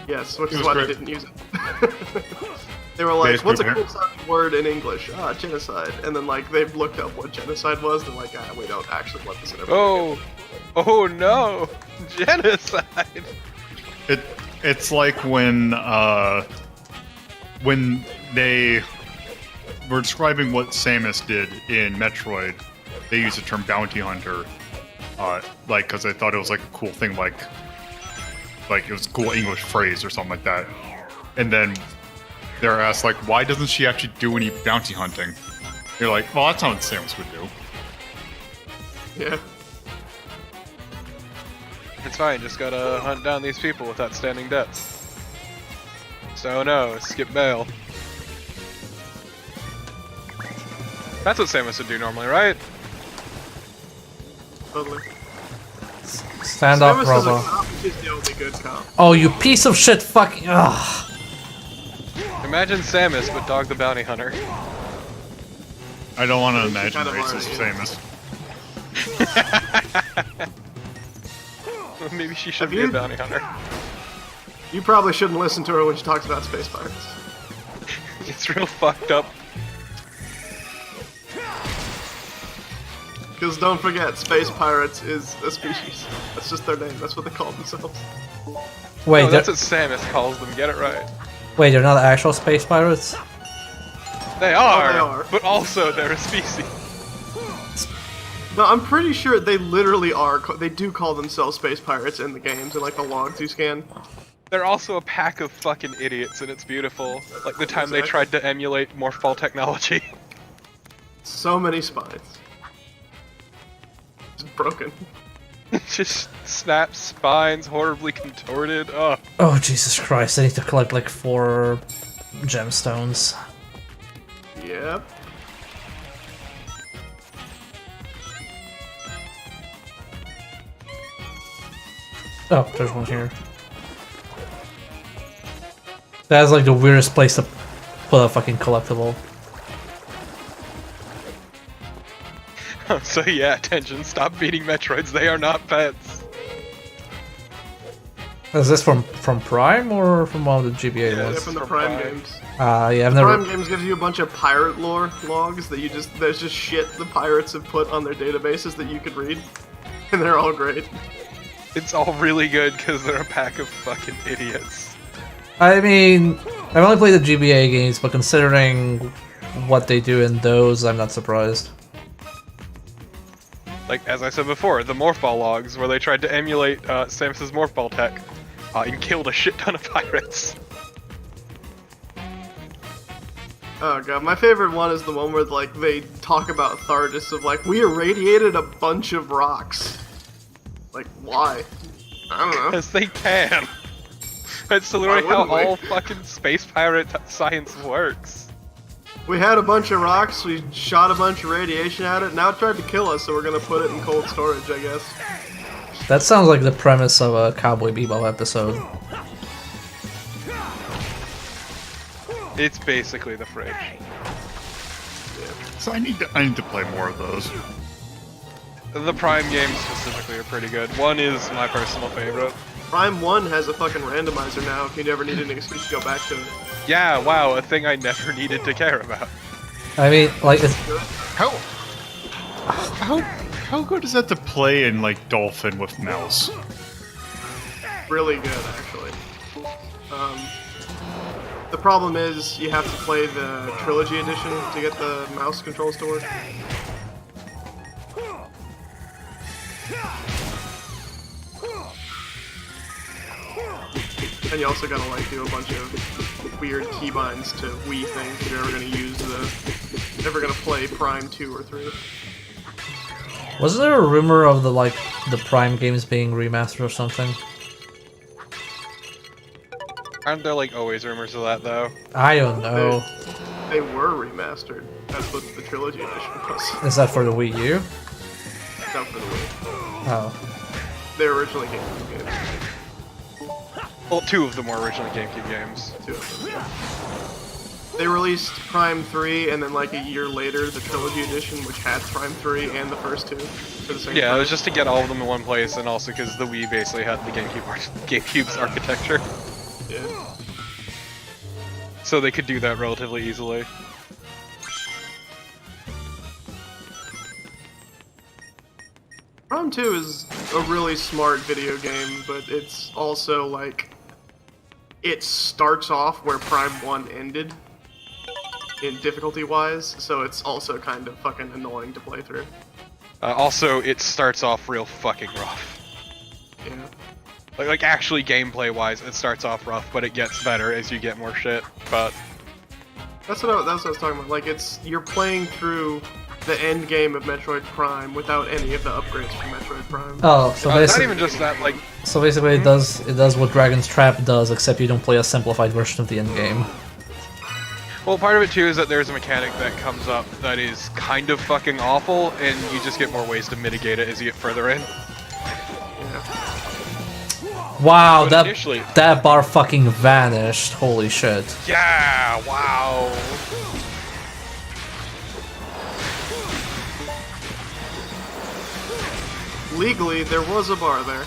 Yes, which It is was why great. they didn't use it. They were like, Basically, what's a yeah. cool sounding word in English? Ah, genocide. And then like they looked up what genocide was, and like, we don't actually want this in every Oh! Oh no! Genocide! It's like when they were describing what Samus did in Metroid, they used the term bounty hunter, like because they thought it was like a cool thing, like it was a cool English phrase or something like that. And then they're asked like, why doesn't she actually do any bounty hunting? You're like, well, that's not what Samus would do. Yeah. It's fine, just gotta hunt down these people with outstanding debts. So no, skip bail. That's what Samus would do normally, right? Totally. Stand up, Samus is a Robo. cop, she's the only good cop. Oh, you piece of shit fucking. Ugh. Imagine Samus, but Dog the Bounty Hunter. I don't want to She imagine kind of racist already Samus. Maybe she should Have be a you- bounty hunter. You probably shouldn't listen to her when she talks about space pirates. It's real fucked up. Because don't forget, space pirates is a species. That's just their name. That's what they call themselves. Wait, No, they're, that's what Samus calls them, get it right. wait, they're not actual space pirates? They are, they are. but also they're a species. No, I'm pretty sure they literally are. They do call themselves space pirates in the games, and like the logs you scan. They're also a pack of fucking idiots, and it's beautiful. Like the time they Exactly. tried to emulate Morphball technology. So many spines. Just broken. Just snaps, spines, horribly contorted. Oh, Oh, Jesus Christ, I need to collect like 4 gemstones. Yep. Oh, there's one here. That's like the weirdest place to put a fucking collectible. So yeah, attention, stop feeding Metroids, they are not pets. Is this from Prime or from one of the GBA Yeah, they're ones? from the from Prime Prime. games. Yeah, I've never. Prime games gives you a bunch of pirate lore logs that there's just shit the pirates have put on their databases that you could read, and they're all great. It's all really good because they're a pack of fucking idiots. I mean, I've only played the GBA games, but considering what they do in those, I'm not surprised. Like, as I said before, the Morphball logs, where they tried to emulate Samus's Morphball tech, and killed a shit ton of pirates. Oh god, my favorite one is the one where like they talk about Thardus of like, we irradiated a bunch of rocks. Like, why? I don't know. Because they can. That's literally how wouldn't we? all fucking space pirate science works. We had a bunch of rocks, we shot a bunch of radiation at it, now it tried to kill us, so we're gonna put it in cold storage, I guess. That sounds like the premise of a Cowboy Bebop episode. It's basically the fridge. So I need to play more of those. The Prime games specifically are pretty good. One is my personal favorite. Prime 1 has a fucking randomizer now if you never need an excuse to go back to it. Yeah, wow, a thing I never needed to care about. I mean, like, it's, How good is that to play in like Dolphin with mouse? Really good, actually. The problem is you have to play the Trilogy Edition to get the mouse controls to work. And you also gotta like do a bunch of weird keybinds to Wii things if you're ever gonna play Prime 2 or 3. wasn't there a rumor of the Prime games being remastered or something? Aren't there like always rumors of that though? I don't know. They were remastered. That's what the Trilogy Edition was. Is that for the Wii U? Not for the Wii. Oh. They're originally GameCube games. Well, two of them were originally GameCube games. Two of them, yeah. They released Prime 3, and then like a year later, the Trilogy Edition, which had Prime 3 and the first two for the same Yeah, it price. was just to get all of them in one place, and also because the Wii basically had the GameCube's architecture, Yeah. so they could do that relatively easily. Prime 2 is a really smart video game, but it's also like it starts off where Prime 1 ended in difficulty-wise, so it's also kind of fucking annoying to play through. Also, it starts off real fucking rough. Yeah. Like actually gameplay-wise, it starts off rough, but it gets better as you get more shit. But That's what I was talking about. Like, you're playing through the end game of Metroid Prime without any of the upgrades from Metroid Prime. Oh, so not basically, even just that, like, it does what Dragon's Trap does, except you don't play a simplified version of the end game. well, part of it too is that there's a mechanic that comes up that is kind of fucking awful, and you just get more ways to mitigate it as you get further in. Yeah. Wow, But initially- that bar fucking vanished. Holy shit. Yeah, wow. Legally, there was a bar there.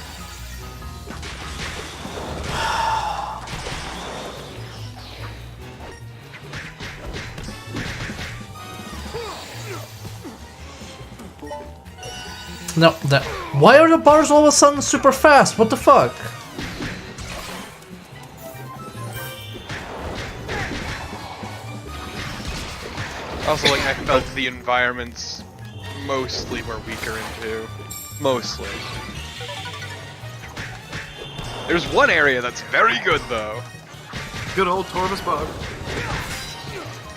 No, why are the bars all of a sudden super fast? What the fuck? Also, like, I felt the environments mostly were weaker in 2. Mostly. There's one area that's very good, though. Good old Torvus Bog.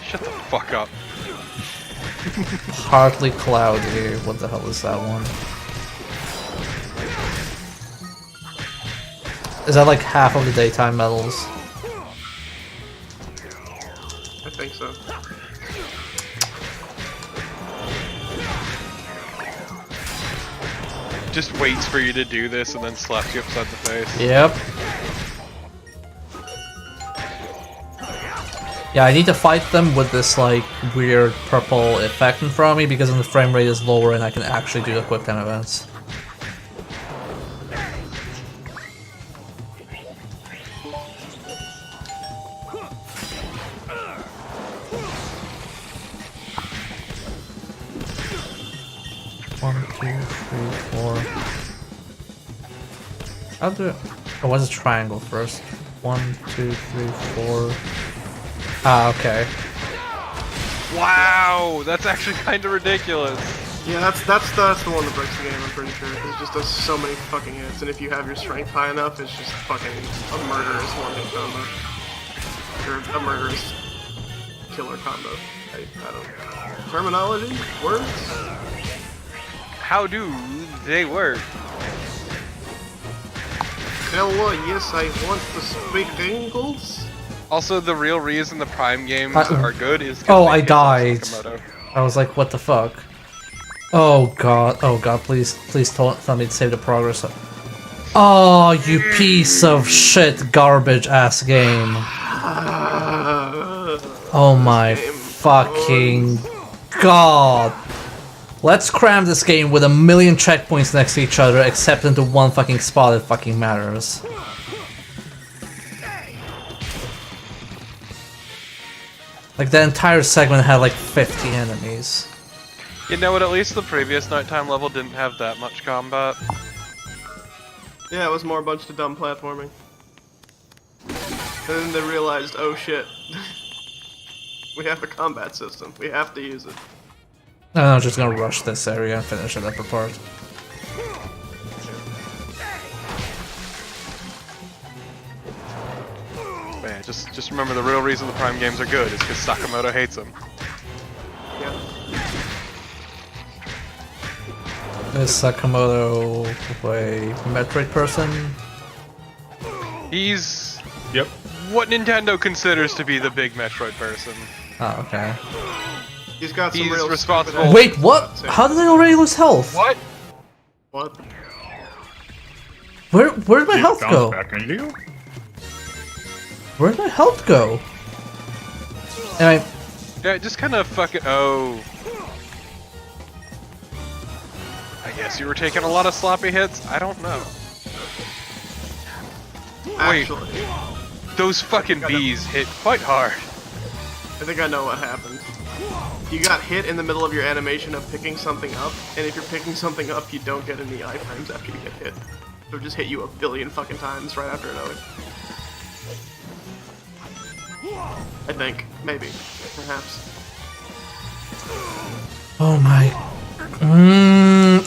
Shut the fuck up. Partly cloudy. What the hell is that one? Is that like half of the daytime medals? I think so. Just waits for you to do this and then slaps you upside the face. Yep. Yeah, I need to fight them with this like weird purple effect in front of me because then the frame rate is lower and I can actually do the quick time events. One, two, three, four. I'll do it. Oh, what's a triangle first? 1, 2, 3, 4. Ah, okay. Wow, that's actually kind of ridiculous. Yeah, that's the one that breaks the game. I'm pretty sure. It just does so many fucking hits, and if you have your strength high enough, it's just fucking a murderous one-hit combo, or a murderous killer combo. I don't. Terminology, words. How do they work? Hello, yes, I want to speak English. Also, the real reason the Prime games Uh, are good is 'cause oh, they I piss off died. Sakamoto. I was like, what the fuck? Oh god, please tell me to save the progress. Oh, you piece of shit, garbage ass game. Oh my fucking god. Let's cram this game with 1,000,000 checkpoints next to each other, except into one fucking spot that fucking matters. Like, the entire segment had like 50 enemies. You know what? At least the previous nighttime level didn't have that much combat. Yeah, it was more a bunch of dumb platforming. And then they realized, oh shit, we have a combat system. We have to use it. I'm just gonna rush this area and finish it up apart. Man, just remember the real reason the Prime games are good is because Sakamoto hates them. Yeah. Is Sakamoto a Metroid person? He's Yep. what Nintendo considers to be the big Metroid person. Oh, okay. He's got some He's real responsible- stupid- Wait, what? How did I already lose health? What? What? Where'd my health Bounce go? back into you? Where'd my health go? Anyway, Yeah, just kind of fucking. Oh. I guess you were taking a lot of sloppy hits. I don't know. Wait. Actually, Those fucking bees hit quite hard. I think I know what happened. You got hit in the middle of your animation of picking something up, and if you're picking something up, you don't get any iframes after you get hit. It'll just hit you 1,000,000,000 fucking times right after another. I think. Maybe. Perhaps. oh my.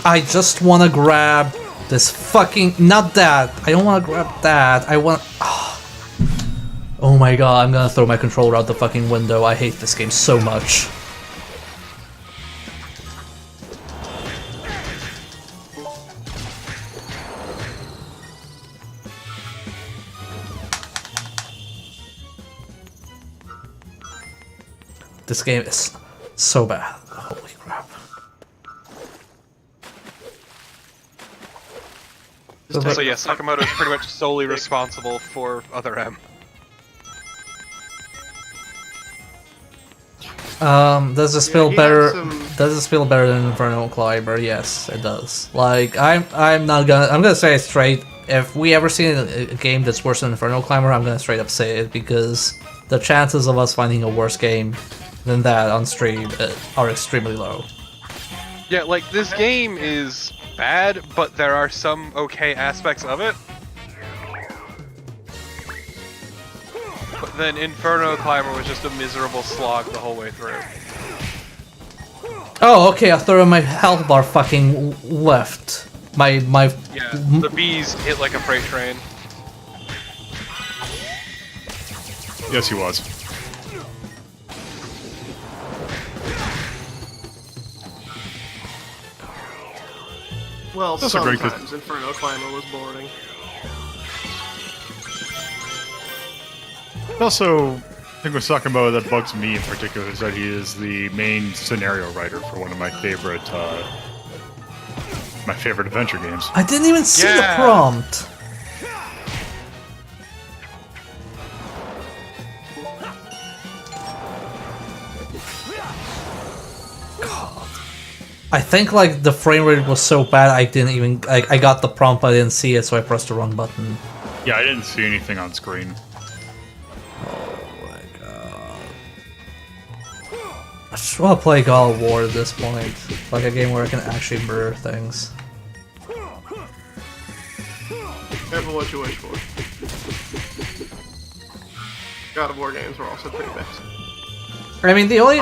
I just wanna grab this fucking. Not that. I don't wanna grab that. I want. Oh my god, I'm gonna throw my controller out the fucking window. I hate this game so much. This game is so bad. Holy crap. So yeah, Sakamoto is pretty much solely responsible for Other M. Does this feel he better? had some- Does this feel better than Inferno Climber? Yes, it does. Like, I'm gonna say it straight. If we ever see a game that's worse than Inferno Climber, I'm gonna straight up say it, because the chances of us finding a worse game than that on stream are extremely low. Yeah, like this game is bad, but there are some okay aspects of it. But then Inferno Climber was just a miserable slog the whole way through. Oh, okay. I thought my health bar fucking left. My Yeah, the bees hit like a freight train. Yes, he was. Well, That's a great sometimes Inferno Climber was boring. Also, I think with Sakamoto that bugs me in particular is that he is the main scenario writer for one of my favorite adventure games. I didn't even see the Yeah. prompt. I think like the frame rate was so bad I didn't even I got the prompt, but I didn't see it, so I pressed the wrong button. Yeah, I didn't see anything on screen. Oh my god. I just want to play God of War at this point. Like a game where I can actually mirror things. Careful what you wish for. God of War games were also pretty bad. I mean, the only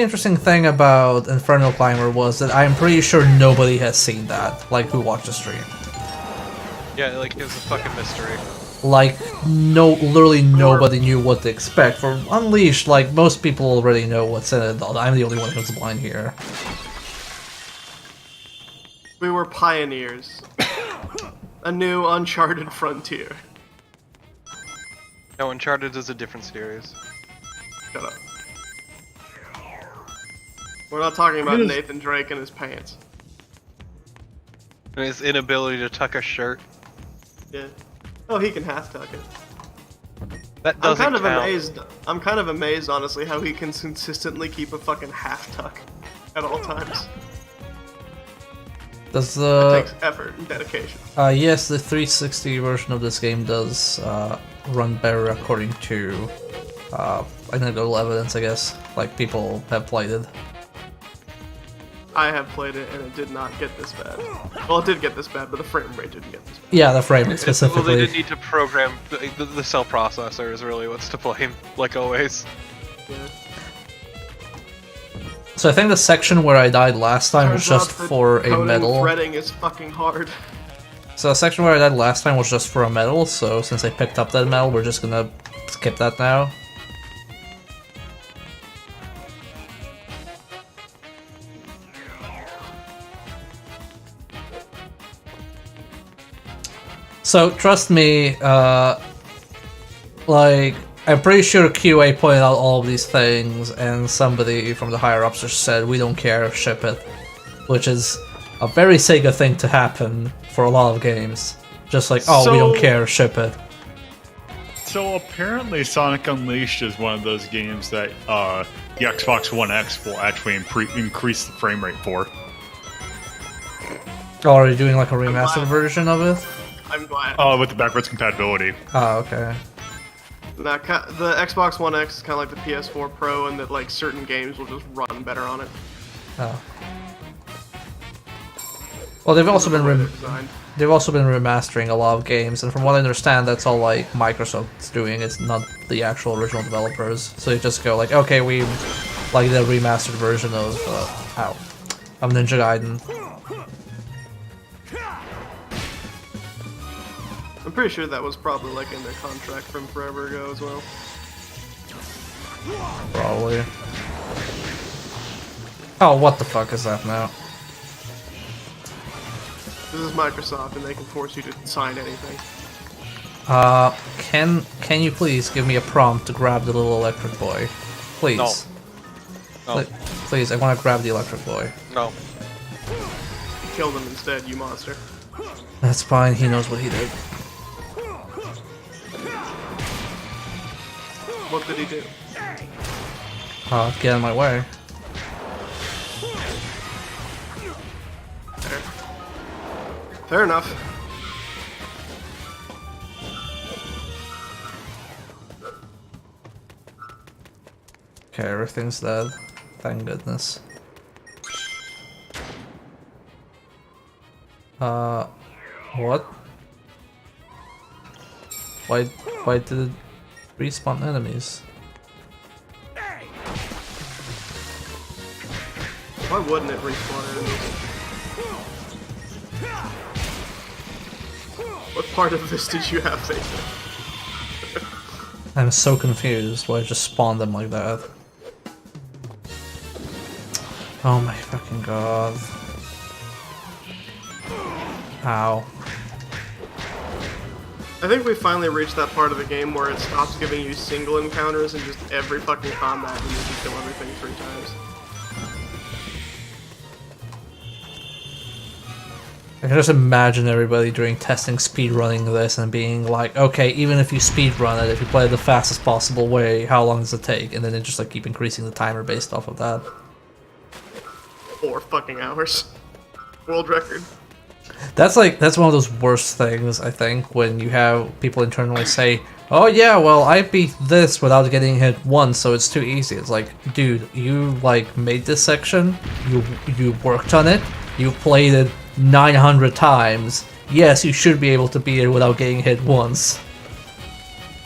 interesting thing about Infernal Climber was that I'm pretty sure nobody has seen that, like who watched the stream. Yeah, like it was a fucking mystery. Like literally nobody knew what to expect. For Unleashed, like most people already know what's in it. I'm the only one who's blind here. We were pioneers. A new uncharted frontier. No, Uncharted is a different series. Shut up. We're not talking about Nathan Drake and his pants. And his inability to tuck a shirt. Yeah. Oh, he can half tuck it. That I'm doesn't kind of count. amazed. I'm kind of amazed, honestly, how he can consistently keep a fucking half tuck at all times. Does It the takes effort and dedication. yes, the 360 version of this game does run better according to anecdotal evidence, I guess. Like people have played it. I have played it and it did not get this bad. Well, it did get this bad, but the frame rate didn't get this bad. Yeah, the frame rate Well, they specifically. didn't need to program the cell processor is really what's to blame, like always. Yeah. So I think the section where I died last time was Turns just out that for a coding medal. Threading is fucking hard. So the section where I died last time was just for a medal, so since I picked up that medal, we're just gonna skip that now. So trust me, like I'm pretty sure QA pointed out all of these things, and somebody from the higher ups just said we don't care, ship it, which is a very Sega thing to happen for a lot of games. Just like, oh, we don't So- care, ship it. So apparently Sonic Unleashed is one of those games that the Xbox One X will actually increase the frame rate for. Oh, are you doing like a remastered version of it? I'm glad. With the backwards compatibility. Oh, okay. Now, the Xbox One X is kind of like the PS4 Pro, and that like certain games will just run better on it. Oh. Well, they've also been Designed. they've also been remastering a lot of games, and from what I understand, that's all like Microsoft's doing. It's not the actual original developers. So they just go like, okay, we like the remastered version of Ninja Gaiden. I'm pretty sure that was probably like in their contract from forever ago as well. Probably. Oh, what the fuck is that now? This is Microsoft, and they can force you to sign anything. Can you please give me a prompt to grab the little electric boy? Please. No. No. Please, I want to grab the electric boy. No. Kill them instead, you monster. That's fine, he knows what he did. What did he do? Get out of my way. Fair. Fair enough. Okay, everything's dead. Thank goodness. What? Why did it respawn enemies? Why wouldn't it respawn enemies? What part of this did you have faith in? I'm so confused why I just spawned them like that. Oh my fucking god. Ow. I think we finally reached that part of the game where it stops giving you single encounters and just every fucking combat and you can kill everything 3 times. I can just imagine everybody doing testing speedrunning this and being like, okay, even if you speedrun it, if you play it the fastest possible way, how long does it take? And then they just like keep increasing the timer based off of that. 4 fucking hours. World record. That's one of those worst things, I think, when you have people internally say, "Oh yeah, well I beat this without getting hit once, so it's too easy." It's like, dude, you like made this section, you worked on it, you played it 900 times. Yes, you should be able to beat it without getting hit once.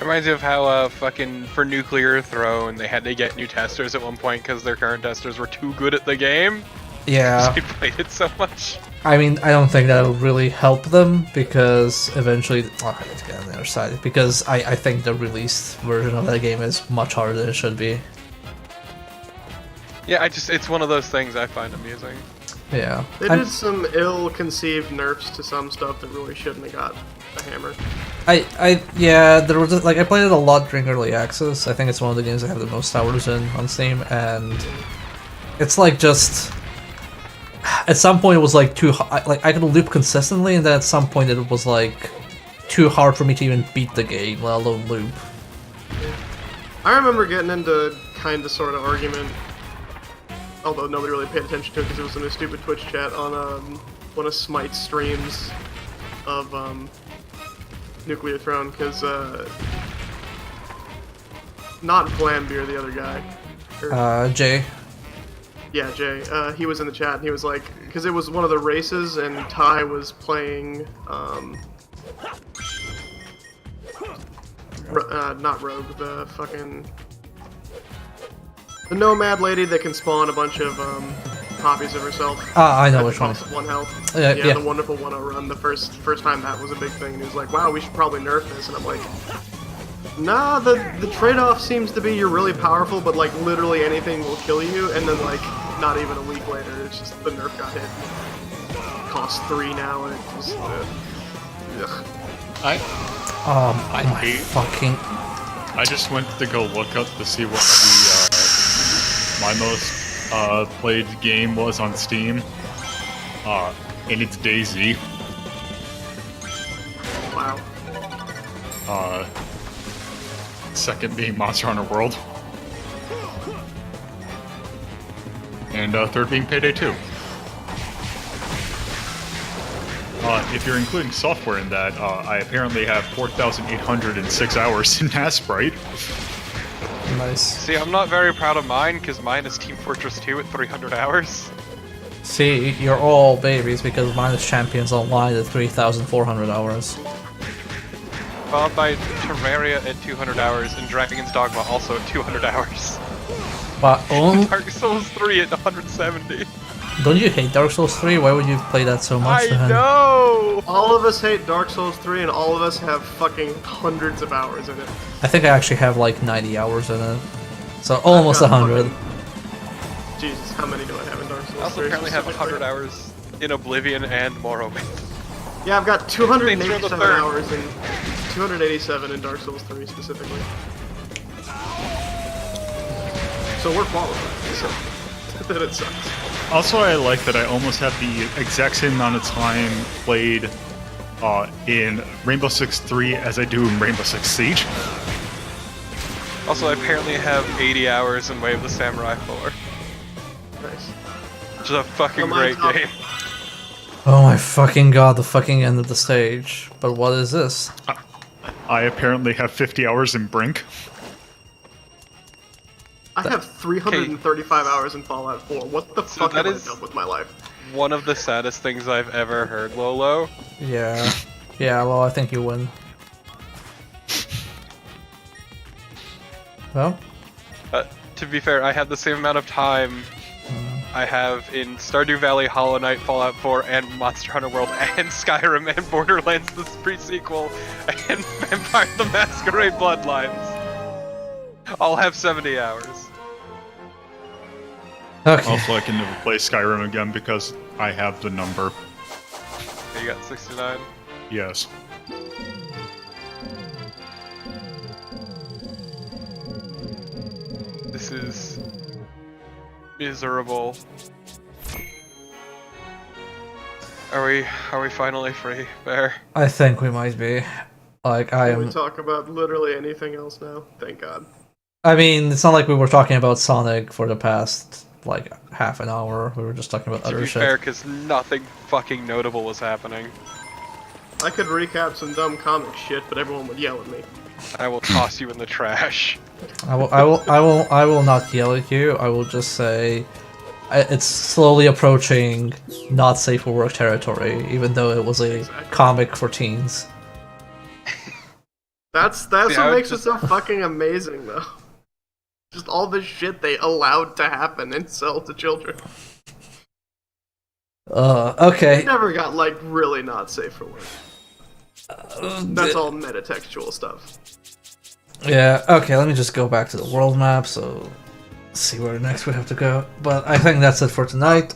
Reminds me of how fucking for Nuclear Throne they had to get new testers at one point because their current testers were too good at the game. Yeah. They played it so much. I mean, I don't think that'll really help them because eventually, I need to get on the other side because I think the released version of that game is much harder than it should be. Yeah, it's one of those things I find amusing. Yeah. They did some ill-conceived nerfs to some stuff that really shouldn't have got a hammer. Yeah, there was like I played it a lot during early access. I think it's one of the games I have the most hours in on Steam, and it's like just at some point it was like like I could loop consistently, and then at some point it was like too hard for me to even beat the game, let alone loop. I remember getting into kind of sort of argument, although nobody really paid attention to it because it was in a stupid Twitch chat on one of Smite's streams of Nuclear Throne, because not Glambeer, the other guy. Jay. Yeah, Jay. He was in the chat and he was like, because it was one of the races and Ty was playing, not Rogue, the fucking... The Nomad lady that can spawn a bunch of copies of herself. I know which one. Costs 1 health. Yeah. The wonderful 1-0 run. The first time that was a big thing. And he was like, wow, we should probably nerf this. And I'm like, nah, the trade-off seems to be you're really powerful, but like literally anything will kill you. And then like not even a week later, it's just the nerf got hit. It costs 3 now, and it just ugh. I hate. Fucking. I just went to go look up to see what the my most played game was on Steam, and it's DayZ. Wow. Second being Monster Hunter World, and third being Payday 2. If you're including software in that, I apparently have 4,806 hours in Asprite. Nice. See, I'm not very proud of mine because mine is Team Fortress 2 at 300 hours. See, you're all babies because mine is Champions Online at 3,400 hours. Followed by Terraria at 200 hours and Dragon's Dogma also at 200 hours. But Dark Souls 3 at 170. don't you hate Dark Souls 3? Why would you play that so much? I then? know! All of us hate Dark Souls 3, and all of us have fucking hundreds of hours in it. I think I actually have like 90 hours in it. So almost I've got 100. Jesus, how many do I have in Dark Souls I also 3 apparently have specifically? 100 hours in Oblivion and Morrowind. Yeah, I've got Saints Row the 287 Third. hours in 287 in Dark Souls 3 specifically. So we're qualified. So that it sucks. Also, I like that I almost have the exact same amount of time played in Rainbow Six 3 as I do in Rainbow Six Siege. Also, I apparently have 80 hours in Way of the Samurai 4. Nice. Which is a fucking Well, great mine's up. game. Oh my fucking god, the fucking end of the stage. But what is this? I apparently have 50 hours in Brink. I have 335 hours in Fallout 4. What the So fuck that have I is- done with my life? One of the saddest things I've ever heard, Lolo. Yeah. Yeah, well, I think you win. Well, To be fair, I had the same amount of time I have in Stardew Valley, Hollow Knight, Fallout 4, and Monster Hunter World, and Skyrim, and Borderlands, the pre-sequel, and Vampire the Masquerade Bloodlines. All have 70 hours. okay. Also, I can never play Skyrim again because I have the number. You got 69. Yes. This is miserable. Are we finally free, Bear? I think we might be. Like, I Can we am. talk about literally anything else now? Thank God. I mean, it's not like we were talking about Sonic for the past like half an hour. We were just talking about To other be shit. fair, because nothing fucking notable was happening. I could recap some dumb comic shit, but everyone would yell at me. I will toss you in the trash. I will not yell at you. I will just say it's slowly approaching not safe for work territory, even though it was a comic for teens. That's See, I what would makes it so fucking amazing, though. Just all the shit they allowed to happen and sell to children. Okay. It never got, like, really not safe for work. That's all metatextual stuff. Yeah, okay, let me just go back to the world map, so see where next we have to go. But I think that's it for tonight.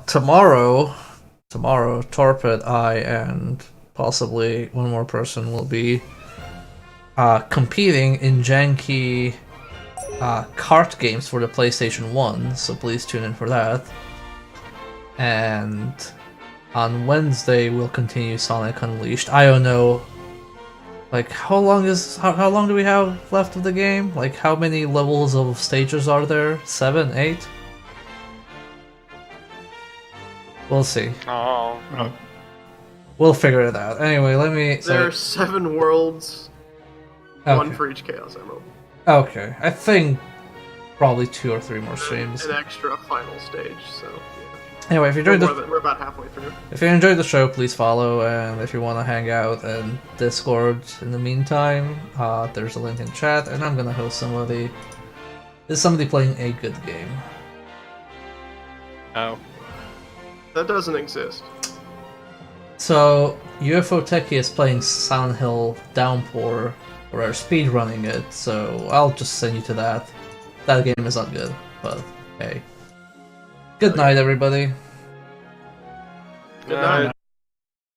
Tomorrow, Torpid, I, and possibly one more person will be competing in janky kart games for the PlayStation 1, so please tune in for that. And on Wednesday, we'll continue Sonic Unleashed. I don't know. Like, how long do we have left of the game? Like, how many levels of stages are there? 7, 8? We'll see. Oh. We'll figure it out. Anyway, let me... There are 7 worlds, one for each Chaos Emerald. Okay, I think probably 2 or 3 more streams. An extra final stage, so... yeah. Anyway, if you enjoyed We're about halfway through. If you enjoyed the show, please follow, and if you want to hang out in Discord in the meantime, there's a link in chat, and I'm gonna host somebody. Is somebody playing a good game? Oh. That doesn't exist. So, UFO Techie is playing Silent Hill Downpour, or are speedrunning it, so I'll just send you to that. That game is not good, but hey. Good night, everybody. Good night.